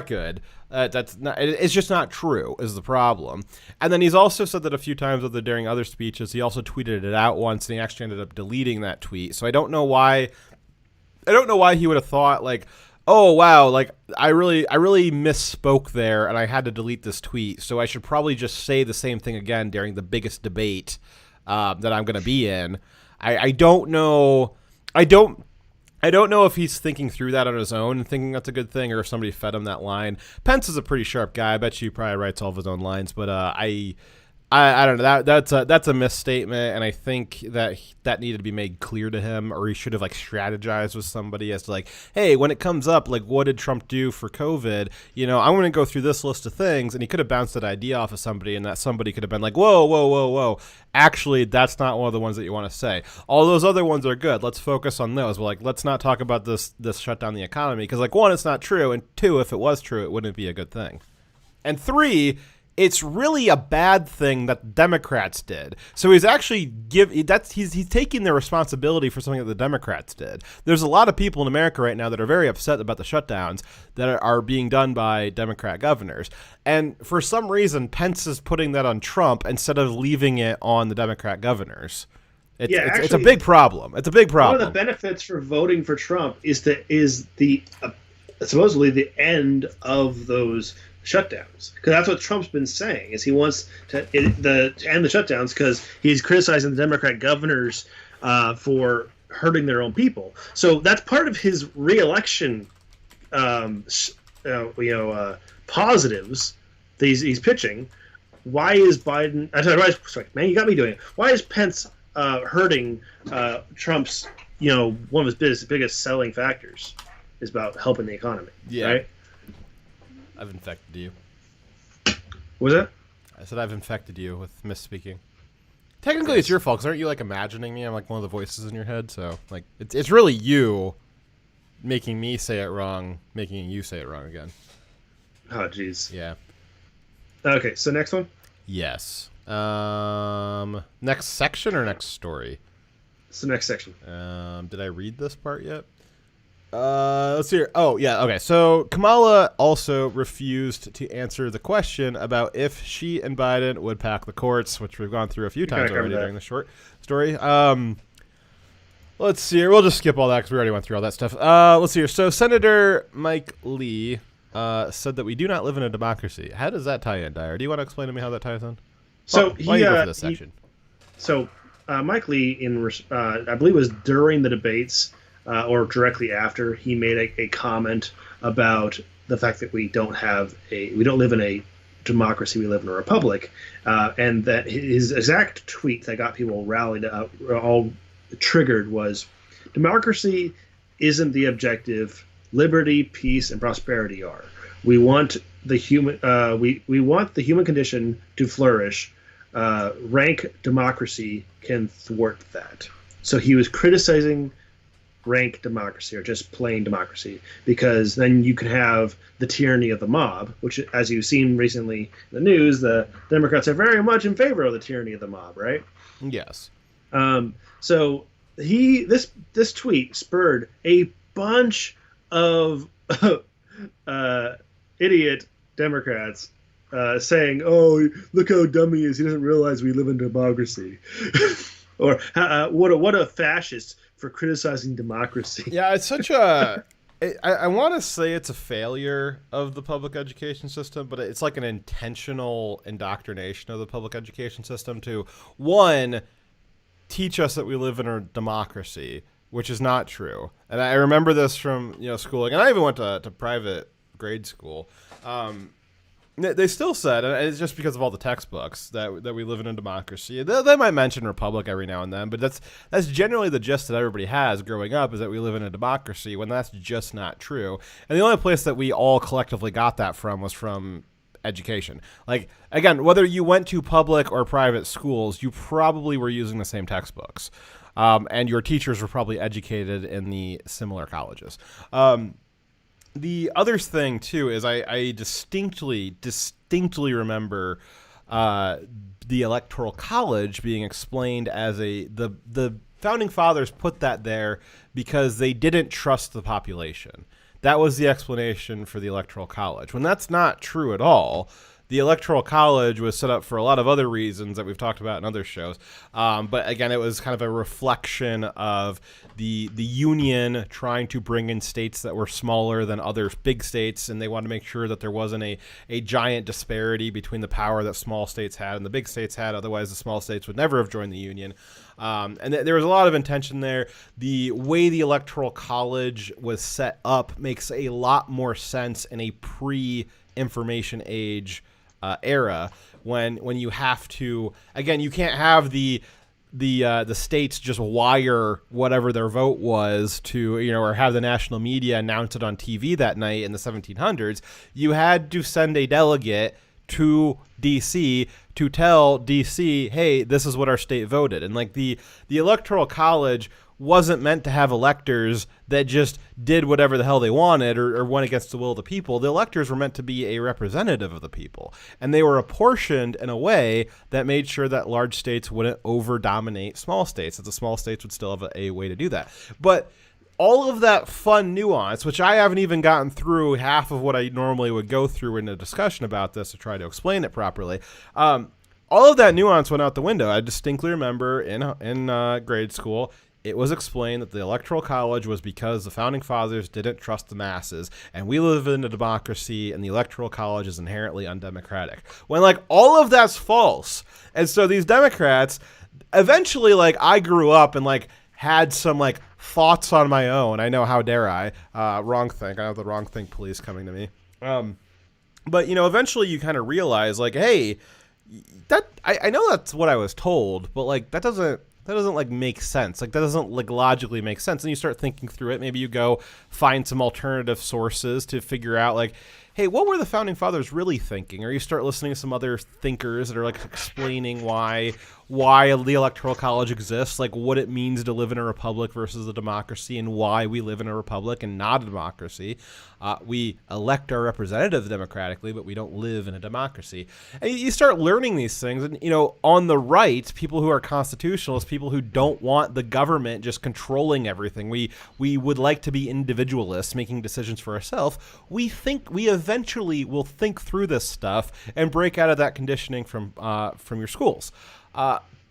good. It's just not true is the problem. And then he's also said that a few times during other speeches. He also tweeted it out once, and he actually ended up deleting that tweet. So I don't know why he would have thought like, oh wow, like I really misspoke there, and I had to delete this tweet. So I should probably just say the same thing again during the biggest debate that I'm going to be in. I don't know. I don't know if he's thinking through that on his own and thinking that's a good thing, or if somebody fed him that line. Pence is a pretty sharp guy. I bet you he probably writes all of his own lines, but I don't know. That's a misstatement, and I think that needed to be made clear to him, or he should have like strategized with somebody as to like, hey, when it comes up, like, what did Trump do for COVID? You know, I'm going to go through this list of things, and he could have bounced that idea off of somebody, and that somebody could have been like, whoa. Actually, that's not one of the ones that you want to say. All those other ones are good. Let's focus on those. Well, like, let's not talk about this shut down the economy, because like, one, it's not true, and two, if it was true, it wouldn't be a good thing, and three, it's really a bad thing that Democrats did. So he's actually he's taking the responsibility for something that the Democrats did. There's a lot of people in America right now that are very upset about the shutdowns that are being done by Democrat governors. And for some reason, Pence is putting that on Trump instead of leaving it on the Democrat governors. It's a big problem. It's a big problem. One of the benefits for voting for Trump is supposedly the end of those shutdowns, because that's what Trump's been saying, is he wants to end the shutdowns because he's criticizing the Democrat governors for hurting their own people. So that's part of his re-election positives that he's pitching. Why is Biden? Sorry, man, you got me doing it. Why is Pence hurting Trump's? One of his biggest selling factors is about helping the economy. Yeah. Right? I've infected you. What was that? I said I've infected you with misspeaking. Technically, it's your fault, because aren't you like imagining me? I'm like one of the voices in your head, so like it's really you making me say it wrong, making you say it wrong again. Oh, jeez. Yeah. Okay, so next one? Yes. Next section or next story? It's the next section. Did I read this part yet? Let's see here. Oh, yeah, okay. So Kamala also refused to answer the question about if she and Biden would pack the courts, which we've gone through a few times already during the short story. Let's see here. We'll just skip all that because we already went through all that stuff. Let's see here. So Senator Mike Lee said that we do not live in a democracy. How does that tie in, Dyer? Do you want to explain to me how that ties in? So why you go for this section? Mike Lee, I believe it was during the debates, or directly after, he made a comment about the fact that we don't live in a democracy, we live in a republic, and that his exact tweet that got people rallied up, all triggered, was, democracy isn't the objective, liberty, peace, and prosperity are. We want the human we want the human condition to flourish. Rank democracy can thwart that. So he was criticizing rank democracy or just plain democracy, because then you can have the tyranny of the mob, which, as you've seen recently in the news, the Democrats are very much in favor of the tyranny of the mob, right? Yes. So this tweet spurred a bunch of idiot Democrats saying, "Oh, look how dumb he is! He doesn't realize we live in democracy," or "What a fascist for criticizing democracy." Yeah, it's such a. I want to say it's a failure of the public education system, but it's like an intentional indoctrination of the public education system to, one, teach us that we live in a democracy, which is not true. And I remember this from schooling, and I even went to private grade school. They still said, and it's just because of all the textbooks, that we live in a democracy. They might mention republic every now and then, but that's generally the gist that everybody has growing up, is that we live in a democracy, when that's just not true. And the only place that we all collectively got that from was from education. Like, again, whether you went to public or private schools, you probably were using the same textbooks. And your teachers were probably educated in the similar colleges. The other thing, too, is I distinctly remember the Electoral College being explained as the Founding Fathers put that there because they didn't trust the population. That was the explanation for the Electoral College, when that's not true at all. The Electoral College was set up for a lot of other reasons that we've talked about in other shows. But again, it was kind of a reflection of the Union trying to bring in states that were smaller than other big states, and they wanted to make sure that there wasn't a giant disparity between the power that small states had and the big states had. Otherwise, the small states would never have joined the Union. And there was a lot of intention there. The way the Electoral College was set up makes a lot more sense in a pre-information age era, when you have to, again, you can't have the states just wire whatever their vote was to, or have the national media announce it on TV that night in the 1700s. You had to send a delegate to DC to tell DC, hey, this is what our state voted. And like the Electoral College wasn't meant to have electors that just did whatever the hell they wanted or went against the will of the people. The electors were meant to be a representative of the people, and they were apportioned in a way that made sure that large states wouldn't over-dominate small states, that the small states would still have a way to do that. But all of that fun nuance, which I haven't even gotten through half of what I normally would go through in a discussion about this to try to explain it properly, all of that nuance went out the window. I distinctly remember in grade school, it was explained that the Electoral College was because the Founding Fathers didn't trust the masses, and we live in a democracy, and the Electoral College is inherently undemocratic. When, like, all of that's false. And so these Democrats, eventually, like, I grew up and, like, had some, like, thoughts on my own. I know, how dare I? Wrong thing. I have the wrong thing police coming to me. But, eventually you kind of realize, like, hey, I know that's what I was told, but, like, that doesn't like make sense. Like, that doesn't like logically make sense. And you start thinking through it. Maybe you go find some alternative sources to figure out, like, hey, what were the Founding Fathers really thinking? Or you start listening to some other thinkers that are like explaining why the Electoral College exists, like what it means to live in a republic versus a democracy, and why we live in a republic and not a democracy. We elect our representatives democratically, but we don't live in a democracy. And you start learning these things. And, on the right, people who are constitutionalists, people who don't want the government just controlling everything, we would like to be individualists, making decisions for ourselves. We eventually will think through this stuff and break out of that conditioning from your schools.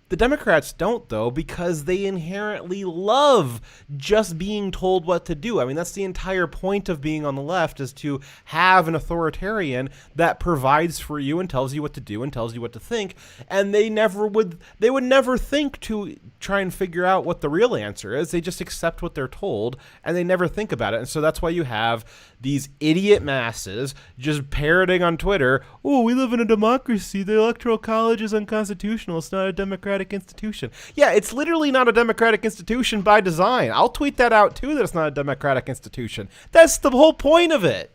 The Democrats don't, though, because they inherently love just being told what to do. I mean, that's the entire point of being on the left, is to have an authoritarian that provides for you and tells you what to do and tells you what to think. And they would never think to try and figure out what the real answer is. They just accept what they're told, and they never think about it. And so that's why you have these idiot masses just parroting on Twitter, oh, we live in a democracy. The Electoral College is unconstitutional. It's not a democratic institution. Yeah, it's literally not a democratic institution by design. I'll tweet that out too, that it's not a democratic institution. That's the whole point of it.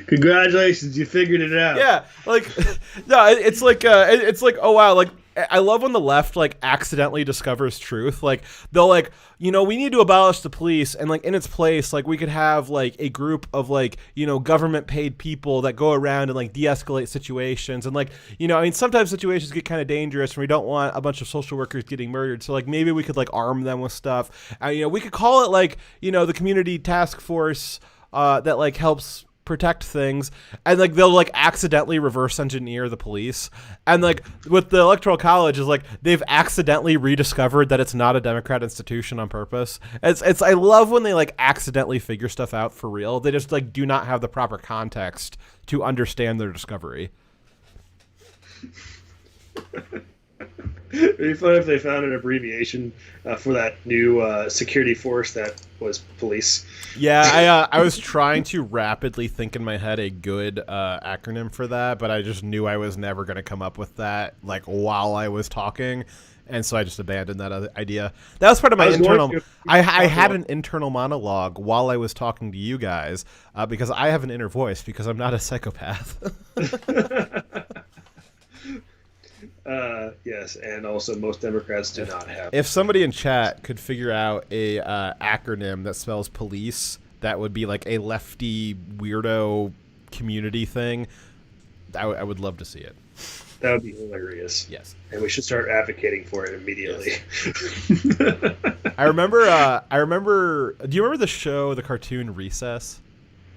Congratulations, you figured it out. Yeah, like, no, it's like, oh wow, like, I love when the left like accidentally discovers truth. Like they'll like, you know, we need to abolish the police, and like in its place, like we could have like a group of like, you know, government paid people that go around and like de-escalate situations. And like, you know, I mean, sometimes situations get kind of dangerous and we don't want a bunch of social workers getting murdered. So like maybe we could like arm them with stuff. You know, we could call it like, you know, the community task force that like helps protect things, and like they'll like accidentally reverse engineer the police. And like with the Electoral College is like they've accidentally rediscovered that it's not a Democrat institution on purpose. It's I love when they like accidentally figure stuff out for real. They just like do not have the proper context to understand their discovery. It'd be fun if they found an abbreviation for that new security force that was police. Yeah, I was trying to rapidly think in my head a good acronym for that, but I just knew I was never going to come up with that like while I was talking, and so I just abandoned that other idea. That was part of my internal. I had an internal monologue while I was talking to you guys because I have an inner voice because I'm not a psychopath. Yes, and also most Democrats do not have. If somebody in chat could figure out a acronym that spells police, that would be like a lefty weirdo community thing. I would love to see it. That would be hilarious. Yes, and we should start advocating for it immediately. Yes. I remember. Do you remember the show, the cartoon Recess?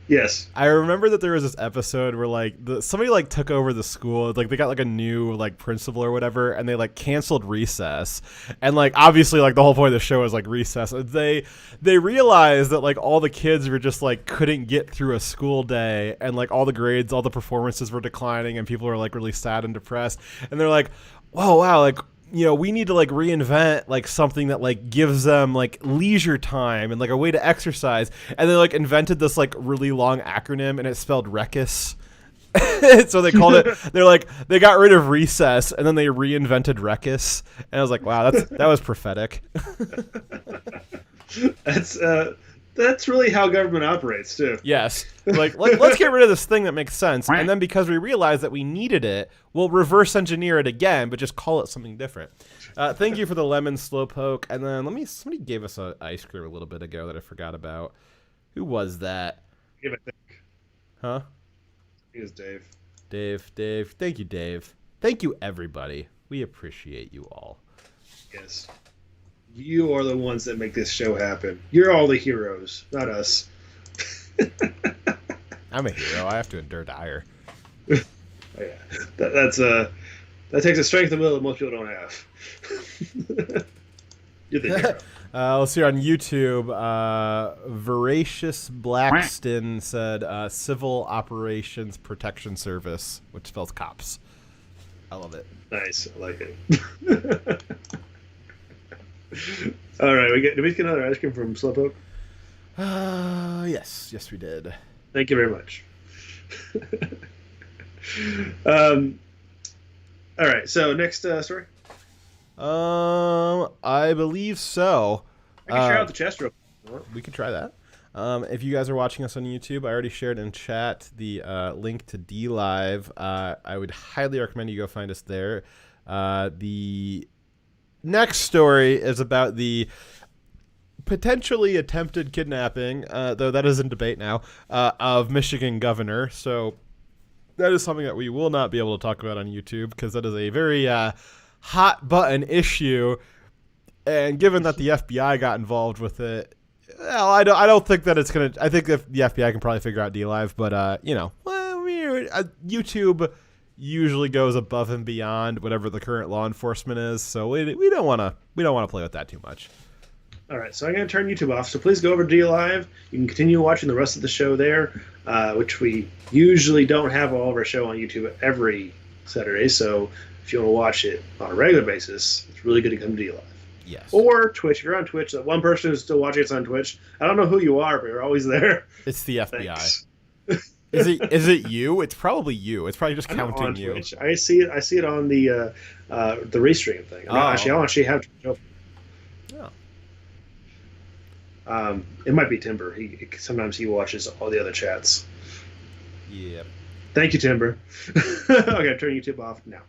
Yes. I remember that there was this episode where like somebody like took over the school, like they got like a new like principal or whatever, and they like canceled recess. And like obviously like the whole point of the show is like recess. They realized that like all the kids were just like couldn't get through a school day, and like all the grades, all the performances were declining, and people were like really sad and depressed. And they're like, "Whoa, wow, like, you know, we need to like reinvent like something that like gives them like leisure time and like a way to exercise." And they like invented this like really long acronym, and it spelled Recus. So they called it. They're like they got rid of recess and then they reinvented Recus. And I was like, wow, that was prophetic. That's really how government operates too. Yes. Like let's get rid of this thing that makes sense, and then because we realize that we needed it, we'll reverse engineer it again, but just call it something different. Thank you for the lemon slowpoke. And then somebody gave us an ice cream a little bit ago that I forgot about. Who was that? Give it. Huh? It was Dave. Dave. Thank you, Dave. Thank you, everybody. We appreciate you all. Yes. You are the ones that make this show happen. You're all the heroes, not us. I'm a hero. I have to endure dire. Oh, yeah. That takes a strength of will that most people don't have. You're the hero. Let's see on YouTube. Voracious Blackston said Civil Operations Protection Service, which spells cops. I love it. Nice. I like it. All right, did we get another ice cream from Slowpoke? Yes, we did. Thank you very much. All right, so next story. I believe so. I can share out the chest real quick. We could try that. If you guys are watching us on YouTube, I already shared in chat the link to DLive. I would highly recommend you go find us there. The next story is about the potentially attempted kidnapping, though that is in debate now, of Michigan governor. So that is something that we will not be able to talk about on YouTube because that is a very hot button issue. And given that the FBI got involved with it, well, I don't think that it's gonna. I think that the FBI can probably figure out DLive, but YouTube usually goes above and beyond whatever the current law enforcement is, so we don't want to play with that too much. All right, so I'm going to turn YouTube off. So please go over to DLive. You can continue watching the rest of the show there, which we usually don't have all of our show on YouTube every Saturday. So if you want to watch it on a regular basis, it's really good to come to DLive. Yes. Or Twitch. If you're on Twitch, that one person who's still watching us on Twitch, I don't know who you are, but you're always there. It's the FBI. Is it you? It's probably you. It's probably just counting you. Twitch. I see it on the restream thing. I don't actually have Twitch open. Oh. It might be Timber. Sometimes he watches all the other chats. Yeah. Thank you, Timber. Okay, I'm turning YouTube off now.